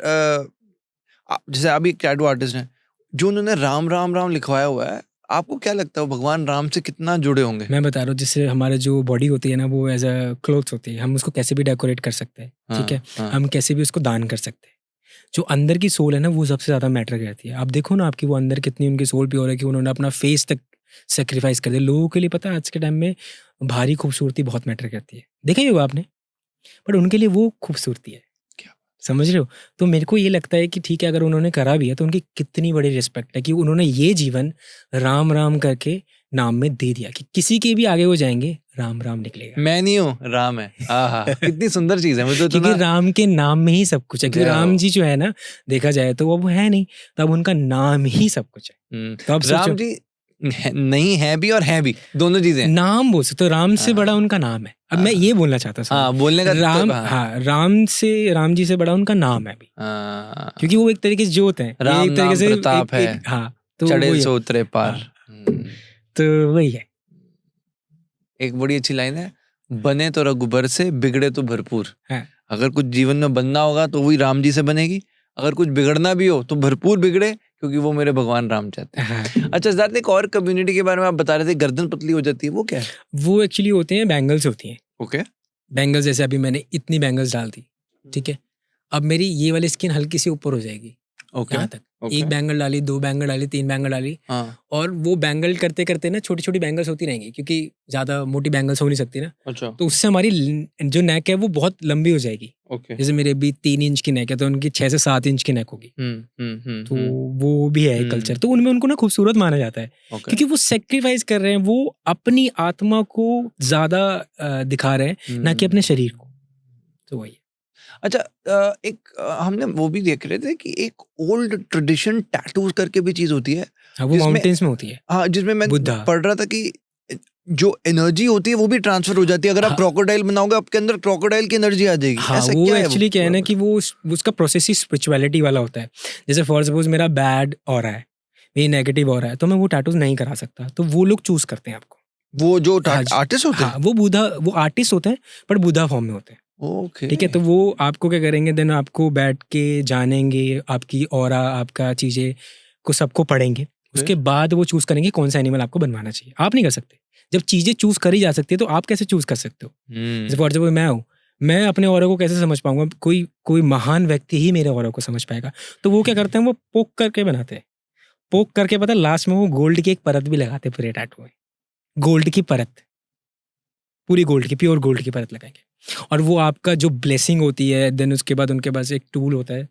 Speaker 1: जैसे अभी टैटू आर्टिस्ट हैं जो उन्होंने राम राम राम लिखवाया हुआ है, आपको क्या लगता है वो भगवान राम से कितना जुड़े होंगे?
Speaker 2: मैं बता रहा हूँ, जिससे हमारे जो बॉडी होती है ना, वो एज अ क्लोथ्स होती है, हम उसको कैसे भी डेकोरेट कर सकते हैं, ठीक है। हम कैसे भी उसको दान कर सकते हैं। जो अंदर की सोल है ना, वो सबसे ज्यादा मैटर करती है। आप देखो ना आपकी वो अंदर कितनी उनकी सोल प्योर है कि उन्होंने अपना फेस तक सेक्रीफाइस कर दिया लोगों के लिए। पता है आज के टाइम में भारी खूबसूरती बहुत मैटर करती है, देखा ही होगा आपने, बट उनके लिए वो खूबसूरती है। समझ रहे हो? तो मेरे को ये लगता है कि ठीक है, अगर उन्होंने करा भी है तो उनकी कितनी बड़ी रिस्पेक्ट है कि उन्होंने ये जीवन राम राम करके नाम में दे दिया कि किसी के भी आगे वो जाएंगे राम राम निकलेगा।
Speaker 1: मैं नहीं हूँ, राम है। कितनी सुंदर चीज है। मुझे तो
Speaker 2: क्योंकि राम के नाम में ही सब कुछ है। क्योंकि राम जी जो है ना, देखा जाए तो वो है नहीं, तब उनका नाम ही सब कुछ है। तो अब
Speaker 1: राम जी नहीं है भी और है भी, दोनों चीजें।
Speaker 2: नाम बोल सकते हो, राम से बड़ा उनका नाम है। अब मैं ये बोलना चाहता हूँ,
Speaker 1: बोलने का
Speaker 2: राम, राम जी से बड़ा उनका नाम है भी, क्योंकि वो एक तरीके से जोत है, एक तरीके से
Speaker 1: प्रताप है।
Speaker 2: हाँ, तो
Speaker 1: चढ़े सो उतरे पार।
Speaker 2: तो वही है।
Speaker 1: एक बड़ी अच्छी लाइन है, बने तो रघुबर से, बिगड़े तो भरपूर। अगर कुछ जीवन में बनना होगा तो वही राम जी से बनेगी, अगर कुछ बिगड़ना भी हो तो भरपूर बिगड़े, क्योंकि वो मेरे भगवान राम चाहते हैं। अच्छा सिद्धार्थ, एक और कम्युनिटी के बारे में आप बता रहे थे, गर्दन पतली हो जाती है, वो क्या है?
Speaker 2: वो एक्चुअली होते हैं बैंगल्स होती हैं।
Speaker 1: ओके,
Speaker 2: बैंगल्स जैसे अभी मैंने इतनी बैंगल्स डाल दी, ठीक है, अब मेरी ये वाली स्किन हल्की सी ऊपर हो जाएगी, यहाँ तक। एक बैंगल डाली, 2 बैंगल डाली, 3 बैंगल डाली, और वो बैंगल करते करते ना छोटी छोटी बैंगल्स होती रहेंगी, क्योंकि ज्यादा मोटी बैंगल्स हो नहीं सकती ना।
Speaker 1: अच्छा।
Speaker 2: तो उससे हमारी जो नेक है वो बहुत लंबी हो जाएगी। जैसे मेरे अभी 3 इंच की नेक है, तो उनकी 6 से 7 इंच की नेक होगी। तो वो भी है कल्चर। तो उनमें उनको ना खूबसूरत माना जाता है, क्योंकि वो सेक्रीफाइस कर रहे हैं, वो अपनी आत्मा को ज्यादा दिखा रहे हैं, ना कि अपने शरीर को। तो वही।
Speaker 1: अच्छा, हमने वो भी देख रहे थे कि एक ओल्ड ट्रेडिशन टैटूज करके भी चीज होती है,
Speaker 2: हाँ, वो
Speaker 1: जिसमें
Speaker 2: माउंटेन्स में होती है।
Speaker 1: हाँ, जिसमें मैं
Speaker 2: बुद्धा।
Speaker 1: पढ़ रहा था कि जो एनर्जी होती है वो भी ट्रांसफर हो जाती है। अगर आप
Speaker 2: हाँ।
Speaker 1: क्रोकोडाइल बनाओगे, आपके अंदर क्रोकोडाइल की एनर्जी आ जाएगी।
Speaker 2: हाँ,
Speaker 1: ऐसा
Speaker 2: वो
Speaker 1: क्या है
Speaker 2: एक्चुअली क्या है ना
Speaker 1: proper?
Speaker 2: कि वो उसका प्रोसेस ही स्पिरिचुअलिटी वाला होता है। जैसे फॉर सपोज मेरा बैड हो रहा है, मेरी नेगेटिव हो रहा है, तो मैं वो टैटूज नहीं करा सकता, तो वो लोग चूज करते हैं आपको।
Speaker 1: वो जो
Speaker 2: हाँ जी।
Speaker 1: आर्टिस्ट होते
Speaker 2: हाँ,
Speaker 1: हैं।
Speaker 2: वो आर्टिस्ट होते हैं, बट बुद्धा फॉर्म में होते हैं।
Speaker 1: ओके।
Speaker 2: ठीक है, तो वो आपको क्या करेंगे, देन आपको बैठ के जानेंगे, आपकी ऑरा, आपका चीजें को सबको पढ़ेंगे। उसके बाद वो चूज करेंगे कौन सा एनिमल आपको बनवाना चाहिए। आप नहीं कर सकते। जब चीजें चूज करी जा सकती है तो आप कैसे चूज कर सकते हो? जैसे फॉर एग्जाम्पल मैं हूँ, मैं अपने ऑरा को कैसे समझ पाऊंगा? कोई महान व्यक्ति ही मेरे ऑरा को समझ पाएगा। तो वो क्या करते हैं, वो पोक करके बनाते हैं। पोक करके पता लास्ट में वो गोल्ड की एक परत भी लगाते हैं पूरे टैटू में। गोल्ड की परत, पूरी गोल्ड की, प्योर गोल्ड की परत लगाएंगे। और वो आपका जो ब्लेसिंग होती है, देन उसके बाद उनके पास एक टूल होता है,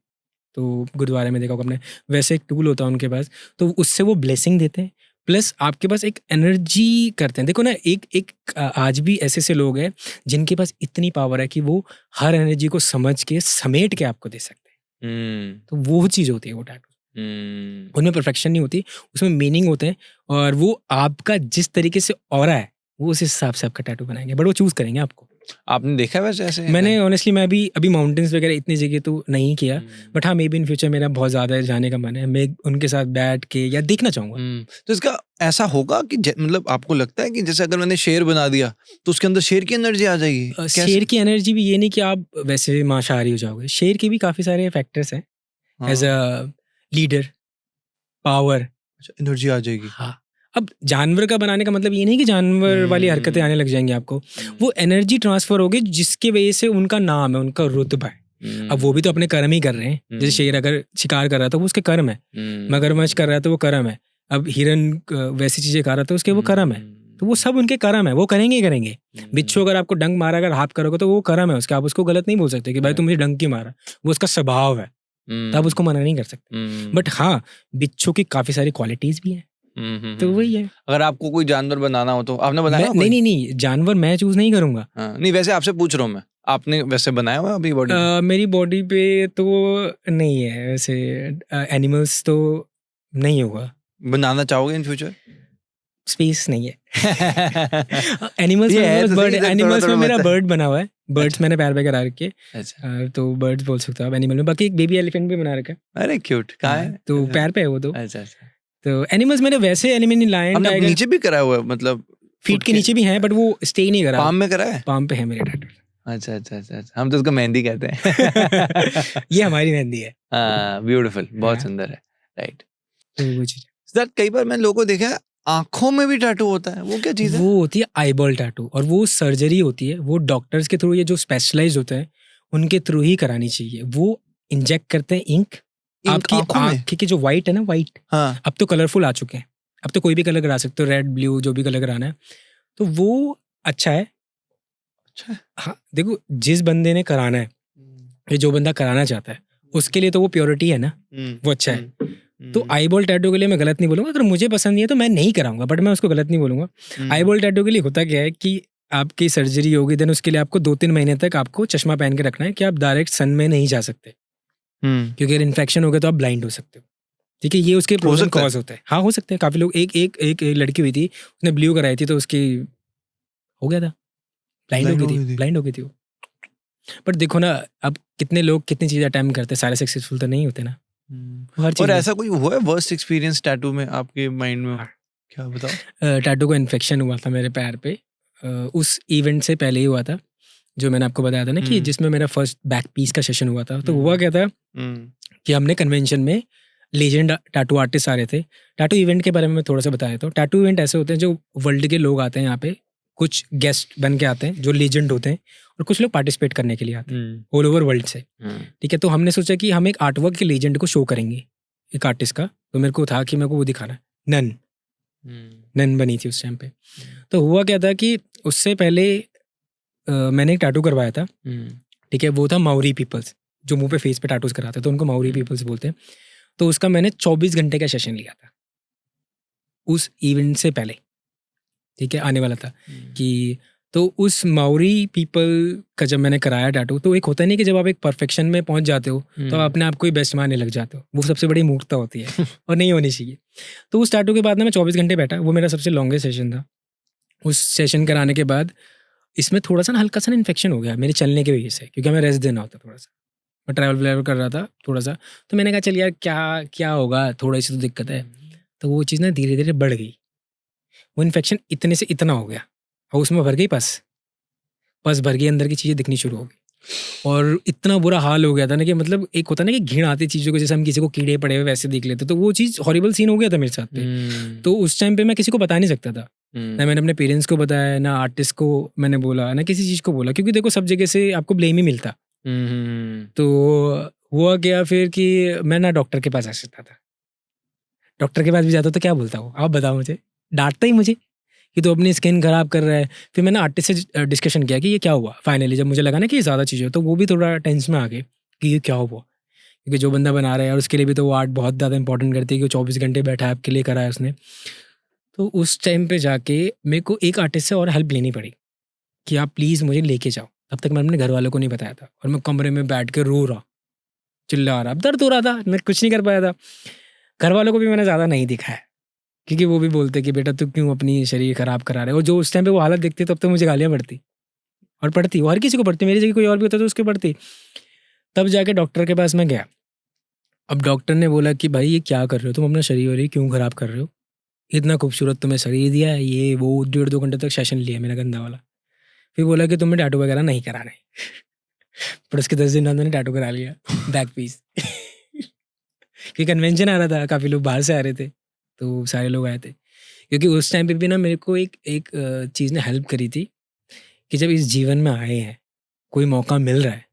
Speaker 2: तो गुरुद्वारे में देखा होगा आपने, वैसे एक टूल होता है उनके पास, तो उससे वो ब्लेसिंग देते हैं। प्लस आपके पास एक एनर्जी करते हैं। देखो ना, आज भी ऐसे से लोग हैं जिनके पास इतनी पावर है कि वो हर एनर्जी को समझ के समेट के आपको दे सकते हैं। तो वो चीज़ होती है वो टैटू। उनमें परफेक्शन नहीं होती, उसमें मीनिंग होते हैं। और वो आपका जिस तरीके से ऑरा है, वो उस हिसाब से आपका टैटू बनाएंगे, बट वो चूज करेंगे आपको।
Speaker 1: आपने देखा है वैसे ऐसे?
Speaker 2: मैंने ऑनेस्टली मैं अभी माउंटेन्स वगैरह इतनी जगह तो नहीं किया, बट हाँ, मे बी इन फ्यूचर मेरा बहुत ज़्यादा जाने का मन है। मैं उनके साथ बैठ के या देखना चाहूँगा।
Speaker 1: तो इसका ऐसा होगा कि मतलब आपको लगता है कि जैसे अगर मैंने शेर बना दिया तो उसके अंदर शेर की एनर्जी आ जाएगी?
Speaker 2: शेर की एनर्जी भी, ये नहीं कि आप वैसे मांसाहारी हो जाओगे। शेर के भी काफ़ी सारे फैक्टर्स हैं, as a leader, power.
Speaker 1: Energy आ जाएगी।
Speaker 2: हाँ, अब जानवर का बनाने का मतलब ये नहीं कि जानवर वाली हरकतें आने लग जाएंगी आपको। वो एनर्जी ट्रांसफर होगी जिसके वजह से उनका नाम है, उनका रुतबा है। अब वो भी तो अपने कर्म ही कर रहे हैं। जैसे शेर अगर शिकार कर रहा है तो वो उसके कर्म है, मगरमच्छ कर रहा है तो वो कर्म है, अब हिरन वैसी चीजें खा रहा था उसके वो कर्म है। तो वो सब उनके कर्म है, वो करेंगे ही करेंगे। बिच्छू अगर आपको डंक मारा, अगर हाथ करोगे तो वो कर्म है उसका, आप उसको गलत नहीं बोल सकते कि भाई तुम मुझे डंक क्यों मारा। वो उसका स्वभाव है, तो आप उसको मना नहीं कर सकते। बट हाँ, बिच्छू की काफी सारी क्वालिटीज भी हैं, तो वही है।
Speaker 1: अगर आपको कोई जानवर बनाना हो तो आपने बनाया
Speaker 2: मैं, नहीं, जानवर मैं चूज नहीं करूंगा।
Speaker 1: नहीं, वैसे आपसे पूछ रहा हूँ मैं, आपने वैसे बनाया हुआ अभी बॉडी?
Speaker 2: मेरी बॉडी पे तो नहीं है वैसे, एनिमल्स तो नहीं होगा।
Speaker 1: बनाना चाहोगे इन फ्यूचर?
Speaker 2: स्पेस नहीं है। एनिमल्स
Speaker 1: ये
Speaker 2: में
Speaker 1: है
Speaker 2: बस
Speaker 1: तो
Speaker 2: बर्ड,
Speaker 1: सही,
Speaker 2: एनिमल्स में
Speaker 1: थोड़ा
Speaker 2: मेरा
Speaker 1: बता।
Speaker 2: बर्ड बना हुआ है। बर्ड्स
Speaker 1: अच्छा।
Speaker 2: मैंने पैर पे करा रखे,
Speaker 1: अच्छा।
Speaker 2: तो बर्ड्स बोल सकते हो आप एनिमल में। बाकी एक बेबी एलिफेंट भी बना रखा है।
Speaker 1: अरे क्यूट, कहाँ है?
Speaker 2: तो पैर पे है वो तो।
Speaker 1: अच्छा अच्छा।
Speaker 2: तो एनिमल्स मैंने वैसे एनिमल, लायन,
Speaker 1: हमने
Speaker 2: टाइगर,
Speaker 1: नीचे भी करा हुआ है, मतलब
Speaker 2: फीट के नीचे भी हैं, बट वो स्टे नहीं करा।
Speaker 1: पाम में करा है?
Speaker 2: पाम पे है मेरे टैटू।
Speaker 1: अच्छा अच्छा अच्छा अच्छा, हम तो उसको मेहंदी कहते हैं।
Speaker 2: ये हमारी मेहंदी है।
Speaker 1: हाँ, ब्यूटीफुल, बहुत
Speaker 2: हाँ।
Speaker 1: सुंदर है। राइट।
Speaker 2: तो वो चीज,
Speaker 1: सर कई बार मैंने लोगों को देखा है आंखों में भी टैटू होता है, वो क्या चीज है?
Speaker 2: वो होती है आईबॉल टैटू, और वो सर्जरी होती है। वो डॉक्टर्स के थ्रू, ये जो स्पेशलाइज होते हैं उनके थ्रू ही करानी चाहिए। वो इंजेक्ट करते हैं इंक आपकी
Speaker 1: आंखों में?
Speaker 2: आंखें की जो वाइट है ना, वाइट,
Speaker 1: हाँ।
Speaker 2: अब तो कलरफुल आ चुके हैं, अब तो कोई भी कलर करा सकते हो, रेड, ब्लू, जो भी कलर कराना है। तो वो अच्छा है।
Speaker 1: अच्छा।
Speaker 2: हाँ, देखो, जिस बंदे ने कराना है, ये जो बंदा कराना चाहता है, उसके लिए तो वो प्योरिटी है ना, वो अच्छा है। तो आईबॉल टैटू के लिए मैं गलत नहीं बोलूंगा। अगर मुझे पसंद नहीं है तो मैं नहीं कराऊंगा, बट मैं उसको गलत नहीं बोलूंगा। आईबॉल टैटू के लिए होता क्या है कि आपकी सर्जरी होगी, देन उसके लिए आपको 2-3 महीने तक आपको चश्मा पहन के रखना है कि आप डायरेक्ट सन में नहीं जा सकते, क्योंकि अगर इन्फेक्शन हो गया तो आप ब्लाइंड हो सकते हो। ठीक है, ये उसके प्रोज एंड कॉज होते हैं। हाँ, हो सकते हैं। काफी लोग, एक लड़की हुई थी, उसने ब्लू कराई थी तो उसकी हो गया था, ब्लाइंड हो गई थी वो। बट देखो ना, अब कितने लोग कितनी चीजें अटेम्प्ट करते हैं, सारे सक्सेसफुल तो नहीं होते ना। हर चीज
Speaker 1: और
Speaker 2: में।
Speaker 1: ऐसा कोई हुआ है वर्स्ट एक्सपीरियंस टैटू में आपके माइंड में?
Speaker 2: हाँ।
Speaker 1: क्या बताओ?
Speaker 2: टैटू को इन्फेक्शन हुआ था मेरे पैर पे, उस इवेंट से पहले ही हुआ था, जो मैंने आपको बताया था ना कि जिसमें मेरा फर्स्ट बैक पीस का सेशन हुआ था। तो हुआ क्या था कि हमने कन्वेंशन में लेजेंड टैटू आर्टिस्ट आ रहे थे। टैटू इवेंट के बारे में मैं थोड़ा सा बताया था। टैटू इवेंट ऐसे होते हैं जो वर्ल्ड के लोग आते हैं यहाँ पे, कुछ गेस्ट बन के आते हैं जो लेजेंड होते हैं, और कुछ लोग पार्टिसिपेट करने के लिए आते हैं ऑल ओवर वर्ल्ड से। ठीक है, तो हमने सोचा कि हम एक आर्टवर्क के लेजेंड को शो करेंगे, एक आर्टिस्ट का। तो मेरे को था कि मेरे को वो दिखाना है, नन बनी थी उस टाइम पे। तो हुआ क्या था कि उससे पहले मैंने एक टैटू करवाया था। ठीक है, वो था माउरी पीपल्स, जो मुंह पे फेस पे टैटूज कराते हैं, तो उनको माउरी पीपल्स बोलते हैं। तो उसका मैंने 24 घंटे का सेशन लिया था उस इवेंट से पहले। ठीक है, आने वाला था कि तो उस माउरी पीपल का जब मैंने कराया टैटू, तो एक होता नहीं कि जब आप एक परफेक्शन में पहुंच जाते हो तो आप अपने आप को ही बेस्ट मानने लग जाते हो, वो सबसे बड़ी मूर्खता होती है और नहीं होनी चाहिए। तो उस टैटू के बाद ना मैं 24 घंटे बैठा, वो मेरा सबसे लॉन्गेस्ट सेशन था। उस सेशन कराने के बाद इसमें थोड़ा सा ना हल्का सा ना इन्फेक्शन हो गया मेरे चलने की वजह से, क्योंकि हमें रेस्ट देना होता थोड़ा सा, मैं ट्रैवल कर रहा था थोड़ा सा। तो मैंने कहा चल यार क्या क्या होगा, थोड़ी सी तो दिक्कत है। तो वो चीज़ ना धीरे धीरे बढ़ गई, वो इन्फेक्शन इतने से इतना हो गया और उसमें भर गई पस भर गई, अंदर की चीज़ें दिखनी शुरू हो गई और इतना बुरा हाल हो गया था ना कि मतलब एक होता ना कि घिन आती चीज़ों को, जैसे हम किसी को कीड़े पड़े हुए वैसे देख लेते, तो वो चीज़ हॉरिबल सीन हो गया था मेरे साथ पे। तो उस टाइम पे मैं किसी को बता नहीं सकता था, ना मैंने अपने पेरेंट्स को बताया, ना आर्टिस्ट को मैंने बोला, ना किसी चीज़ को बोला, क्योंकि देखो सब जगह से आपको ब्लेम ही मिलता। तो हुआ क्या फिर कि मैं ना डॉक्टर के पास आ सकता था, डॉक्टर के पास भी जाता तो क्या बोलता हूँ, आप बताओ मुझे, डांटता ही मुझे कि तो अपनी स्किन खराब कर रहा है। फिर मैंने आर्टिस्ट से डिस्कशन किया कि ये क्या हुआ। फाइनली जब मुझे लगा ना कि ये ज़्यादा चीज़ है, तो वो भी थोड़ा टेंस में आ गए कि ये क्या हुआ, क्योंकि जो बंदा बना रहा है और उसके लिए भी तो वो आर्ट बहुत ज़्यादा इंपॉर्टेंट करती है कि 24 घंटे बैठा है आपके लिए, करा है उसने। तो उस टाइम पे जाके मेरे को एक आर्टिस्ट से और हेल्प लेनी पड़ी कि आप प्लीज़ मुझे लेके जाओ। तब तक मैं अपने घर वालों को नहीं बताया था और मैं कमरे में बैठ के रो रहा, चिल्ला रहा, दर्द हो रहा था, मैं कुछ नहीं कर पाया था। घर वालों को भी मैंने ज़्यादा नहीं दिखाया, क्योंकि वो भी बोलते कि बेटा तू क्यों अपनी शरीर खराब करा रहे हो। और जो उस टाइम पे वो हालत देखती तब तो मुझे गालियाँ पड़ती, और पड़ती, वो हर किसी को पड़ती, मेरी जगह कोई और भी होता तो उसके पड़ती। तब जाके डॉक्टर के पास मैं गया। अब डॉक्टर ने बोला कि भाई ये क्या कर रहे हो तुम, अपना शरीर वरीर क्यों खराब कर रहे हो, इतना खूबसूरत तुम्हें शरीर दिया है, ये वो 1.5-2 घंटे तक सेशन लिया मेरा गंदा वाला। फिर बोला कि तुम्हें टैटू वगैरह नहीं कराना है। पर उसके 10 दिन बाद मैंने टैटू करा लिया, बैक पीस। कि कन्वेंशन आ रहा था, काफ़ी लोग बाहर से आ रहे थे, तो सारे लोग आए थे। क्योंकि उस टाइम पे भी ना मेरे को एक चीज़ ने हेल्प करी थी कि जब इस जीवन में आए हैं, कोई मौका मिल रहा है,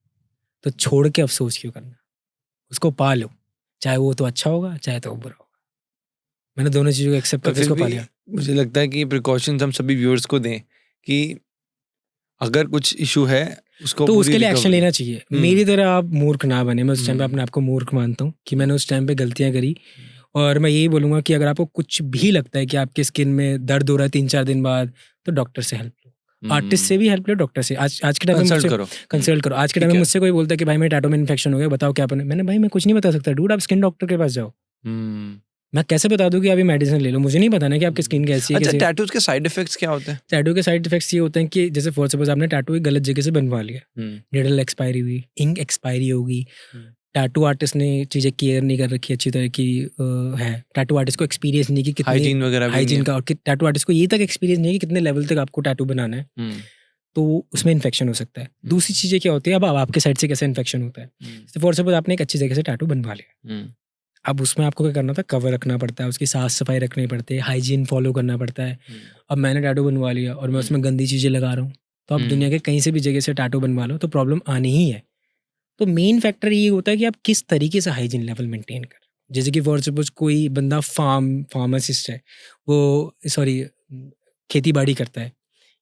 Speaker 2: तो छोड़ के अफसोस क्यों करना, उसको पा लो, चाहे वो तो अच्छा होगा चाहे तो वो बुरा होगा। मैंने दोनों चीज़ों को एक्सेप्ट
Speaker 1: पर
Speaker 2: करके
Speaker 1: फिर
Speaker 2: उसको पा
Speaker 1: भी
Speaker 2: लिया।
Speaker 1: मुझे लगता है कि प्रिकॉशंस हम सभी व्यूअर्स को दें कि अगर कुछ इशू है उसको
Speaker 2: तो
Speaker 1: पूरी
Speaker 2: उसके लिए एक्शन
Speaker 1: रिकवरी।
Speaker 2: लेना चाहिए। मेरी तरह आप मूर्ख ना बने। मैं उस टाइम पे अपने आप को मूर्ख मानता हूँ कि मैंने उस टाइम पे गलतियाँ करी। और मैं यही बोलूँगा कि अगर आपको कुछ भी लगता है कि आपके स्किन में दर्द हो रहा है 3-4 दिन बाद, तो डॉक्टर से हेल्प लो, आर्टिस्ट से भी हेल्प लो, डॉक्टर से। आज के टाइम में
Speaker 1: कंसल्ट
Speaker 2: मुझसे
Speaker 1: करो।
Speaker 2: कंसल्ट करो। आज के टाइम
Speaker 1: ठीक
Speaker 2: में
Speaker 1: है।
Speaker 2: मुझसे कोई बोलता है कि भाई मेरे टैटू में इन्फेक्शन हो गया, बताओ क्या बने। मैंने भाई मैं कुछ नहीं बता सकता डूड, आप स्किन डॉक्टर के पास जाओ। मैं कैसे बता दूं कि आप ये मेडिसिन ले लो, मुझे नहीं पता ना कि आपकी स्किन कैसी है।
Speaker 1: अच्छा,
Speaker 2: कैसी
Speaker 1: टैटूज के साइड इफेक्ट्स क्या होते हैं?
Speaker 2: टैटू के साइड इफेक्ट्स ये होते हैं कि जैसे फॉर सपोज आपने टैटू एक गलत जगह से बनवा लिया, निडल एक्सपायरी हुई, इंक एक्सपायरी होगी, टैटू आर्टिस्ट ने चीज़ें केयर नहीं कर रखी अच्छी तरह की, है टैटू आर्टिस्ट को एक्सपीरियंस नहीं कि कितनी
Speaker 1: हाइजीन वगैरह भी नहीं
Speaker 2: हाइजीन
Speaker 1: है।
Speaker 2: का, और टैटू आर्टिस्ट को ये तक एक्सपीरियंस नहीं है कि कितने लेवल तक आपको टैटू बनाना है, तो उसमें इन्फेक्शन हो सकता है। दूसरी चीज़ें क्या होती है, अब आपके साइड से कैसे इन्फेक्शन होता है। जैसे फॉर सपोज आपने एक अच्छी जगह से टैटू बनवा लिया, अब उसमें आपको क्या करना था, कवर रखना पड़ता है, उसकी साफ सफाई रखनी पड़ती है, हाइजीन फॉलो करना पड़ता है। अब मैंने टैटू बनवा लिया और मैं उसमें गंदी चीज़ें लगा रहा हूँ, तो अब दुनिया के कहीं से भी जगह से टैटू बनवा लो तो प्रॉब्लम आनी ही है। तो मेन फैक्टर ये होता है कि आप किस तरीके से हाइजीन लेवल मेंटेन कर। जैसे कि फॉर सपोज कोई बंदा फार्मासिस्ट है, वो सॉरी खेती बाड़ी करता है,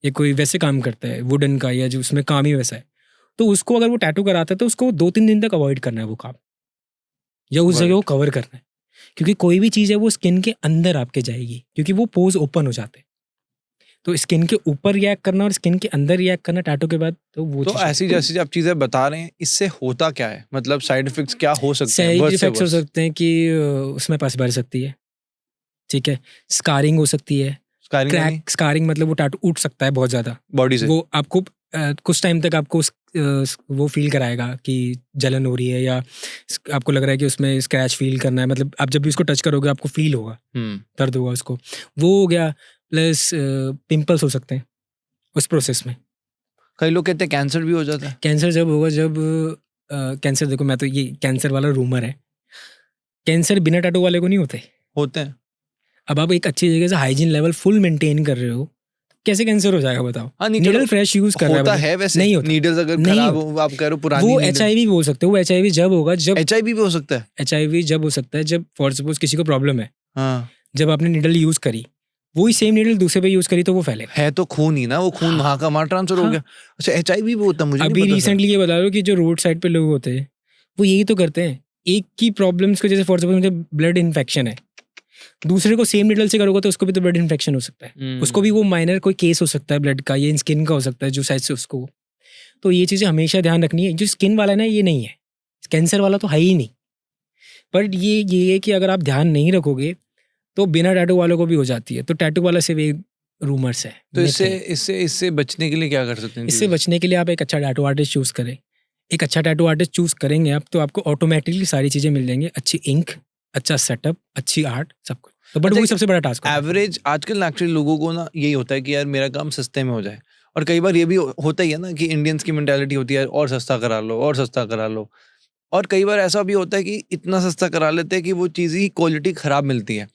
Speaker 2: या कोई वैसे काम करता है वुडन का, या जो उसमें काम ही वैसा है, तो उसको अगर वो टैटू कराता है तो उसको 2-3 दिन तक अवॉइड करना है वो काम, या उस जगह को कवर करना है। क्योंकि कोई भी चीज़ है वो स्किन के अंदर आपके जाएगी, क्योंकि वो पोज ओपन हो जाते हैं। तो स्किन के ऊपर रिएक्ट करना और स्किन के अंदर रिएक्ट करना टैटू के बाद, तो वो
Speaker 1: तो ऐसी जैसी आप चीजें बता रहे हैं, इससे होता क्या है, मतलब साइड इफेक्ट्स क्या हो सकते हैं?
Speaker 2: साइड इफेक्ट्स हो सकते हैं कि उसमें पस भर सकती है, ठीक है, स्कारिंग हो सकती है, क्रैक स्कारिंग मतलब वो टैटू उठ सकता है बहुत ज़्यादा
Speaker 1: बॉडी से,
Speaker 2: वो आपको कुछ टाइम तक आपको वो फील कराएगा कि जलन हो रही है, या आपको लग रहा है कि उसमें स्क्रैच फील करना है, मतलब आप जब भी उसको टच करोगे आपको फील होगा, दर्द होगा उसको, वो हो गया। प्लस पिंपल्स हो सकते हैं उस प्रोसेस में।
Speaker 1: कई लोग कहते हैं कैंसर भी हो जाता है।
Speaker 2: कैंसर जब होगा, जब कैंसर, देखो मैं तो ये कैंसर वाला रूमर है, कैंसर बिना टैटू वाले को नहीं
Speaker 1: होते हैं।
Speaker 2: अब आप एक अच्छी जगह से हाइजीन लेवल फुल मेंटेन कर रहे हो, कैसे कैंसर हो जाएगा बताओ।
Speaker 1: हाँ,
Speaker 2: नीडल फ्रेश यूज कर रहा
Speaker 1: होता है वैसे,
Speaker 2: नहीं होता।
Speaker 1: नीडल्स अगर
Speaker 2: नहीं
Speaker 1: खराब हो, आप कह रहे हो पुरानी
Speaker 2: वो
Speaker 1: नीडल,
Speaker 2: HIV बोल सकते हो। वो HIV जब होगा, जब
Speaker 1: HIV भी हो सकता है।
Speaker 2: HIV जब हो सकता है जब फॉर सपोज किसी को प्रॉब्लम है,
Speaker 1: हाँ,
Speaker 2: जब आपने नीडल यूज करी, वही सेम नीडल दूसरे पे यूज करी तो वो फैलेगा।
Speaker 1: है तो खून ही ना, वो खून वहां का वहां ट्रांसफर हो गया। अच्छा, HIV भी होता है, मुझे
Speaker 2: अभी
Speaker 1: नहीं पता
Speaker 2: रिसेंटली ये बता रहा हूँ कि जो रोड साइड पे लोग होते हैं वो यही तो करते हैं। एक की प्रॉब्लम्स को, जैसे फॉर सपोज मुझे ब्लड इन्फेक्शन है, दूसरे को सेम नीडल से करोगे तो उसको भी तो ब्लड इन्फेक्शन हो सकता है, उसको भी वो माइनर कोई केस हो सकता है ब्लड का, ये स्किन का हो सकता है जो साइड से उसको। तो ये चीज़ें हमेशा ध्यान रखनी है। जो स्किन वाला है ना, ये नहीं है, कैंसर वाला तो है ही नहीं, बट ये है कि अगर आप ध्यान नहीं रखोगे तो बिना टैटू वालों को भी हो जाती है। तो टैटू वाला से भी रूमर्स है।
Speaker 1: तो
Speaker 2: myth
Speaker 1: इससे
Speaker 2: है।
Speaker 1: इससे इससे बचने के लिए क्या कर सकते हैं?
Speaker 2: इससे बचने के लिए आप एक अच्छा टैटू आर्टिस्ट चूज करें। एक अच्छा टैटू आर्टिस्ट चूज करेंगे आप तो आपको ऑटोमेटिकली सारी चीजें मिल जाएंगी, अच्छी इंक, अच्छा सेटअप, अच्छी आर्ट, सब कुछ। तो बट
Speaker 1: अच्छा,
Speaker 2: वही सबसे बड़ा टास्क है।
Speaker 1: एवरेज आजकल एक्चुअली लोगों को ना यही होता है कि यार मेरा काम सस्ते में हो जाए, और कई बार ये भी होता ही है ना कि इंडियंस की मेंटालिटी होती है और सस्ता करा लो और सस्ता करा लो, और कई बार ऐसा भी होता है कि इतना सस्ता करा लेते हैं कि वो चीज़ ही क्वालिटी खराब मिलती है।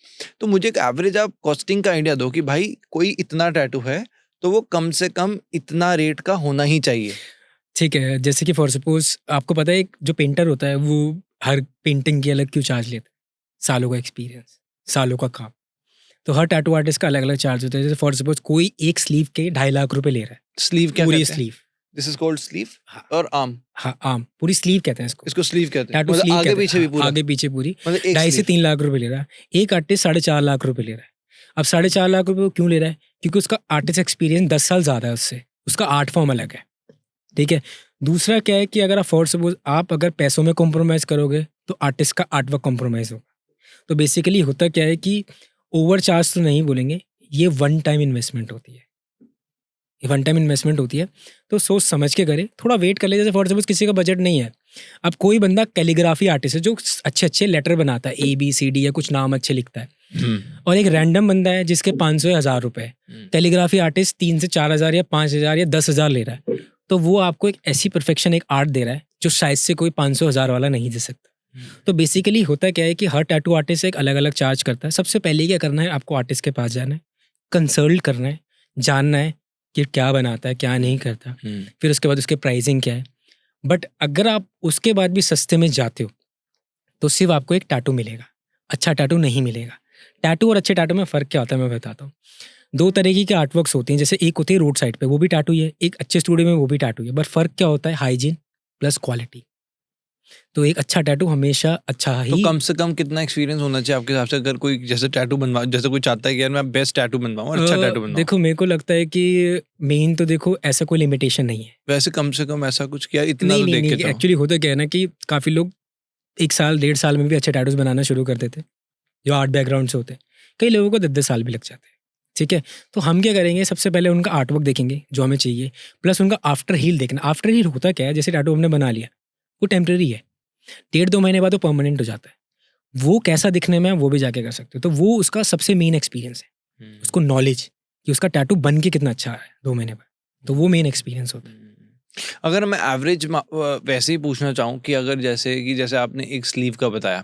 Speaker 1: तो मुझे एक एवरेज आप कॉस्टिंग का आइडिया दो कि भाई कोई इतना टैटू है तो वो कम से कम इतना रेट का होना ही चाहिए।
Speaker 2: ठीक है, जैसे कि फॉर सपोज आपको पता है एक जो पेंटर होता है वो हर पेंटिंग की अलग क्यों चार्ज लेता है? सालों का एक्सपीरियंस, सालों का काम। तो हर टैटू आर्टिस्ट का अलग अलग चार्ज होता है। जैसे फॉर सपोज कोई एक स्लीव के 2.5 लाख रुपए ले रहा है,
Speaker 1: स्लीव क्या
Speaker 2: पूरी
Speaker 1: कहते हैं?
Speaker 2: Sleeve.
Speaker 1: This is called sleeve
Speaker 2: हाँ,
Speaker 1: और आर्म।
Speaker 2: हाँ, आर्म पूरी स्लीव कहते हैं इसको।
Speaker 1: इसको स्लीव कहते हैं,
Speaker 2: टैटू
Speaker 1: मतलब
Speaker 2: स्लीव
Speaker 1: आगे
Speaker 2: कहते हैं।
Speaker 1: पीछे भी
Speaker 2: हाँ,
Speaker 1: पूरा,
Speaker 2: आगे पीछे पूरी।
Speaker 1: मतलब एक
Speaker 2: 2.5 से
Speaker 1: स्लीव।
Speaker 2: 3 लाख रुपए ले रहा है। एक आर्टिस्ट 4.5 लाख रुपए ले रहा है। अब 4.5 लाख रुपए वो क्यों ले रहा है? क्योंकि उसका आर्टिस्ट एक्सपीरियंस 10 साल ज़्यादा है उससे, उसका आर्ट फॉर्म अलग है। ठीक है। दूसरा क्या है कि अगर आप फॉर सपोज आप अगर पैसों में कॉम्प्रोमाइज़ करोगे तो आर्टिस्ट का आर्ट वर्क कॉम्प्रोमाइज़ होगा। तो बेसिकली होता क्या है कि ओवर चार्ज तो नहीं बोलेंगे, ये वन टाइम इन्वेस्टमेंट होती है। ये वन टाइम इन्वेस्टमेंट होती है, तो सोच समझ के करे, थोड़ा वेट कर ले। जैसे फॉर सपोज किसी का बजट नहीं है, अब कोई बंदा कैलीग्राफी आर्टिस्ट है जो अच्छे अच्छे लेटर बनाता है, ABCD या कुछ नाम अच्छे लिखता है, और एक रैंडम बंदा है जिसके 500 या 1000 रुपए है। कैलीग्राफी आर्टिस्ट 3 से 4 हज़ार या 5 हज़ार या 10 हज़ार ले रहा है, तो वो आपको एक ऐसी परफेक्शन, एक आर्ट दे रहा है जो शायद से कोई 500 हज़ार वाला नहीं दे सकता। तो बेसिकली होता क्या है कि हर टैटू आर्टिस्ट एक अलग अलग चार्ज करता है। सबसे पहले क्या करना है, आपको आर्टिस्ट के पास जाना है, कंसल्ट करना है, जानना है कि क्या बनाता है, क्या नहीं करता, फिर उसके बाद उसके प्राइसिंग क्या है। बट अगर आप उसके बाद भी सस्ते में जाते हो तो सिर्फ आपको एक टैटू मिलेगा, अच्छा टैटू नहीं मिलेगा। टैटू और अच्छे टैटू में फ़र्क क्या होता है मैं बताता हूँ। 2 तरीके के आर्टवर्क्स होती हैं। जैसे एक होती है रोड साइड पे, वो भी टैटू ही है, एक अच्छे स्टूडियो में वो भी टैटू है। बट फ़र्क क्या होता है? Hygiene plus quality. तो एक अच्छा टैटू हमेशा अच्छा
Speaker 1: तो
Speaker 2: ही।
Speaker 1: कम से कम कितना एक्सपीरियंस होना चाहिए आपके हिसाब से, अगर कोई जैसे टैटू बनवा, जैसे कोई चाहता है कि यार मैं बेस्ट टैटू बनवाऊं और अच्छा टैटू बनवाऊं?
Speaker 2: देखो मेरे को लगता है कि मेन तो देखो ऐसा कोई लिमिटेशन नहीं है।
Speaker 1: वैसे कम से कम ऐसा कुछ किया, इतना
Speaker 2: नहीं
Speaker 1: तो
Speaker 2: नहीं
Speaker 1: देख के
Speaker 2: नहीं,
Speaker 1: चलो।
Speaker 2: एक्चुअली होता क्या है ना कि काफ़ी लोग 1 साल 1.5 साल में भी अच्छे टैटूज बनाना शुरू कर देते हैं, जो आर्ट बैकग्राउंड से होते हैं। कई लोगों को 10-10 साल भी लग जाते हैं। ठीक है, तो हम क्या करेंगे, सबसे पहले उनका आर्ट वर्क देखेंगे जो हमें चाहिए, प्लस उनका आफ्टर हील देखना। आफ्टर हील होता क्या है, जैसे टैटू हमने बना लिया वो टेम्प्रेरी है, 1.5-2 महीने बाद वो परमानेंट हो जाता है। वो कैसा दिखने में है वो भी जाके कर सकते हो। तो वो उसका सबसे मेन एक्सपीरियंस है, उसको नॉलेज कि उसका टैटू बन के कितना अच्छा है 2 महीने बाद, तो वो मेन एक्सपीरियंस होता है।
Speaker 1: अगर मैं एवरेज वैसे ही पूछना चाहूँ कि अगर जैसे आपने एक स्लीव का बताया,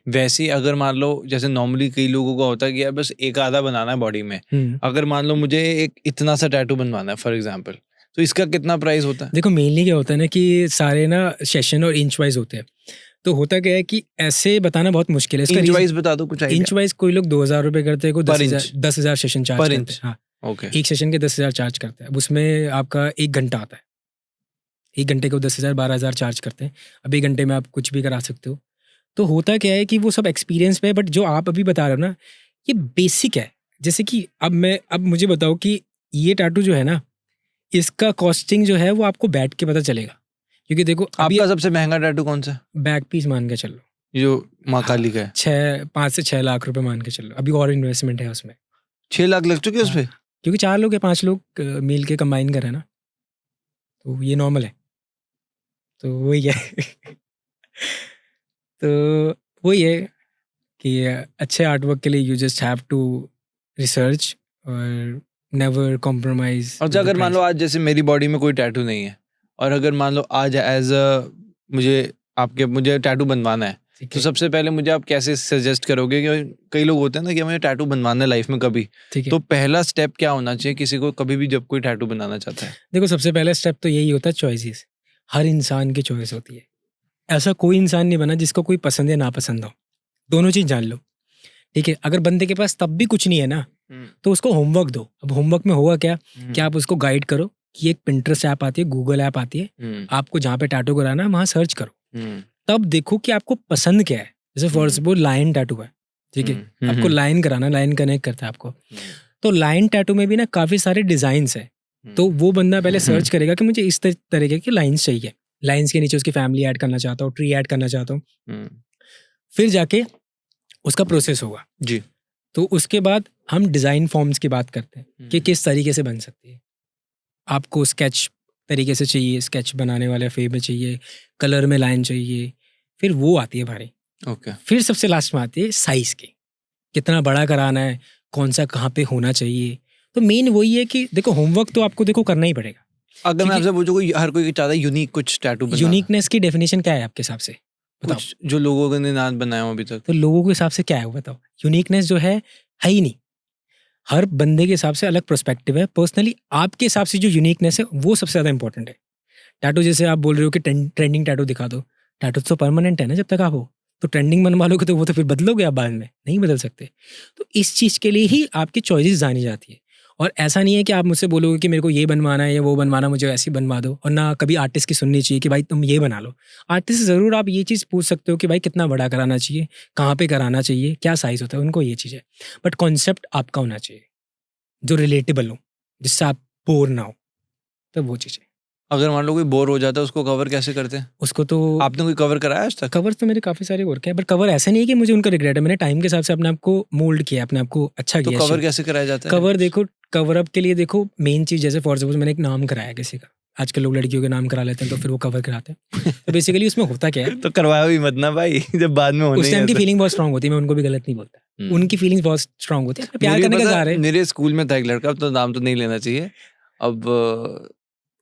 Speaker 1: वैसे ही अगर मान लो जैसे नॉर्मली कई लोगों का होता है कि यार बस एक आधा बनाना है बॉडी में, अगर मान लो मुझे एक इतना सा टैटू बनवाना है फॉर एग्जांपल, तो इसका कितना प्राइस होता है?
Speaker 2: देखो मेनली क्या होता है ना कि सारे ना सेशन और इंच वाइज होते हैं। तो होता क्या है कि ऐसे बताना बहुत मुश्किल है। इसका
Speaker 1: इंच वाइज बता दो कुछ
Speaker 2: इंच
Speaker 1: आइडिया।
Speaker 2: वाइज कोई लोग 2,000 रुपये करते हैं, कोई
Speaker 1: पर
Speaker 2: 10,000 सेशन चार्ज
Speaker 1: पर
Speaker 2: करते
Speaker 1: इंच?
Speaker 2: हैं। हाँ,
Speaker 1: ओके।
Speaker 2: एक सेशन के 10,000 चार्ज करते हैं। अब उसमें आपका 1 घंटा आता है, 1 घंटे को 10,000 12,000 चार्ज करते हैं। अब 1 घंटे में आप कुछ भी करा सकते हो। तो होता क्या है कि वो सब एक्सपीरियंस पे है, बट जो आप अभी बता रहे हो ना ये बेसिक है। जैसे कि अब मुझे बताओ कि ये टैटू जो है ना, इसका कॉस्टिंग जो है वो आपको बैठ के पता चलेगा। क्योंकि देखो अभी
Speaker 1: आपका सबसे महंगा टैटू कौन सा है?
Speaker 2: बैक पीस मान के चलो,
Speaker 1: जो माँ काली का है।
Speaker 2: 5 से 6 लाख रुपए मान के चलो। अभी और इन्वेस्टमेंट है उसमें।
Speaker 1: 6 लाख लग चुके उस पे?
Speaker 2: क्योंकि 4 लोग या 5 लोग मिल के कंबाइन कर रहे हैं ना, तो ये नॉर्मल है। तो वही है तो वही है कि अच्छे आर्टवर्क के लिए you just have to research और नेवर कॉम्प्रोमाइज।
Speaker 1: और अगर मान लो आज जैसे मेरी बॉडी में कोई टैटू नहीं है, और अगर मान लो आज एज मुझे टैटू बनवाना है, तो सबसे पहले मुझे आप कैसे सजेस्ट करोगे? कि कई लोग होते हैं ना कि हमें टैटू बनवाना है लाइफ में कभी, तो पहला स्टेप क्या होना चाहिए किसी को कभी भी जब कोई टैटू बनाना चाहता है?
Speaker 2: देखो सबसे पहला स्टेप तो यही होता है, चॉइसेस। हर इंसान की चॉइस होती है। ऐसा कोई इंसान नहीं बना जिसको कोई पसंद या नापसंद हो। दोनों चीज़ जान लो। ठीक है, अगर बंदे के पास तब भी कुछ नहीं है ना, तो उसको होमवर्क दो। अब होमवर्क में होगा क्या कि आप उसको गाइड करो कि एक पिंटरेस्ट ऐप आती है, गूगल ऐप आती है, आपको जहाँ पे टैटू कराना है वहाँ सर्च करो। तब देखो कि आपको पसंद क्या है। जैसे फॉर सपोज लायन टैटू है, ठीक है, आपको लाइन कराना, लाइन कनेक्ट करता है आपको। तो लाइन टैटू में भी ना काफ़ी सारे डिज़ाइंस है, तो वो बंदा पहले सर्च करेगा कि मुझे इस तरीके की लाइंस चाहिए, लाइंस के नीचे उसकी फैमिली ऐड करना चाहता हूँ, ट्री ऐड करना चाहता हूँ, फिर जाके उसका प्रोसेस होगा
Speaker 1: जी।
Speaker 2: तो उसके बाद हम डिज़ाइन फॉर्म्स की बात करते हैं कि किस तरीके से बन सकती है। आपको स्केच तरीके से चाहिए, स्केच बनाने वाले फे में चाहिए, कलर में लाइन चाहिए, फिर वो आती है भारी।
Speaker 1: ओके।
Speaker 2: फिर सबसे लास्ट में आती है साइज़ की, कितना बड़ा कराना है, कौन सा कहाँ पे होना चाहिए। तो मेन वही है कि देखो होमवर्क तो आपको देखो करना ही पड़ेगा।
Speaker 1: अगर मैं आपसे पूछूं, कोई हर कोई चाहता है यूनिक कुछ टैटू बनाना,
Speaker 2: यूनिकनेस की डेफिनेशन क्या है आपके हिसाब से, बताओ।
Speaker 1: कुछ जो लोगों ने ना बनाया हो अभी तक।
Speaker 2: तो लोगों के हिसाब से क्या है वो बताओ। यूनिकनेस जो है ही नहीं, हर बंदे के हिसाब से अलग पर्सपेक्टिव है। पर्सनली आपके हिसाब से जो यूनिकनेस है वो सबसे ज़्यादा इंपॉर्टेंट है। टैटू जैसे आप बोल रहे हो कि ट्रेंडिंग टैटू दिखा दो, टैटू तो परमानेंट है ना जब तक आप हो, तो ट्रेंडिंग बनवा लोगे तो वो तो फिर बदलोगे आप बाद में, नहीं बदल सकते। तो इस चीज़ के लिए ही आपकी चॉइसेस जानी जाती है। और ऐसा नहीं है कि आप मुझसे बोलोगे कि मेरे को ये बनवाना है या वो बनवाना, मुझे ऐसी बनवा दो। और ना कभी आर्टिस्ट की सुननी चाहिए कि भाई तुम ये बना लो। आर्टिस्ट से ज़रूर आप ये चीज़ पूछ सकते हो कि भाई कितना बड़ा कराना चाहिए, कहाँ पे कराना चाहिए, क्या साइज़ होता है, उनको ये चीज़ है। बट कॉन्सेप्ट आपका होना चाहिए जो रिलेटेबल हो, जिससे आप बोर ना हो, तब वो चीज़ है।
Speaker 1: अगर मान लो कोई बोर हो जाता है, उसको कवर कैसे करते हैं?
Speaker 2: उसको तो
Speaker 1: आपने कोई कवर कराया आज तक?
Speaker 2: कवर तो मेरे काफ़ी सारे हो रखे हैं, बट कवर ऐसा नहीं है कि मुझे उनका रिग्रेट है। मैंने टाइम के हिसाब से अपने आप को मोल्ड किया, अपने आप को अच्छा
Speaker 1: तो
Speaker 2: किया।
Speaker 1: कवर कैसे कराया जाता है?
Speaker 2: कवर देखो, कवर अप के लिए देखो मेन चीज़, जैसे फॉर सपोज मैंने एक नाम कराया किसी का, आजकल लोग लड़कियों के नाम करा लेते हैं तो फिर वो कवर कराते हैं। तो बेसिकली उसमें होता क्या है,
Speaker 1: तो करवाया भी मत ना भाई, जब बाद में होने
Speaker 2: उस
Speaker 1: ही
Speaker 2: टाइम की
Speaker 1: ऐसा।
Speaker 2: फीलिंग बहुत स्ट्रांग होती है, मैं उनको भी गलत नहीं बोलता। उनकी फीलिंग्स बहुत स्ट्रांग होती है, प्यार
Speaker 1: मेरे
Speaker 2: करने का
Speaker 1: पता
Speaker 2: गा रहे हैं।
Speaker 1: मेरे स्कूल में था एक लड़का, अब तो नाम तो नहीं लेना चाहिए। अब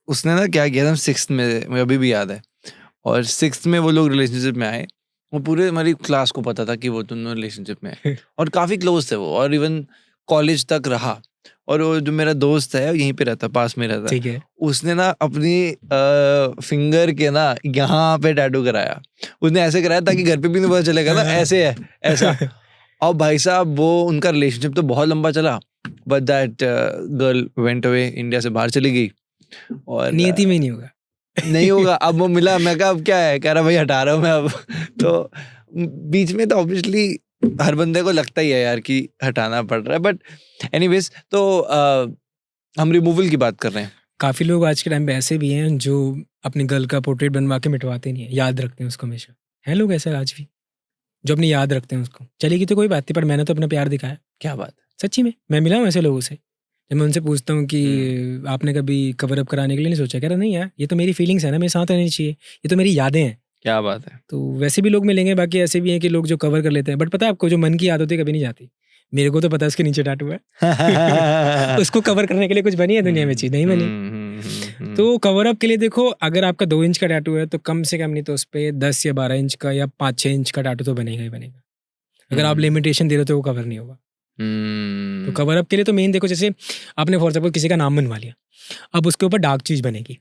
Speaker 1: उसने ना क्या किया था, 6th में, मुझे अभी भी याद है। और 6th में वो लोग रिलेशनशिप में आए, वो पूरे हमारी क्लास को पता था कि वो दोनों रिलेशनशिप में है और काफ़ी क्लोज थे वो, और इवन कॉलेज तक रहा। और वो जो मेरा दोस्त है यहीं पे रहता, पास में रहता,
Speaker 2: ठीक है,
Speaker 1: उसने ना अपनी फिंगर के ना यहाँ पे टैटू कराया। उसने ऐसे कराया ताकि घर पे भी नहीं पता चलेगा ना, ऐसे है ऐसा। और भाई साहब वो उनका रिलेशनशिप तो बहुत लंबा चला, but that girl went away, India से बाहर चली गई। और
Speaker 2: नियति में नहीं होगा।
Speaker 1: नहीं होगा। अब वो मिला, मैं कहा अब क्या है, कह रहा भाई हटा रहा हूँ मैं अब। तो बीच में तो ऑब्वियसली हर बंदे को लगता ही है यार कि हटाना पड़ रहा है, बट एनीवेज, तो हम रिमूवल की बात कर रहे हैं।
Speaker 2: काफ़ी लोग आज के टाइम पे ऐसे भी हैं जो अपनी गर्ल का पोर्ट्रेट बनवा के मिटवाते नहीं है, याद रखते हैं उसको हमेशा। हैं लोग ऐसे आज भी जो अपनी याद रखते हैं उसको। चलेगी तो कोई बात नहीं, पर मैंने तो अपना प्यार दिखाया।
Speaker 1: क्या बात है।
Speaker 2: सच्ची में मैं मिला हूँ ऐसे लोगों से। जब मैं उनसे पूछता हूँ कि आपने कभी कवर अप कराने के लिए नहीं सोचा, कह रहा नहीं यार, ये तो मेरी फीलिंग्स है ना, मेरे साथ रहनी चाहिए, ये तो मेरी यादें हैं।
Speaker 1: क्या बात है।
Speaker 2: तो वैसे भी लोग मिलेंगे, बाकी ऐसे भी हैं कि लोग जो कवर कर लेते हैं। बट पता है आपको, जो मन की याद होती है कभी नहीं जाती। मेरे को तो पता है उसके नीचे टैटू है। उसको कवर करने के लिए कुछ बनी है दुनिया में चीज, नहीं बनी। तो कवर अप के लिए देखो, अगर आपका 2 इंच का टैटू है तो कम से कम नहीं तो उस पर 10 या 12 इंच का या 5-6 इंच का टैटू तो बनेगा ही बनेगा। अगर आप लिमिटेशन दे रहे हो तो वो कवर नहीं होगा। तो कवर अप के लिए तो मेन देखो, जैसे आपने फॉर एग्जाम्पल किसी का नाम बनवा लिया, अब उसके ऊपर डार्क चीज बनेगी,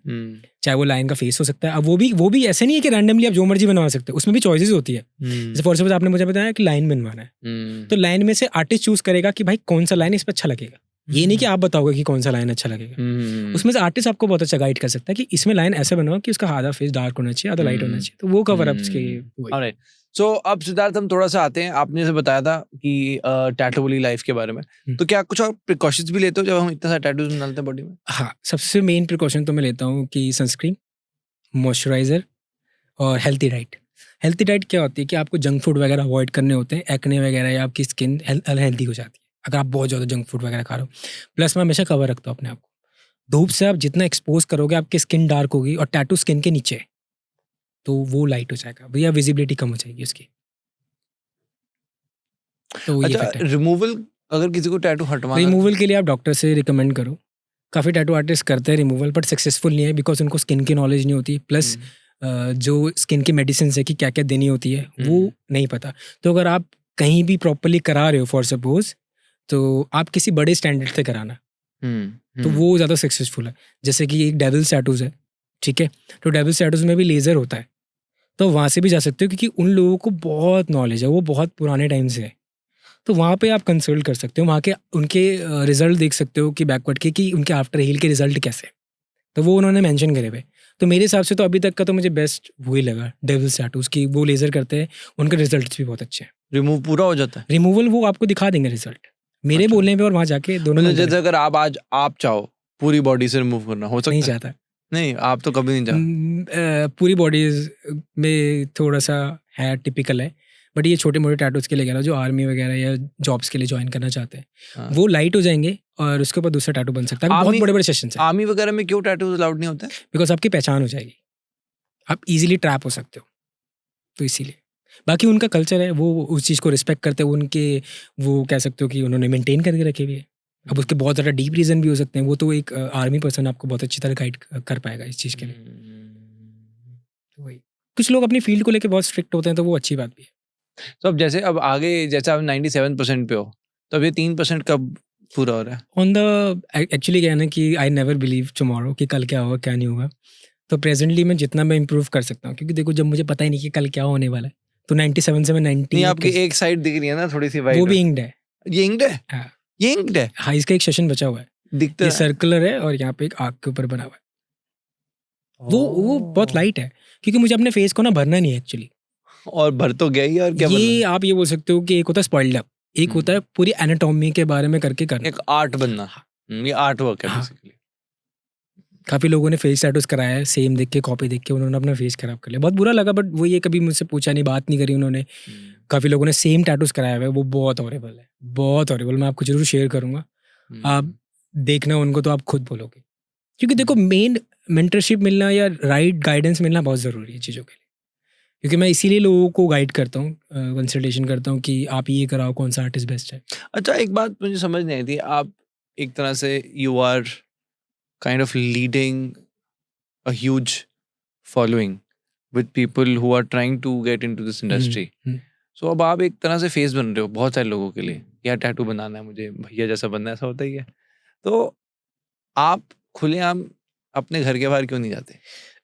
Speaker 2: चाहे वो लाइन का फेस हो सकता है। अब वो भी ऐसे नहीं है कि रैंडमली आप जो मर्जी बनवा सकते हो, उसमें भी चॉइसेस होती है। जैसे फॉर सपोज आपने मुझे बताया कि लाइन बनवाना है, तो लाइन में से आर्टिस्ट चूज करेगा कि भाई कौन सा लाइन इस पर अच्छा लगेगा। ये नहीं कि आप बताओगे कि कौन सा लाइन अच्छा लगेगा। उसमें से आर्टिस्ट आपको बहुत अच्छा गाइड कर सकता है कि इसमें लाइन ऐसे बनाओ कि उसका आधा फेस डार्क होना चाहिए, आधा लाइट होना चाहिए। तो वो कवर अप्स के।
Speaker 1: सो अब सिद्धार्थ हम थोड़ा सा आते हैं, आपने जैसे बताया था कि टैटू वाली लाइफ के बारे में, तो क्या कुछ और प्रिकॉशंस भी लेते हो जब हम इतना सारा टैटूज डालते हैं बॉडी में?
Speaker 2: हाँ, सबसे मेन प्रिकॉशन तो मैं लेता हूँ कि सनस्क्रीन, मॉइस्चराइजर और हेल्थी डाइट। हेल्थी डाइट क्या होती है कि आपको जंक फूड वगैरह अवॉइड करने होते हैं, एक्ने वगैरह, या आपकी स्किन अनहेल्दी हो जाती है अगर आप बहुत ज़्यादा जंक फूड वगैरह खा रहे हो। प्लस मैं हमेशा कवर रखता हूँ अपने आप को। धूप से आप जितना एक्सपोज करोगे आपकी स्किन डार्क होगी, और टैटू स्किन के नीचे है तो वो लाइट हो जाएगा भैया, विजिबिलिटी कम हो जाएगी उसकी। तो ये
Speaker 1: अच्छा, रिमूवल अगर किसी को टैटू हटवाना,
Speaker 2: रिमूवल के लिए आप डॉक्टर से रिकमेंड करो। काफ़ी टैटू आर्टिस्ट करते हैं रिमूवल, बट सक्सेसफुल नहीं है बिकॉज उनको स्किन की नॉलेज नहीं होती। प्लस जो स्किन की मेडिसिन है कि क्या क्या देनी होती है वो नहीं पता। तो अगर आप कहीं भी प्रॉपरली करा रहे हो फॉर सपोज, तो आप किसी बड़े स्टैंडर्ड से कराना, तो वो ज़्यादा सक्सेसफुल है। जैसे कि एक डेविल्स टैटूज है, ठीक है, तो डेविल्स टैटूज में भी लेज़र होता है, तो वहाँ से भी जा सकते हो क्योंकि उन लोगों को बहुत नॉलेज है, वो बहुत पुराने टाइम से है। तो वहाँ पे आप कंसल्ट कर सकते हो, वहाँ के उनके रिजल्ट देख सकते हो कि बैकवर्ड के, कि उनके आफ्टर हील के रिजल्ट कैसे, तो वो उन्होंने मेंशन करे हुए। तो मेरे हिसाब से तो अभी तक का तो मुझे बेस्ट वही लगा डेविल्स टैटूज की, वो लेज़र करते हैं, उनके रिजल्ट्स भी बहुत अच्छे हैं।
Speaker 1: रिमूव पूरा हो जाता है?
Speaker 2: रिमूवल वो आपको दिखा देंगे रिजल्ट, मेरे
Speaker 1: अच्छा।
Speaker 2: बोलने पे और वहाँ जाके दोनों में
Speaker 1: मतलब
Speaker 2: अंतर
Speaker 1: जैसे अगर आप आज आप चाहो पूरी बॉडी से रिमूव करना, हो
Speaker 2: है। नहीं
Speaker 1: सकता है?
Speaker 2: चाहता।
Speaker 1: नहीं, आप तो कभी नहीं चाहा।
Speaker 2: पूरी बॉडीज में थोड़ा सा है, टिपिकल है, बट ये छोटे मोटे टैटूज के लिए कह रहा हूँ, जो आर्मी वगैरह या जॉब्स के लिए ज्वाइन करना चाहते हैं,
Speaker 1: हाँ।
Speaker 2: वो लाइट हो जाएंगे और उसके ऊपर दूसरा टैटू बन सकता है। बहुत
Speaker 1: आर्मी
Speaker 2: बड़े बड़े सेशन है,
Speaker 1: आर्मी वगैरह में क्यों टैटूज अलाउड नहीं होते?
Speaker 2: बिकॉज आपकी पहचान हो जाएगी, आप इजीली ट्रैप हो सकते हो, तो इसीलिए। बाकी उनका कल्चर है, वो उस चीज़ को रिस्पेक्ट करते हैं, उनके वो कह सकते हो कि उन्होंने मेंटेन करके रखे हुए है। अब उसके बहुत ज़्यादा डीप रीज़न भी हो सकते हैं, वो तो एक आर्मी पर्सन आपको बहुत अच्छी तरह गाइड कर पाएगा इस चीज़ के लिए। तो वही, कुछ लोग अपनी फील्ड को लेकर बहुत स्ट्रिक्ट होते हैं, तो वो अच्छी बात भी है।
Speaker 1: तो अब जैसे अब आगे जैसे आप 97% पे हो, तो अब ये 3% कब पूरा हो रहा है?
Speaker 2: ऑन द एक्चुअली क्या है ना कि आई नेवर बिलीव टुमारो कि कल क्या होगा क्या नहीं होगा, तो प्रेजेंटली मैं जितना मैं इम्प्रूव कर सकता हूँ, क्योंकि देखो जब मुझे पता ही नहीं कि कल क्या होने वाला है, तो 97 से मैं 90
Speaker 1: नहीं, आपकी एक साइड दिख रही है ना थोड़ी सी वाइट,
Speaker 2: वो भी इंक्ड है।
Speaker 1: ये इंक्ड है?
Speaker 2: हाँ,
Speaker 1: ये इंक्ड है?
Speaker 2: हाँ, इसका एक सेशन बचा हुआ है,
Speaker 1: दिखता
Speaker 2: ये
Speaker 1: है।
Speaker 2: सर्कुलर है और यहाँ पे एक आग के ऊपर बना हुआ है। वो बहुत लाइट है, क्योंकि मुझे अपने फेस को ना भरना नहीं है एक्चुअली।
Speaker 1: और भर तो गया ही, और क्या
Speaker 2: ये
Speaker 1: बनना?
Speaker 2: आप ये बोल सकते हो कि एक होता है स्पॉइल्ड अप, एक होता है पूरी एनाटॉमी के बारे में करके करना।
Speaker 1: एक आर्ट बनना। ये आर्ट वर्क है
Speaker 2: हाँ।
Speaker 1: बेसिकली।
Speaker 2: काफ़ी लोगों ने फेस टैटूज कराया है, सेम देख के कॉपी देख के उन्होंने अपना फेस खराब कर लिया, बहुत बुरा लगा, बट वो ये कभी मुझसे पूछा नहीं, बात नहीं करी उन्होंने। काफ़ी लोगों ने सेम टैटूज कराया हुआ है, वो बहुत हॉरिबल है, बहुत हॉरिबल। मैं आपको जरूर शेयर करूंगा, आप देखना उनको तो आप खुद बोलोगे, क्योंकि देखो मेन मेंटरशिप मिलना या राइट गाइडेंस मिलना बहुत ज़रूरी है चीज़ों के लिए, क्योंकि मैं इसीलिए लोगों को गाइड करता हूँ, कंसल्टेशन करता हूँ कि आप ये कराओ, कौन सा आर्टिस्ट बेस्ट है।
Speaker 1: अच्छा, एक बात मुझे समझ नहीं आई थी, आप एक तरह से you are kind of leading a huge following with people who are trying to get into this industry. So अब आप एक तरह से फेस बन रहे हो बहुत सारे लोगों के लिए, यार टैटू बनाना है मुझे, भैया जैसा बनना है, ऐसा होता ही है। तो आप खुलेआम अपने घर के बाहर क्यों नहीं जाते?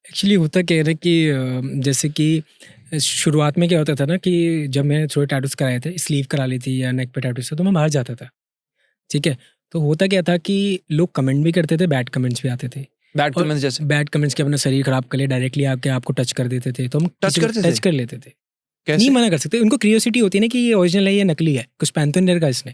Speaker 2: एक्चुअली होता क्या है ना कि जैसे कि शुरुआत में क्या होता था ना कि जब मैं थोड़े टैटूज कराए थे, स्लीव करा ली थी या नेक पे टैटूज था, तो मैं बाहर जाता था, ठीक है। तो होता क्या था कि लोग कमेंट भी करते थे, बैड कमेंट्स भी आते थे।
Speaker 1: बैड
Speaker 2: और
Speaker 1: कमेंट्स जैसे?
Speaker 2: बैड कमेंट्स के अपना शरीर खराब कर ले, डायरेक्टली आके आपको टच कर देते थे, तो हम
Speaker 1: टच करते
Speaker 2: टच
Speaker 1: थे?
Speaker 2: कर लेते थे। नहीं
Speaker 1: कैसे?
Speaker 2: मना कर सकते, उनको क्यूरियोसिटी होती है ना कि ये ओरिजिनल है या नकली है, कुछ पहन तो नहीं रखा इसने,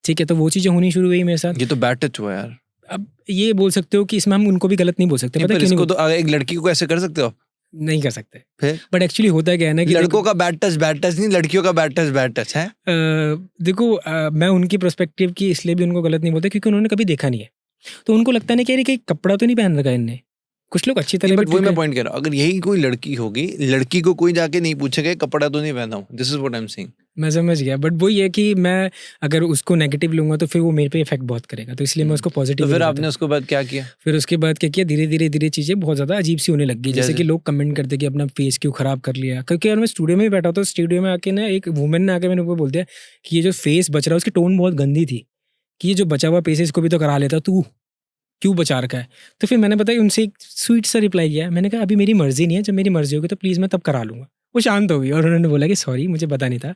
Speaker 2: ठीक है। तो वो चीज़ें होनी शुरू हुई मेरे साथ।
Speaker 1: ये तो बैड टच हुआ यार।
Speaker 2: अब ये बोल सकते हो कि इसमें हम उनको भी गलत नहीं बोल सकते,
Speaker 1: नहीं,
Speaker 2: पता है
Speaker 1: पर
Speaker 2: क्यों नहीं
Speaker 1: इसको तो एक लड़की को ऐसे कर सकते हो आप?
Speaker 2: नहीं कर सकते,
Speaker 1: फिर
Speaker 2: बट एक्चुअली होता क्या है ना कि
Speaker 1: लड़कों का बैड टच नहीं, लड़कियों का बैड टच है।
Speaker 2: देखो मैं उनकी पर्सपेक्टिव की इसलिए भी उनको गलत नहीं बोलता क्योंकि उन्होंने कभी देखा नहीं है, तो उनको लगता नहीं कि अरे कहीं कपड़ा तो नहीं पहन रखा है इनने। कुछ लोग अच्छी तरह
Speaker 1: बट
Speaker 2: भी
Speaker 1: वही मैं
Speaker 2: ठीक है।
Speaker 1: पॉइंट कर रहा हूँ, अगर यही कोई लड़की होगी, लड़की को कोई जाके नहीं पूछेगा कपड़ा तो नहीं पहना हूँ, this is what I am saying.
Speaker 2: मैं समझ गया, बट वही है कि मैं अगर उसको नेगेटिव लूंगा तो फिर वो मेरे पे इफेक्ट बहुत करेगा, तो इसलिए मैं उसको
Speaker 1: तो
Speaker 2: पॉजिटिव
Speaker 1: फिर आपने उसके बाद क्या किया?
Speaker 2: फिर उसके बाद क्या किया, धीरे धीरे धीरे चीज़ें बहुत ज़्यादा अजीब सी होने लग गई, जैसे
Speaker 1: जैसे?
Speaker 2: कि लोग कमेंट करते कि अपना फेस क्यों खराब कर लिया, क्योंकि यार मैं स्टूडियो में ही बैठा था, स्टूडियो में आके ना एक वुमेन ने आके मैंने ऊपर बोल दिया कि ये जो फेस बच रहा है उसकी टोन बहुत गंदी थी, कि ये जो बचा हुआ फेस है इसको भी तो करा लेता, तू क्यों बचा रखा है। तो फिर मैंने बताया उनसे एक स्वीट सा रिप्लाई किया, मैंने कहा अभी मेरी मर्जी नहीं है, जब मेरी मर्जी होगी तो प्लीज़ मैं तब करा लूँगा। वो शांत हो गई और उन्होंने बोला कि सॉरी मुझे पता नहीं था।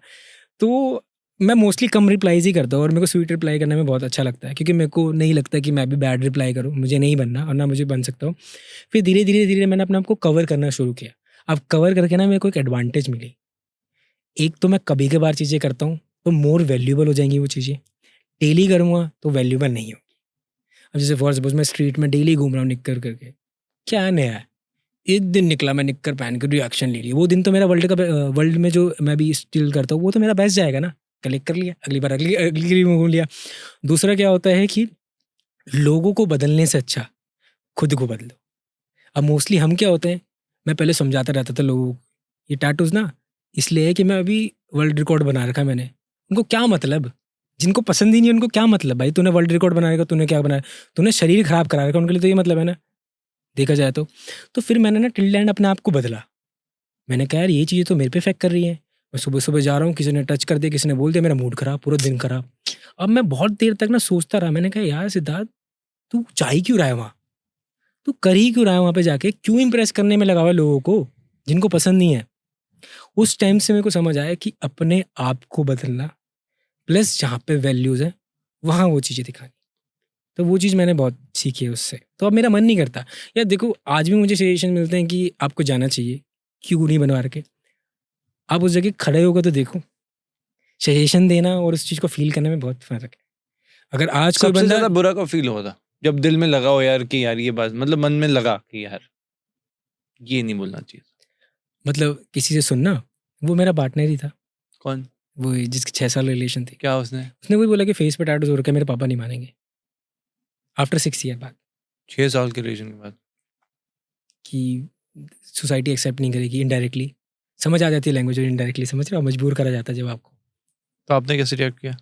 Speaker 2: तो मैं मोस्टली कम रिप्लाईज ही करता हूँ और मेरे को स्वीट रिप्लाई करने में बहुत अच्छा लगता है, क्योंकि मेरे को नहीं लगता कि मैं भी बैड रिप्लाई करूँ, मुझे नहीं बनना और ना मुझे बन सकता हूँ। फिर धीरे धीरे धीरे मैंने अपने आप को कवर करना शुरू किया। अब कवर करके ना मेरे को एक एडवांटेज मिली, एक तो मैं कभी कभार चीज़ें करता हूँ तो मोर वैल्यूबल हो जाएंगी वो चीज़ें, डेली करूँगा तो वैल्यूबल नहीं होगी। अब जैसे फॉर सपोज मैं स्ट्रीट में डेली घूम रहा हूँ निक्कर करके, क्या नया है, एक दिन निकला मैं निक्कर पहन के रिएक्शन ले लिया, वो दिन तो मेरा वर्ल्ड में जो मैं भी स्टिल करता हूँ वो तो मेरा बेस्ट जाएगा ना, कलेक्ट कर लिया, अगली बार अगली अगली घूम लिया। दूसरा क्या होता है कि लोगों को बदलने से अच्छा खुद को बदलो। अब मोस्टली हम क्या होते हैं, मैं पहले समझाता रहता था लोगों को ये टैटूज ना इसलिए है कि मैं अभी वर्ल्ड रिकॉर्ड बना रखा है मैंने, उनको क्या मतलब, जिनको पसंद ही नहीं उनको क्या मतलब, भाई तूने वर्ल्ड रिकॉर्ड बनाएगा, तूने क्या बनाया, तूने शरीर खराब करा रखा, उनके लिए तो ये मतलब है ना, देखा जाए तो फिर मैंने ना टिल एंड अपने आप को बदला। मैंने कहा यार ये चीज़ें तो मेरे पे इफेक्ट कर रही हैं, मैं सुबह सुबह जा रहा हूँ, किसी ने टच कर दिया, किसी ने बोल दिया, मेरा मूड खराब, पूरा दिन खराब। अब मैं बहुत देर तक ना सोचता रहा, मैंने कहा यार सिद्धार्थ तू जा ही क्यों रहा है वहाँ, तू कर ही क्यों रहा है वहाँ पे जाके, क्यों इंप्रेस करने में लगा हुआ है लोगों को जिनको पसंद नहीं है। उस टाइम से मेरे को समझ आया कि अपने आप को बदलना प्लस जहाँ पे वैल्यूज़ है वहाँ वो चीज़ें दिखानी, तो वो चीज़ मैंने बहुत सीखी है उससे। तो अब मेरा मन नहीं करता यार, देखो आज भी मुझे सजेशन मिलते हैं कि आपको जाना चाहिए, क्यों नहीं बनवा रखे, आप उस जगह खड़े होकर तो देखो, सजेशन देना और उस चीज़ को फील करने में बहुत फ़र्क है। अगर आज कोई
Speaker 1: सबसे
Speaker 2: बंदा
Speaker 1: ज्यादा बुरा कब फील होता जब दिल में लगा हो यार कि यार ये बात मतलब मन में लगा कि यार ये नहीं बोलना चाहिए।
Speaker 2: मतलब किसी से सुनना, वो मेरा पार्टनर ही था,
Speaker 1: कौन?
Speaker 2: वो जिसकी 6 साल रिलेशन थी।
Speaker 1: क्या उसने?
Speaker 2: उसने वही बोला कि फेस पे टैटूज हो रखे हैं, मेरे पापा नहीं मानेंगे। आफ्टर 6 ईयर बाद
Speaker 1: 6 साल के रिलेशन के बाद
Speaker 2: कि सोसाइटी एक्सेप्ट नहीं करेगी, इनडायरेक्टली समझ आ जाती है लैंग्वेज, और इनडायरेक्टली समझ रहे हो, मजबूर करा जाता है जब आपको।
Speaker 1: तो आपने कैसे रिएक्ट किया?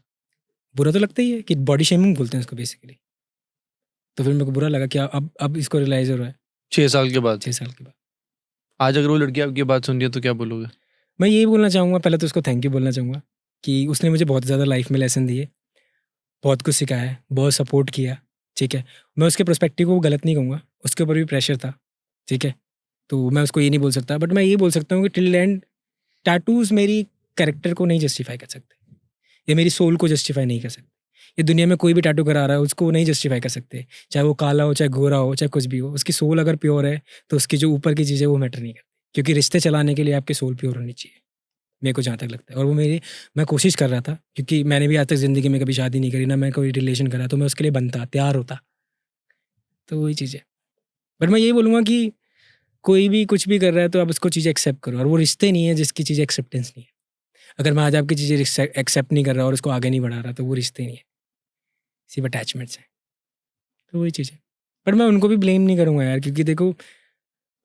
Speaker 2: बुरा तो लगता ही है कि बॉडी शेमिंग बोलते हैं उसको बेसिकली। तो फिर मेरे को बुरा लगा कि अब इसको रियलाइज हो रहा है
Speaker 1: 6 साल के बाद?
Speaker 2: 6 साल के बाद।
Speaker 1: आज अगर वो लड़की आपकी बात सुन रही है तो क्या बोलोगे?
Speaker 2: मैं यही बोलना चाहूँगा, पहले तो उसको थैंक यू बोलना चाहूँगा कि उसने मुझे बहुत ज़्यादा लाइफ में लेसन दिए, बहुत कुछ सिखाया है, बहुत सपोर्ट किया, ठीक है। मैं उसके पर्सपेक्टिव को गलत नहीं कहूँगा, उसके ऊपर भी प्रेशर था, ठीक है। तो मैं उसको ये नहीं बोल सकता, बट मैं ये बोल सकता हूँ कि टिल एंड टैटूज़ मेरी कैरेक्टर को नहीं जस्टिफाई कर सकते, ये मेरी सोल को जस्टिफाई नहीं कर सकते। ये दुनिया में कोई भी टैटू करा रहा है उसको नहीं जस्टिफाई कर सकते, चाहे वो काला हो, चाहे गोरा हो, चाहे कुछ भी हो। उसकी सोल अगर प्योर है तो उसकी जो ऊपर की चीज़ है वो मैटर नहीं करती, क्योंकि रिश्ते चलाने के लिए आपकी सोल प्योर होनी चाहिए, मेरे को जहाँ तक लगता है। और वो मैं कोशिश कर रहा था, क्योंकि मैंने भी आज तक ज़िंदगी में कभी शादी नहीं करी, ना मैं कोई रिलेशन करा, तो मैं उसके लिए बनता, तैयार होता। तो वही चीज़ है। बट मैं यही बोलूँगा कि कोई भी कुछ भी कर रहा है तो आप उसको चीज़ें एक्सेप्ट करो, और वो रिश्ते नहीं है जिसकी चीज़ें एक्सेप्टेंस नहीं है। अगर मैं आज आपकी चीज़ें एक्सेप्ट नहीं कर रहा और उसको आगे नहीं बढ़ा रहा, तो वो रिश्ते नहीं है, सिर्फ अटैचमेंट्स हैं। तो वही चीज़ है। बट मैं उनको भी ब्लेम नहीं करूँगा यार, क्योंकि देखो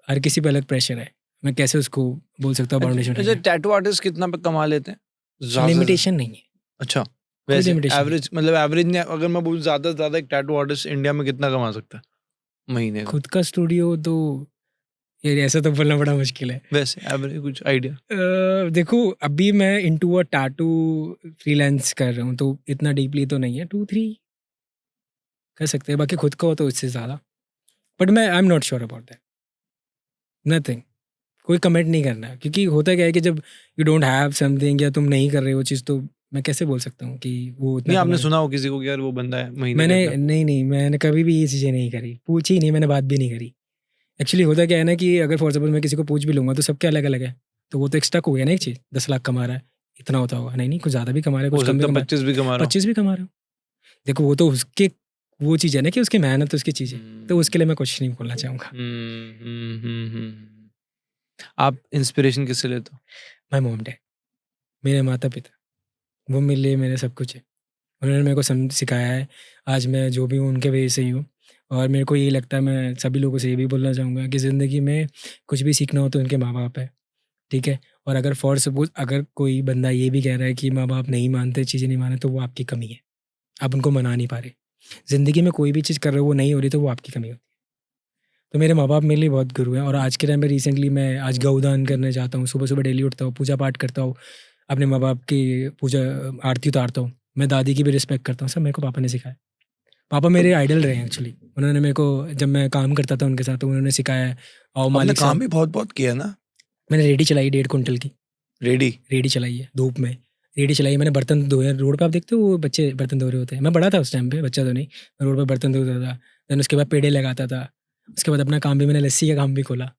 Speaker 2: हर किसी पे अलग प्रेशर है। मैं कैसे उसको बोल सकता हूँ बाउंडेशन
Speaker 1: अच्छा, टैटू आर्टिस्ट कितना पे कमा लेते हैं? ज़्यादा से
Speaker 2: लिमिटेशन नहीं है,
Speaker 1: अच्छा,
Speaker 2: कोई
Speaker 1: वैसे
Speaker 2: लिमिटेशन नहीं।
Speaker 1: एवरेज मतलब एवरेज ने अगर मैं बोलूँ ज़्यादा से ज़्यादा एक टैटू आर्टिस्ट इंडिया में कितना कमा सकता है महीने का?
Speaker 2: खुद का स्टूडियो तो यार ऐसा तो बोलना बड़ा मुश्किल है।
Speaker 1: वैसे एवरेज कुछ आइडिया?
Speaker 2: देखो अभी मैं इनटू अ टैटू फ्रीलांस कर रहा हूँ, तो इतना डीपली तो नहीं है, 2-3 कर सकते हैं, बाकी खुद का हो तो इससे ज़्यादा। बट मैं I am not sure about that, nothing. कोई कमेंट नहीं करना है, क्योंकि होता क्या है कि जब यू डोंट हैव समथिंग या तुम नहीं कर रहे हो चीज़, तो मैं कैसे बोल सकता हूँ कि वो उतना
Speaker 1: नहीं,
Speaker 2: कमा
Speaker 1: आपने
Speaker 2: रहा है।
Speaker 1: सुना हो किसी को कि यार वो बंदा है महीने का
Speaker 2: मैंने
Speaker 1: इतना?
Speaker 2: नहीं, मैंने कभी भी ये चीज़ें नहीं करी, पूछी ही नहीं, मैंने बात भी नहीं करी। एक्चुअली होता क्या है ना कि अगर फॉर सपोज मैं किसी को पूछ भी लूँगा तो सबके अलग-अलग है। तो वो तो एक स्टक हो गया ना एक चीज़, 10 लाख कमा रहा है, इतना होता होगा। नहीं, कुछ ज़्यादा भी कमा रहा है,
Speaker 1: हो
Speaker 2: कुछ कम भी
Speaker 1: सकता है
Speaker 2: कमा रहा
Speaker 1: 25 भी कमा
Speaker 2: है,
Speaker 1: रहा हो।
Speaker 2: 25 भी कमा रहा हूँ। देखो वो तो उसके वो चीज़ है ना कि उसकी मेहनत उसकी चीज़ है, तो उसके लिए मैं कुछ नहीं बोलना चाहूँगा।
Speaker 1: आप इंस्पिरेशन किससे लेते हो?
Speaker 2: माय मॉम डैड, मेरे माता-पिता, वो मेरे लिए मेरे सब कुछ है। उन्होंने मेरे को सिखाया है, आज मैं जो भी हूँ उनके वजह से ही हूँ। और मेरे को यही लगता है, मैं सभी लोगों से ये भी बोलना चाहूँगा कि ज़िंदगी में कुछ भी सीखना हो तो उनके माँ-बाप हैं, ठीक है? और अगर फॉर सपोज़ अगर कोई बंदा ये भी कह रहा है कि माँ-बाप नहीं मानते, चीज़ें नहीं माने, तो वो आपकी कमी है। आप उनको मना नहीं पा रहे। ज़िंदगी में कोई भी चीज़ कर रहे हो वो नहीं हो रही, तो वो आपकी कमी होती है। तो मेरे माँ-बाप मेरे लिए बहुत गुरु हैं, और आज के टाइम में रिसेंटली मैं आज गौदान करने जाता हूँ, सुबह-सुबह डेली उठता हूँ, पूजा-पाठ करता हूँ, अपने माँ-बाप की पूजा आरती उतारता हूँ। मैं दादी की भी रिस्पेक्ट करता हूँ, सब मेरे को पापा ने सिखाया। पापा मेरे आइडल रहे हैं एक्चुअली। उन्होंने मेरे को, जब मैं काम करता था उनके साथ, तो उन्होंने सिखाया है। और
Speaker 1: आपने
Speaker 2: मालिक
Speaker 1: काम
Speaker 2: साहब,
Speaker 1: भी बहुत-बहुत किया ना?
Speaker 2: मैंने रेहड़ी चलाई 1.5 कुंटल की,
Speaker 1: रेडी?
Speaker 2: रेहड़ी चलाई है धूप में। रेहड़ी चलाई है मैंने, बर्तन धोए रोड पे, आप देखते हो वो बच्चे बर्तन धो रहे होते हैं। मैं बड़ा था उस टाइम पे, बच्चा तो नहीं। मैं रोड पे बर्तन धोता था, देन उसके बाद पेड़े लगाता था। उसके बाद अपना काम भी, मैंने लस्सी का काम भी खोला,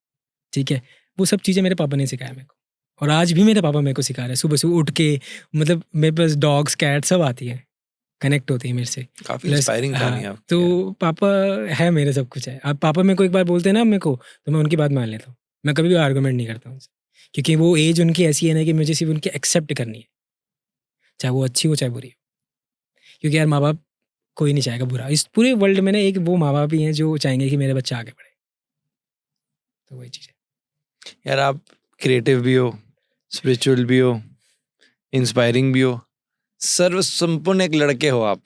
Speaker 2: ठीक है? वो सब चीज़ें मेरे पापा ने सिखाया मेरे को, और आज भी मेरे पापा मेरे को सिखा रहे हैं। सुबह-सुबह उठ के, मतलब मेरे पास डॉग्स, कैट सब आती हैं, कनेक्ट होती है मेरे से।
Speaker 1: काफ़ी
Speaker 2: प्लस
Speaker 1: इंस्पायरिंग कहानी
Speaker 2: हाँ,
Speaker 1: है आपकी यार।
Speaker 2: तो पापा है मेरे सब कुछ है। अब पापा मेरे को एक बार बोलते हैं ना मेरे को, तो मैं उनकी बात मान लेता हूँ। मैं कभी भी आर्गुमेंट नहीं करता उनसे, क्योंकि वो एज उनकी ऐसी है ना कि मुझे सिर्फ़ उनकी एक्सेप्ट करनी है, चाहे वो अच्छी हो चाहे बुरी हो। क्योंकि यार माँ-बाप कोई नहीं चाहेगा बुरा। इस पूरे वर्ल्ड में ना एक वो माँ-बाप ही हैं जो चाहेंगे कि मेरा बच्चा आगे बढ़े। तो वही चीज़ है।
Speaker 1: यार आप क्रिएटिव भी हो, स्पिरिचुअल भी हो, इंस्पायरिंग भी हो, सर्वसंपूर्ण एक लड़के हो आप,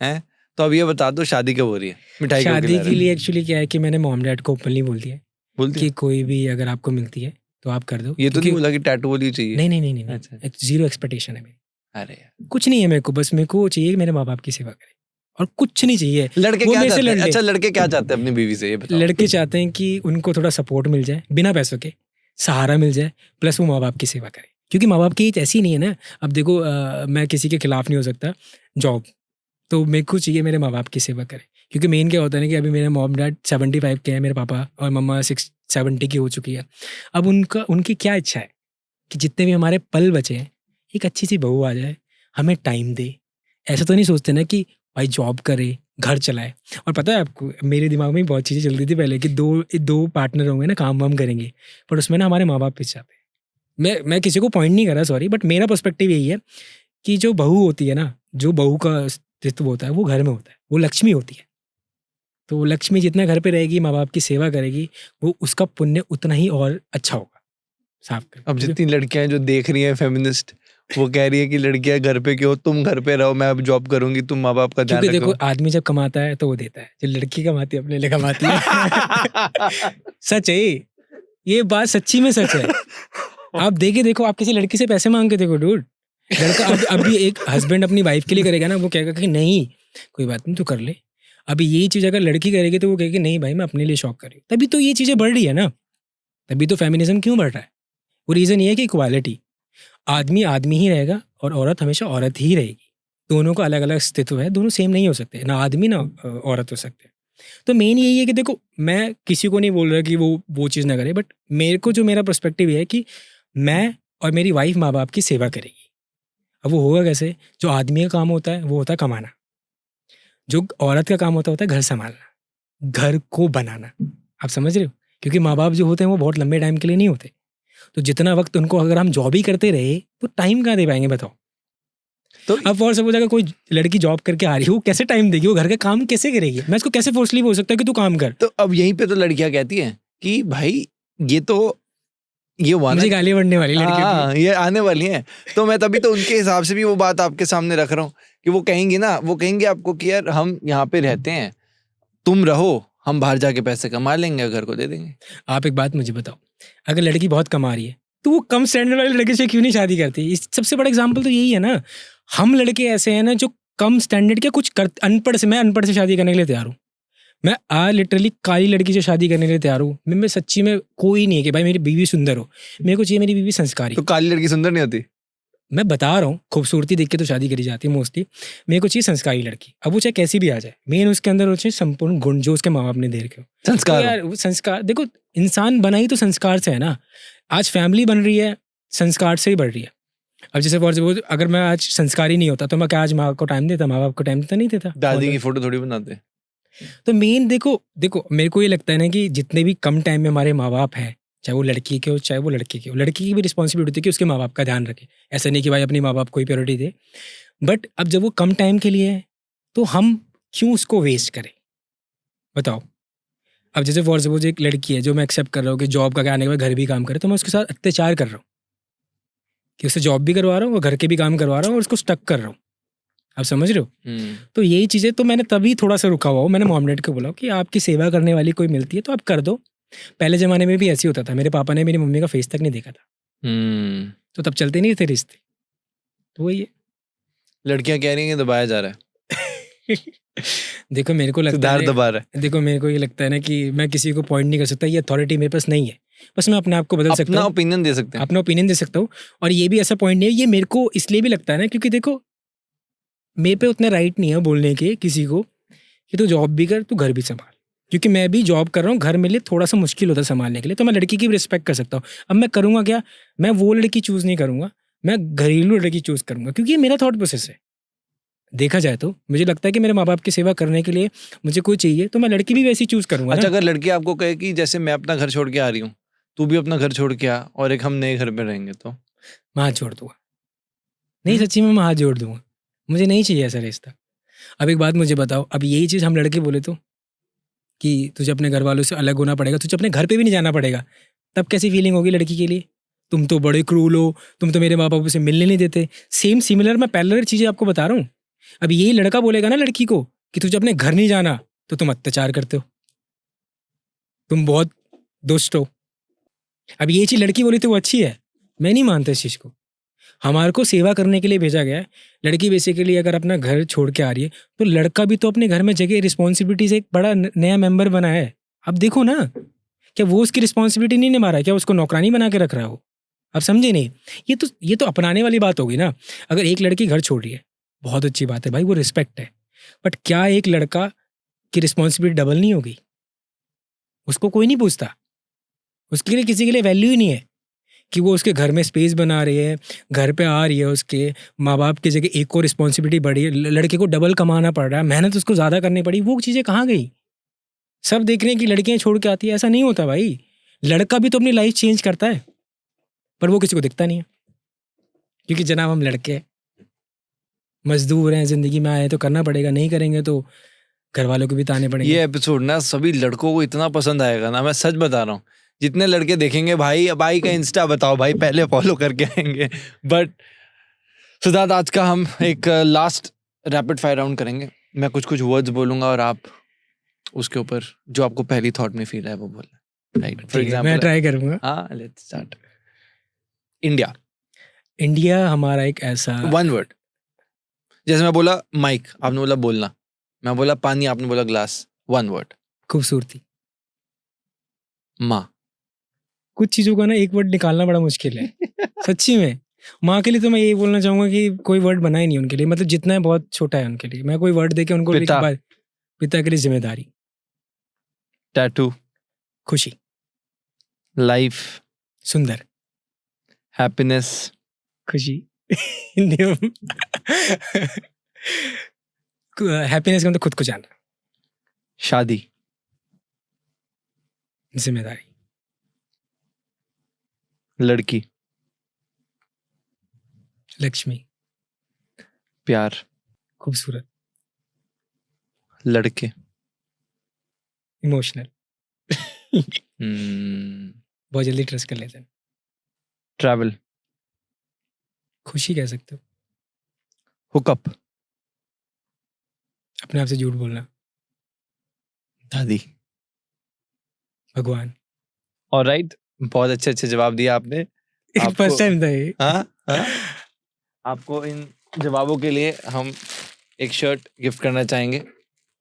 Speaker 1: हैं? तो अब ये बता दो शादी कब हो रही है? मिठाई कब
Speaker 2: शादी
Speaker 1: खिला
Speaker 2: के
Speaker 1: रहे हैं?
Speaker 2: लिए एक्चुअली क्या है कि मैंने मॉम-डैड को ओपनली बोल दिया है
Speaker 1: बोल
Speaker 2: कि
Speaker 1: दिया?
Speaker 2: कोई भी अगर आपको मिलती है तो आप कर दो।
Speaker 1: ये तो नहीं
Speaker 2: क्योंकि
Speaker 1: बोला कि टैटू वाली चाहिए?
Speaker 2: नहीं, नहीं, नहीं, नहीं, नहीं।
Speaker 1: अच्छा।
Speaker 2: एक ज़ीरो एक्सपेक्टेशन है मेरी।
Speaker 1: अरे यार!
Speaker 2: कुछ नहीं है मेरे को, बस मेरे को चाहिए कि मेरे माँ-बाप की सेवा करें, और कुछ नहीं चाहिए।
Speaker 1: लड़के
Speaker 2: वो
Speaker 1: क्या
Speaker 2: मेरे से
Speaker 1: चाहते हैं?
Speaker 2: लड़ ले।
Speaker 1: अच्छा, लड़के क्या चाहते हैं अपनी बीवी से ये बताओ?
Speaker 2: लड़के चाहते हैं कि उनको थोड़ा सपोर्ट मिल जाए, बिना पैसों के, सहारा मिल जाए, प्लस वो माँ-बाप की सेवा करें। क्योंकि माँ-बाप की एज ऐसी नहीं है ना, अब देखो मैं किसी के खिलाफ नहीं हो सकता, जॉब, तो मेरे को चाहिए मेरे माँ-बाप की सेवा करें। क्योंकि मेन क्या होता है ना कि अभी मेरे मॉम-डैड 75 के हैं, मेरे पापा और मम्मा 70 की हो चुकी है। अब उनकी क्या इच्छा है कि जितने भी हमारे पल बचे हैं, एक अच्छी सी बहू आ जाए, हमें टाइम दे। ऐसा तो नहीं सोचते ना कि भाई जॉब करे, घर चलाए। और पता है आपको, मेरे दिमाग में बहुत चीज़ें चलती थी पहले कि दो पार्टनर होंगे ना, काम वाम करेंगे, पर उसमें ना हमारे माँ बाप पीछे आते हैं। मैं किसी को पॉइंट नहीं कर रहा, सॉरी, बट मेरा पर्सपेक्टिव यही है कि जो बहू होती है ना, जो बहू का अस्तित्व होता है वो घर में होता है, वो लक्ष्मी होती है। तो लक्ष्मी जितना घर पे रहेगी, माँ बाप की सेवा करेगी, वो उसका पुण्य उतना ही और अच्छा होगा, साफ कर।
Speaker 1: अब जितनी लड़कियां जो देख रही हैं फेमिनिस्ट, वो कह रही है कि लड़कियां घर पे क्यों, तुम घर पे रहो, मैं अब जॉब करूंगी, तुम माँ बाप का ध्यान
Speaker 2: क्योंकि देखो
Speaker 1: रखो।
Speaker 2: आदमी जब कमाता है तो वो देता है, जो लड़की कमाती है अपने लिए कमाती है। सच है ये बात सच्ची में सच है। आप देखो, आप किसी लड़की से पैसे मांग के देखो डूड, लड़का अभी एक हस्बैंड अपनी वाइफ के लिए करेगा ना, वो कहेगा कि नहीं कोई बात नहीं तू कर ले। अभी यही चीज़ अगर लड़की करेगी तो वो कहेगी नहीं भाई मैं अपने लिए शौक कर रही हूँ। तभी तो ये चीज़ें बढ़ रही है ना, तभी तो फेमिनिज्म क्यों बढ़ रहा है। वो रीज़न ये है कि इक्वालिटी, आदमी आदमी ही रहेगा और औरत हमेशा औरत ही रहेगी। दोनों का अलग अलग अस्तित्व है, दोनों सेम नहीं हो सकते, ना आदमी ना औरत हो सकते। तो मेन यही है कि देखो, मैं किसी को नहीं बोल रहा कि वो चीज़ ना करे, बट मेरे को जो मेरा पर्सपेक्टिव है कि मैं और मेरी वाइफ माँ बाप की सेवा करेगी। अब वो होगा कैसे? जो आदमी का काम होता है वो होता है कमाना, जो औरत का काम होता है घर संभालना, घर को बनाना। आप समझ रहे हो? क्योंकि माँ बाप जो होते हैं वो बहुत लंबे टाइम के लिए नहीं होते। तो जितना वक्त उनको अगर हम जॉब ही करते रहे तो टाइम कहाँ दे पाएंगे बताओ।
Speaker 1: तो
Speaker 2: अब फॉर सपोज अगर कोई लड़की जॉब करके आ रही है, वो कैसे टाइम देगी, वो घर का काम कैसे करेगी? मैं इसको कैसे फोर्सली बोल सकता हूँ कि तू काम कर?
Speaker 1: तो अब यहीं पे तो लड़कियां कहती हैं कि भाई ये हुआ ना,
Speaker 2: मुझे गालियां बढ़ने वाली लड़कियों की।
Speaker 1: हाँ ये आने वाली हैं। तो मैं तभी तो उनके हिसाब से भी वो बात आपके सामने रख रहा हूँ कि वो कहेंगी ना, वो कहेंगे आपको कि यार हम यहाँ पे रहते हैं, तुम रहो, हम बाहर जाके पैसे कमा लेंगे, घर को दे देंगे।
Speaker 2: आप एक बात मुझे बताओ, अगर लड़की बहुत कमा रही है तो वो कम स्टैंडर्ड वाले लड़के से क्यों नहीं शादी करती? इस सबसे बड़ा एग्जाम्पल तो यही है ना। हम लड़के ऐसे हैं ना जो कम स्टैंडर्ड के कुछ कर, मैं अनपढ़ से शादी करने के लिए तैयार हूँ। मैं लिटरली काली लड़की से शादी करने के लिए तैयार हूँ। मैं सच्ची में कोई नहीं है कि भाई मेरी बीवी सुंदर हो, मेरे को चाहिए मेरी बीवी संस्कारी।
Speaker 1: तो काली लड़की सुंदर नहीं होती?
Speaker 2: मैं बता रहा हूँ, खूबसूरती देख के तो शादी करी जाती है मोस्टली। मेरे को चाहिए संस्कारी लड़की, अब वो चाहे कैसी भी आ जाए, मेन उसके अंदर वो चाहिए संपूर्ण गुण जो उसके माँ बाप ने दे रखे हो। तो
Speaker 1: संस्कार हो।
Speaker 2: यार वो संस्कार देखो, इंसान बना ही तो संस्कार से है ना। आज फैमिली बन रही है संस्कार से ही बढ़ रही है। अब जैसे फॉर सपोज अगर मैं आज संस्कारी नहीं होता तो मैं क्या आज माँ को टाइम देता, माँ बाप को टाइम देता नहीं देता?
Speaker 1: दादी की फोटो थोड़ी बनाते।
Speaker 2: तो मेन देखो मेरे को ये लगता है ना कि जितने भी कम टाइम में हमारे माँ बाप हैं, चाहे वो लड़की के हो चाहे वो लड़के के हो, लड़की की भी रिस्पॉन्सिबिलिटी होती है कि उसके माँ बाप का ध्यान रखे। ऐसा नहीं कि भाई अपने माँ बाप को ही प्रायोरिटी दे, बट अब जब वो कम टाइम के लिए है तो हम क्यों उसको वेस्ट करें बताओ। अब जैसे फॉर सपोज एक लड़की है जो मैं एक्सेप्ट कर रहा हूँ कि जॉब का आने के बाद घर भी काम करे, तो मैं उसके साथ अत्याचार कर रहा हूँ कि उससे जॉब भी करवा रहा हूँ और घर के भी काम करवा रहा हूँ और उसको स्टक कर रहा हूँ। आप समझ रहे हो? तो यही चीज़ें तो मैंने तभी थोड़ा सा रुका हुआ हूँ। मैंने मोमडेट को बोला कि आपकी सेवा करने वाली कोई मिलती है तो आप कर दो। पहले ज़माने में भी ऐसे होता था, मेरे पापा ने मेरी मम्मी का फेस तक नहीं देखा था, तो तब चलते नहीं थे रिश्ते। तो वही है।
Speaker 1: लड़कियां कह रही हैं दबाया जा रहा है।
Speaker 2: देखो मेरे को लगता
Speaker 1: सिद्धार्थ
Speaker 2: है,
Speaker 1: दबा रहा है।
Speaker 2: देखो मेरे को ये लगता है ना कि मैं किसी को पॉइंट नहीं कर सकता, ये अथॉरिटी मेरे पास नहीं है। बस मैं अपने आप को बदल सकता
Speaker 1: अपना
Speaker 2: हूँ,
Speaker 1: ओपिनियन दे सकते हैं।
Speaker 2: अपना ओपिनियन दे सकता हूँ। और ये भी ऐसा पॉइंट नहीं है, ये मेरे को इसलिए भी लगता है ना क्योंकि देखो मेरे पे उतना राइट नहीं है बोलने के किसी को कि तू जॉब भी कर, तू घर भी संभाल। क्योंकि मैं भी जॉब कर रहा हूँ, घर मेरे लिए थोड़ा सा मुश्किल होता है संभालने के लिए, तो मैं लड़की की भी रिस्पेक्ट कर सकता हूँ। अब मैं करूँगा क्या, मैं वो लड़की चूज़ नहीं करूँगा, मैं घरेलू लड़की चूज़ करूँगा, क्योंकि ये मेरा थॉट प्रोसेस है। देखा जाए तो मुझे लगता है कि मेरे माँ बाप की सेवा करने के लिए मुझे कोई चाहिए तो मैं लड़की भी वैसी चूज़ करूँगा।
Speaker 1: अच्छा, अगर लड़की आपको कहे कि जैसे मैं अपना घर छोड़ के आ रही हूँ, तू भी अपना घर छोड़ के आ और एक हम नए घर में रहेंगे, तो
Speaker 2: मैं हाथ जोड़ दूंगा। नहीं सच्ची में मैं हाथ जोड़ दूंगा, मुझे नहीं चाहिए ऐसा रिश्ता। अब एक बात मुझे बताओ, अब यही चीज़ हम लड़के बोले तो कि तुझे अपने घर वालों से अलग होना पड़ेगा, तुझे अपने घर पे भी नहीं जाना पड़ेगा, तब कैसी फीलिंग होगी लड़की के लिए? तुम तो बड़े क्रूल हो, तुम तो मेरे माँ बाप से मिलने नहीं देते। सेम सिमिलर मैं पैरेलल चीज़ें आपको बता रहा हूँ। अब यही लड़का बोलेगा ना लड़की को कि तुझे अपने घर नहीं जाना, तो तुम अत्याचार करते हो, तुम बहुत दुष्ट हो। अब ये चीज़ लड़की बोली तो वो अच्छी है, मैं नहीं मानता इस चीज़ को। हमारे को सेवा करने के लिए भेजा गया है। लड़की बेसिकली अगर अपना घर छोड़ के आ रही है तो लड़का भी तो अपने घर में जगह रिस्पॉन्सिबिलिटी से एक बड़ा नया मेंबर बना है। अब देखो ना, क्या वो उसकी रिस्पॉन्सिबिलिटी नहीं निभा रहा है? क्या उसको नौकरानी बना के रख रहा है वो? अब समझे नहीं? ये तो अपनाने वाली बात होगी ना। अगर एक लड़की घर छोड़ रही है, बहुत अच्छी बात है भाई, वो रिस्पेक्ट है, बट क्या एक लड़का की रिस्पॉन्सिबिलिटी डबल नहीं होगी? उसको कोई नहीं पूछता, उसके लिए किसी के लिए वैल्यू ही नहीं है कि वो उसके घर में स्पेस बना रही है, घर पे आ रही है, उसके माँ बाप की जगह एक और रिस्पॉन्सिबिलिटी बढ़ी है, लड़के को डबल कमाना पड़ रहा है, मेहनत उसको ज़्यादा करनी पड़ी, वो चीज़ें कहाँ गई? सब देख रहे हैं कि लड़कियाँ छोड़ के आती है, ऐसा नहीं होता भाई। लड़का भी तो अपनी लाइफ चेंज करता है, पर वो किसी को दिखता नहीं है, क्योंकि जनाब हम लड़के हैं, मजदूर हैं, ज़िंदगी में आए हैं तो करना पड़ेगा, नहीं करेंगे तो घर वालों को भी ताने पड़ेंगे।
Speaker 1: ये एपिसोड ना सभी लड़कों को इतना पसंद आएगा ना, मैं सच बता रहा हूँ। जितने लड़के देखेंगे भाई, भाई का इंस्टा बताओ भाई, पहले फॉलो करके आएंगे। बट सिद्धार्थ, आज का हम एक लास्ट रैपिड फायर राउंड करेंगे। मैं कुछ कुछ वर्ड्स बोलूंगा और आप उसके ऊपर जो आपको पहली थॉट में फील है वो बोलना, राइट? फॉर
Speaker 2: ठीक है, मैं ट्राई करूंगा।
Speaker 1: हाँ, लेट्स स्टार्ट। इंडिया।
Speaker 2: इंडिया हमारा एक ऐसा
Speaker 1: वन वर्ड। जैसे मैं बोला माइक, आपने बोला बोलना, मैं बोला पानी, आपने बोला ग्लास। One word.
Speaker 2: खूबसूरती।
Speaker 1: माँ।
Speaker 2: कुछ चीज़ों का ना एक वर्ड निकालना बड़ा मुश्किल है सच्ची में। माँ के लिए तो मैं यही बोलना चाहूंगा कि कोई वर्ड बना ही नहीं उनके लिए, मतलब जितना है बहुत छोटा है उनके लिए। मैं कोई वर्ड दे के उनको
Speaker 1: पिता।
Speaker 2: पिता के लिए जिम्मेदारी।
Speaker 1: टैटू।
Speaker 2: खुशी।
Speaker 1: लाइफ।
Speaker 2: सुंदर।
Speaker 1: हैप्पीनेस।
Speaker 2: खुशी हिंदी में हैप्पीनेस का मतलब खुद को जानना।
Speaker 1: शादी।
Speaker 2: जिम्मेदारी।
Speaker 1: लड़की।
Speaker 2: लक्ष्मी।
Speaker 1: प्यार।
Speaker 2: खूबसूरत।
Speaker 1: लड़के।
Speaker 2: इमोशनल। बहुत जल्दी ट्रस्ट कर लेते हैं।
Speaker 1: ट्रैवल।
Speaker 2: खुशी कह सकते हो।
Speaker 1: हुकअप।
Speaker 2: अपने आप से झूठ बोलना।
Speaker 1: दादी।
Speaker 2: भगवान।
Speaker 1: ऑलराइट, बहुत अच्छे अच्छे जवाब दिया आपने।
Speaker 2: फर्स्ट टाइम था ये।
Speaker 1: हाँ? आपको इन जवाबों के लिए हम एक शर्ट गिफ्ट करना चाहेंगे।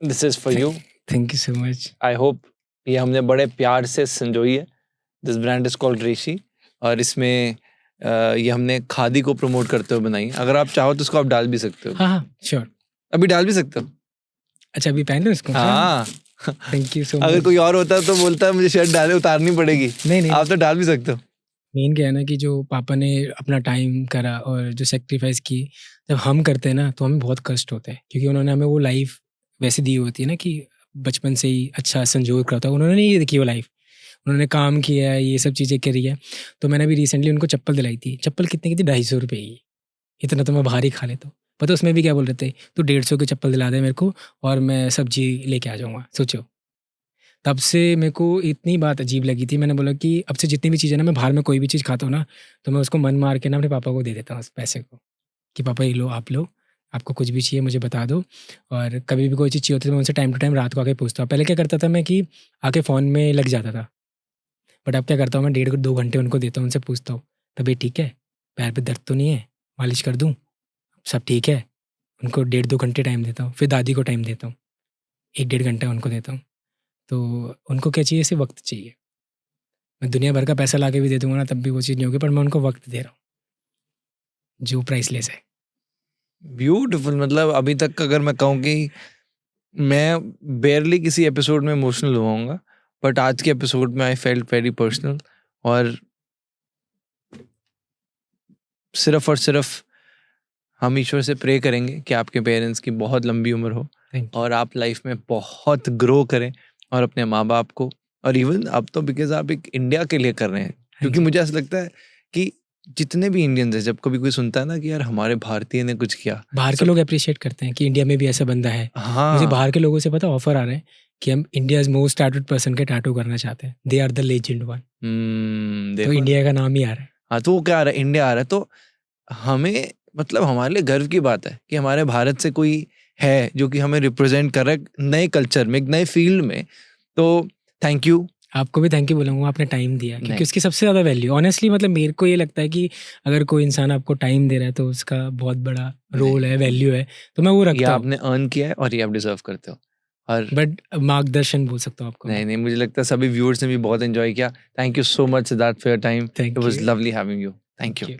Speaker 1: This is for you.
Speaker 2: Thank you so much.
Speaker 1: I hope ये हमने बड़े प्यार से संजोई है। दिस ब्रांड इज कॉल्ड ऋषि, और इसमें ये हमने खादी को प्रमोट करते हुए बनाई है। अगर आप चाहो तो उसको आप डाल भी सकते हो।
Speaker 2: हाँ श्योर।
Speaker 1: अभी डाल भी सकते हो।
Speaker 2: अच्छा अभी पहन लो इसको।
Speaker 1: हाँ,
Speaker 2: थैंक यू सो मच।
Speaker 1: अगर कोई और होता तो बोलता है मुझे शर्ट डाले उतारनी पड़ेगी।
Speaker 2: नहीं
Speaker 1: आप तो डाल भी सकते हो।
Speaker 2: मेन क्या है ना कि जो पापा ने अपना टाइम करा और जो सेक्रीफाइस की, जब हम करते हैं ना तो हमें बहुत कष्ट होता है, क्योंकि उन्होंने हमें वो लाइफ वैसे दी होती है ना कि बचपन से ही अच्छा संजोग करता है। उन्होंने नहीं देखी वो लाइफ, उन्होंने काम किया है, ये सब चीज़ें करी है। तो मैंने अभी रिसेंटली उनको चप्पल दिलाई थी। चप्पल कितने की थी? 250 रुपये की। इतना तो मैं बाहर ही खा लेता हूँ। पता उसमें भी क्या बोल रहे थे, तो 150 की चप्पल दिला दे मेरे को और मैं सब्जी लेके आ जाऊँगा। सोचो, तब से मेरे को इतनी बात अजीब लगी थी। मैंने बोला कि अब से जितनी भी चीज़ें ना, मैं बाहर में कोई भी चीज़ खाता हूँ ना, तो मैं उसको मन मार के ना अपने पापा को दे देता हूँ उस पैसे को, कि पापा ये लो, आप लो, आपको कुछ भी चाहिए मुझे बता दो। और कभी भी कोई चीज़ चाहिए होती है तो मैं उनसे टाइम टू टाइम रात को आके पूछता हूँ। पहले क्या करता था मैं कि आके फ़ोन में लग जाता था, बट अब क्या करता हूँ मैं 1.5-2 घंटे उनको देता हूँ, उनसे पूछता हूँ तबीयत ठीक है, पैर पे दर्द तो नहीं है, मालिश कर दूँ, सब ठीक है। उनको 1.5-2 घंटे टाइम देता हूँ। फिर दादी को टाइम देता हूँ, 1-1.5 घंटा उनको देता हूँ। तो उनको क्या चाहिए? सिर्फ वक्त चाहिए। मैं दुनिया भर का पैसा ला के भी दे दूंगा ना, तब भी वो चीज़ नहीं होगी, पर मैं उनको वक्त दे रहा हूँ जो प्राइसलेस है।
Speaker 1: ब्यूटीफुल। मतलब अभी तक अगर मैं कहूँ कि मैं बेयरली किसी एपिसोड में इमोशनल हुआऊंगा, बट आज के एपिसोड में आई फेल्ट वेरी पर्सनल। और सिर्फ और सिर्फ हम ईश्वर से प्रे करेंगे कि आपके पेरेंट्स की बहुत लंबी उम्र हो और आप लाइफ में बहुत ग्रो करें, और अपने माँ बाप को, और इवन अब तो बिकॉज आप एक इंडिया के लिए कर रहे हैं, क्योंकि मुझे ऐसा लगता है कि जितने भी इंडियंस हैं, जब कभी कोई सुनता है ना कि यार हमारे भारतीय ने कुछ किया,
Speaker 2: बाहर के लोग अप्रिशिएट करते हैं कि इंडिया में भी ऐसा बंदा है।
Speaker 1: हाँ,
Speaker 2: मुझे बाहर के लोगों से पता ऑफर आ रहे हैं कि हम इंडिया मोस्ट टैटूड पर्सन के टैटू करना चाहते हैं। They are the legend one. तो इंडिया का नाम ही आ रहा है।
Speaker 1: हाँ, तो वो क्या आ रहा है? इंडिया आ रहा है। तो हमें मतलब हमारे लिए गर्व की बात है कि हमारे भारत से कोई है जो कि हमें रिप्रेजेंट कर रहा है नए कल्चर में, एक नए फील्ड में। तो थैंक यू।
Speaker 2: आपको भी थैंक यू बोलूँगा, आपने टाइम दिया,
Speaker 1: नहीं।
Speaker 2: क्योंकि उसकी सबसे ज़्यादा वैल्यू ऑनेस्टली, मतलब मेरे को ये लगता है कि अगर कोई इंसान आपको टाइम दे रहा है तो उसका बहुत बड़ा रोल है, वैल्यू है, तो मैं वो
Speaker 1: ये
Speaker 2: रखता हूँ।
Speaker 1: आपने अर्न किया है और ये आप डिजर्व करते हो। और
Speaker 2: बट मार्गदर्शन बोल सकता हूँ आपको।
Speaker 1: नहीं, मुझे लगता है सभी व्यूअर्स ने भी बहुत एंजॉय किया। Thank you so much Siddharth for your time. It
Speaker 2: thank
Speaker 1: was
Speaker 2: you.
Speaker 1: Lovely having you. Thank you.